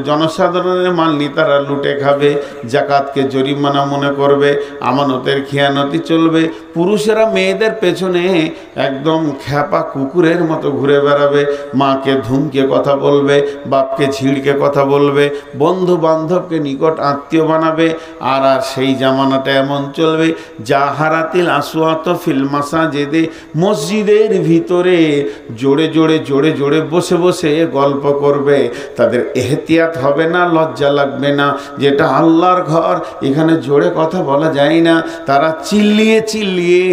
জনসাধারণের মাল নেতারা লুটে খাবে, জাকাতকে জরিমানা মনে করবে, আমানতের খেয়ানতি চলবে, পুরুষেরা মেয়েদের পেছনে একদম খ্যাপা কুকুরের মতো ঘুরে বেড়াবে, মাকে ধুমকে কথা বলবে, বাপকে ঝিড়কে কথা বলবে, বন্ধু বান্ধবকে নিকট আত্মীয় বানাবে। আর সেই জামানাটা এমন চলবে জাহারাতিল আসওয়াত ফিল মাসাজিদে, মসজিদের ভিতরে জোরে জোরে জোরে জোরে বসে বসে গল্প করবে। তাদের এহতিয়াত হবে না, লজ্জা লাগবে না, যেটা আল্লাহর ঘর, এখানে জোরে কথা বলা যায় না। তারা চিল্লিয়ে চিল্লিয়ে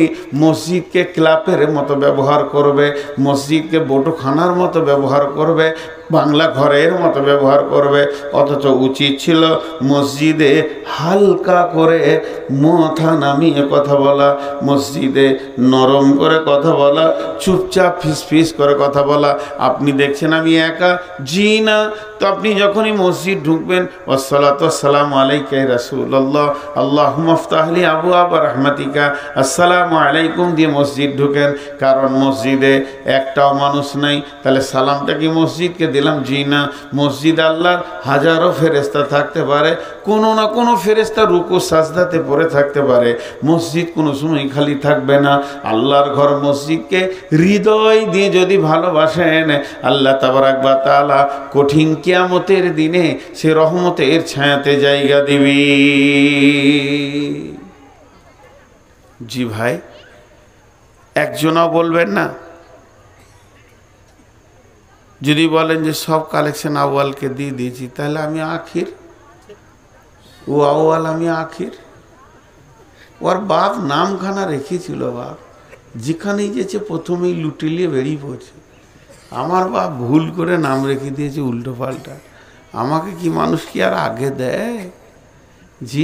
মসজিদকে ক্লাবের মতো ব্যবহার করবে, মসজিদকে বটখানার মতো ব্যবহার করবে, বাংলা ঘরের মতো ব্যবহার করবে। অথচ উচিত ছিল মসজিদে হালকা করে মাথা নামিয়ে কথা বলা, মসজিদে নরম করে কথা বলা, চুপচাপ ফিসফিস করে কথা বলা। আপনি দেখছেন আমি একা, জি না। তো আপনি যখনই মসজিদ ঢুকবেন ওয়াসসালাতু ওয়াসসালামু আলাইকা ইয়া রাসূলুল্লাহ আল্লাহুম্মা ইফতাহলি আবওয়াবা রাহমাতিকা আসসালামু আলাইকুম দিয়ে মসজিদ ঢুকেন। কারণ মসজিদে একটাও মানুষ নাই, তাহলে সালামটা কি মসজিদকে দিলাম? জি না। মসজিদ আল্লাহর হাজারো ফেরেশতা থাকতে পারে, কোনো না কোনো ফেরেশতা রুকু সাজদাতে পড়ে থাকতে পারে। মসজিদ কোনো সময় খালি থাকবে না। আল্লাহর ঘর মসজিদকে হৃদয় দিয়ে যদি ভালোবাসেন, আল্লাহ তাবারাক ওয়া তাআলা কঠিন কিয়ামতের দিনে সে রহমতের ছায়াতে জায়গা দিবি। জি ভাই, একজনও বলবেন না। যদি বলেন যে সব কালেকশন আউয়ালকে দিয়ে দিয়েছি, তাহলে আমি আখির, ও আউয়াল আমি আখির। ওর বাপ নামখানা রেখেছিল, বাপ যেখানেই যেছে প্রথমেই লুটিলিয়ে বেরিয়ে পড়ছে। আমার বাপ ভুল করে নাম রেখে দিয়েছে উল্টো পাল্টা, আমাকে কি মানুষ কি আর আগে দেয়? জি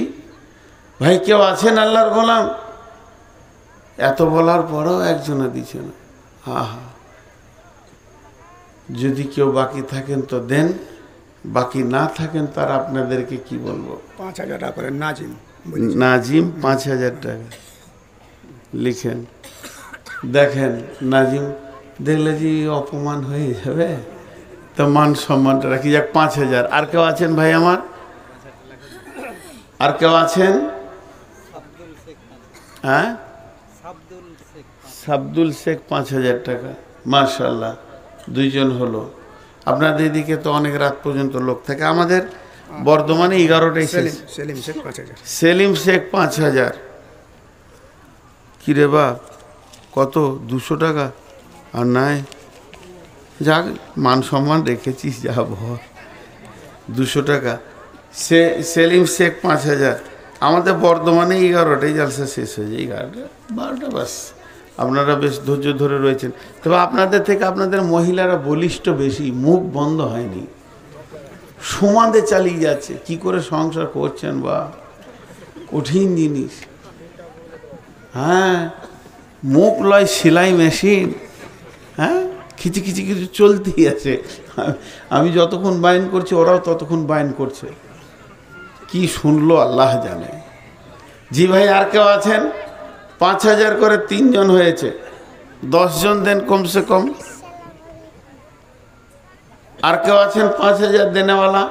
ভাই, কেউ আছেন আল্লাহর গোলাম? এত বলার পরেও একজনে দিচ্ছে না। হ্যাঁ হ্যাঁ, যদি কেউ বাকি থাকেন তো দেন, বাকি না থাকেন তার আপনাদেরকে কি বলবো। 5,000 টাকা করে নাজিম, নাজিম 5,000 টাকা লিখেন। দেখেন নাজিম দেখলে যে অপমান হয়ে যাবে, তো মান সম্মানটা রাখি, যাক 5,000। আর কেউ আছেন ভাই আমার? আর কেউ আছেন? হ্যাঁ, সাবদুল শেখ 5,000 টাকা। মাশাআল্লাহ, দুইজন হলো। আপনাদের দিকে তো অনেক রাত পর্যন্ত লোক থাকে। আমাদের বর্ধমানে 11টাই শেষ। সেলিম শেখ 5,000। সেলিম শেখ 5,000। কিরে বাপ, কত? 200 টাকা আর নাই? যাক, মান সম্মান রেখেছিস, যা ভর। 200 টাকা। সেলিম শেখ 5,000। আমাদের বর্ধমানে 11টাই জালসা শেষ হয়ে যায়, 11টা 12টা বাস। আপনারা বেশ ধৈর্য ধরে রয়েছেন। তবে আপনাদের থেকে আপনাদের মহিলারা বলিষ্ঠ বেশি, মুখ বন্ধ হয়নি, সমাদে চালিয়ে যাচ্ছে। কি করে সংসার করছেন বা, কঠিন জিনিস। হ্যাঁ, মুখ লয় সেলাই মেশিন। হ্যাঁ, খিচি খিচি কিছু চলতেই আছে। আমি যতক্ষণ বায়ন করছি ওরাও ততক্ষণ বায়ন করছে। কি শুনলো আল্লাহ জানে। জি ভাই, আর কেউ আছেন? 5,000 করে 3 জন হয়েছে, 10 জন দেন কমসে কম। আর কেউ আছেন 5,000 দেনেওয়ালা?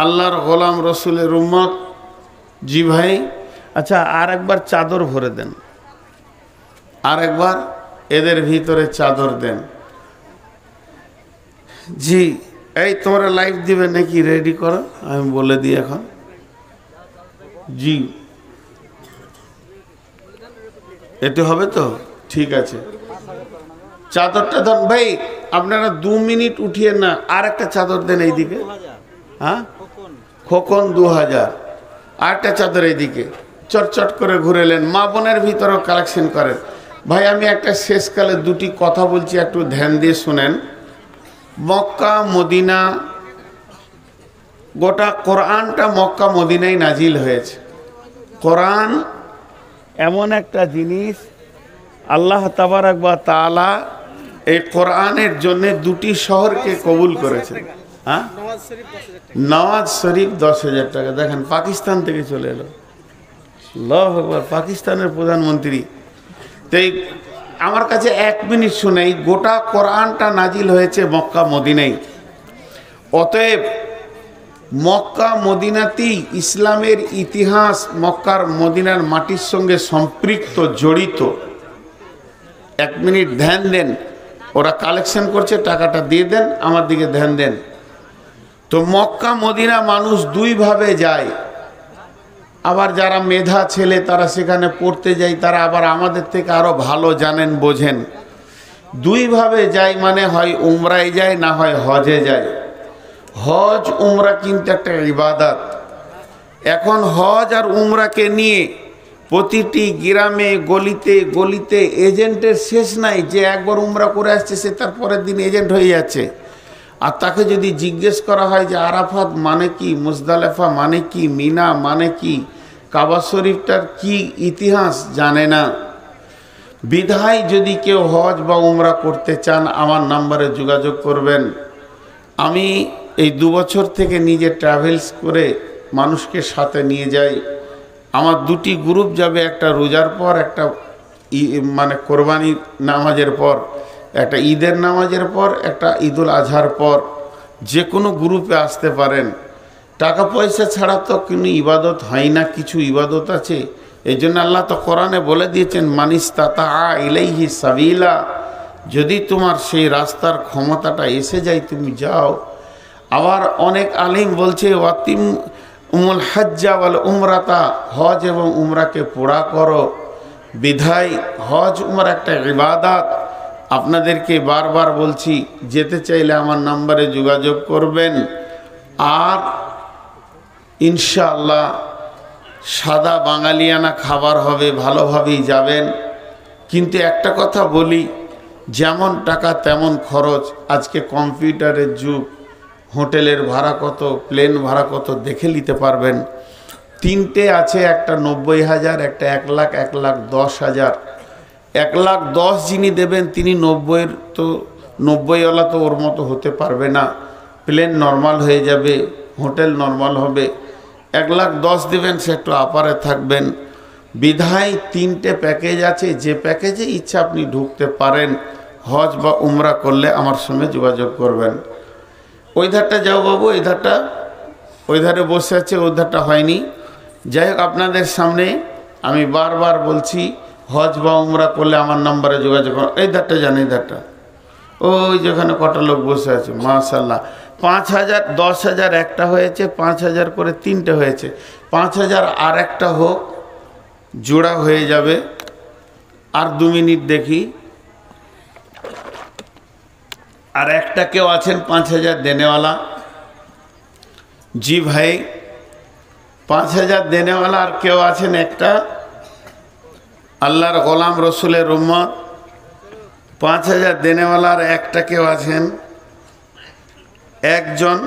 আল্লাহর গোলাম, রসুলের উম্মত। জি ভাই, আচ্ছা আর একবার চাদর ভরে দেন, আর একবার এদের ভিতরে চাদর দেন। জি, এই তোমরা লাইভ দিবে নাকি? রেডি করো, আমি বলে দিই এখন। জি, এতে হবে তো? ঠিক আছে, চাদরটা ধর ভাই। আপনারা 2 মিনিট উঠিয়ে না, আর একটা চাদর দেন এইদিকে। হ্যাঁ, খোকন 2000। আর একটা চাদর এইদিকে। চটচট করে ঘুরেলেন। মা বোনের ভিতরেও কালেকশন করেন। ভাই আমি একটা শেষকালে দুটি কথা বলছি, একটু ধ্যান দিয়ে শুনেন। মক্কা মদিনা, গোটা কোরআনটা মক্কা মদিনায় নাজিল হয়েছে। কোরআন এমন একটা জিনিস, আল্লাহ তাবারাক ওয়া তাআলা এই কোরআনের জন্য দুটি শহরকে কবুল করেছেন। হ্যাঁ, নওয়াজ শরীফ 10,000 টাকা। দেখেন পাকিস্তান থেকে চলে এলো, আল্লাহু আকবার, পাকিস্তানের প্রধানমন্ত্রী। তো আমার কাছে 1 মিনিট শুনেই, গোটা কোরআনটা নাজিল হয়েছে মক্কা মদিনায়। অতএব মক্কা মদিনাতেই ইসলামের ইতিহাস মক্কার মদিনার মাটির সঙ্গে সম্পৃক্ত, জড়িত। 1 মিনিট ধ্যান দেন, ওরা কালেকশন করছে, টাকাটা দিয়ে দেন, আমার দিকে ধ্যান দেন। তো মক্কা মদিনা মানুষ দুইভাবে যায়। আবার যারা মেধা ছেলে তারা সেখানে পড়তে যায়, তারা আবার আমাদের থেকে আরো ভালো জানেন, বোঝেন। দুইভাবে যায়, মানে হয় উমরায় যায়, না হয় হজে যায়। হজ উমরা কিন্তু একটা ইবাদত। এখন হজ আর উমরাকে নিয়ে প্রতিটি গ্রামে গলিতে গলিতে এজেন্টের শেষ নাই। যে একবার উমরা করে আসছে সে তার পরের দিন এজেন্ট হয়ে যাচ্ছে। আর তাকে যদি জিজ্ঞেস করা হয় যে আরাফাত মানে কি, মুজদালেফা মানে কি, মিনা মানে কি, কাবা শরীফটার কি ইতিহাস জানে না। বিধায় যদি কেউ হজ বা উমরা করতে চান আমার নাম্বারে যোগাযোগ করবেন। আমি এই 2 বছর থেকে নিজে ট্রাভেলস করে মানুষকে সাথে নিয়ে যাই। আমার 2টি গ্রুপ যাবে, একটা রোজার পর, একটা মানে কোরবানির নামাজের পর, একটা ঈদের নামাজের পর, একটা ঈদুল আজহার পর। যে কোনো গ্রুপে আসতে পারেন। টাকা পয়সা ছাড়া তো কোনো ইবাদত হয় না, কিছু ইবাদত আছে। এই জন্য আল্লাহ তো কোরআনে বলে দিয়েছেন, মানিস্তাতা ইলাইহি সাবিলা, যদি তোমার সেই রাস্তার ক্ষমতাটা এসে যায় তুমি যাও। আবার অনেক আলিম বলছে ওয়াতিম উমুল হজ্জা ওয়াল উমরাতা, হজ এবং উমরাকে পুরা করো। বিধায় হজ উমরা একটা ইবাদত। আপনাদেরকে বারবার বলছি, যেতে চাইলে আমার নাম্বারে যোগাযোগ করবেন। আর ইনশাআল্লাহ সাদা বাঙালিয়ানা খাবার হবে, ভালোভাবেই যাবেন। কিন্তু একটা কথা বলি, যেমন টাকা তেমন খরচ। আজকে কম্পিউটারের যুগ, হোটেলের ভাড়া কত, প্লেন ভাড়া কত দেখে নিতে পারবেন। 3টে আছে, একটা 90,000, একটা 1 লাখ, 1,10,000। 1,10,000 যিনি দেবেন তিনি 90-এর তো 90ওয়ালা তো ওর মতো হতে পারবে না। প্লেন নর্মাল হয়ে যাবে, হোটেল নর্মাল হবে। 1,10,000 দেবেন, সে একটু আপারে থাকবেন। বিধায় 3টে প্যাকেজ আছে, যে প্যাকেজে ইচ্ছা আপনি ঢুকতে পারেন। হজ বা উমরা করলে আমার সঙ্গে যোগাযোগ করবেন। ওই ধারটা যাও বাবু, এই ধারটা, ওই ধারে বসে আছে, ওই ধারটা হয়নি। যাই হোক, আপনাদের সামনে আমি বারবার বলছি, হজ বা উমরা করলে আমার নাম্বারে যোগাযোগ করুন। এই ধারটা জানি, এই ধারটা, ওই যেখানে কটা লোক বসে আছে, মাশাআল্লাহ। 5,000, 10,000 একটা হয়েছে, 5,000 করে 3টে হয়েছে। 5,000 আর একটা হোক, জোড়া হয়ে যাবে। আর 2 মিনিট দেখি। আর একটা কেউ আছেন 5,000 দেনেওয়ালা? জি ভাই, 5,000 দেনেওয়ালা আর কেউ আছেন? একটা আল্লাহর গোলাম রসুলের উম্মত, 5,000 দেনেওয়ালার একটা কেউ আছেন? একজন।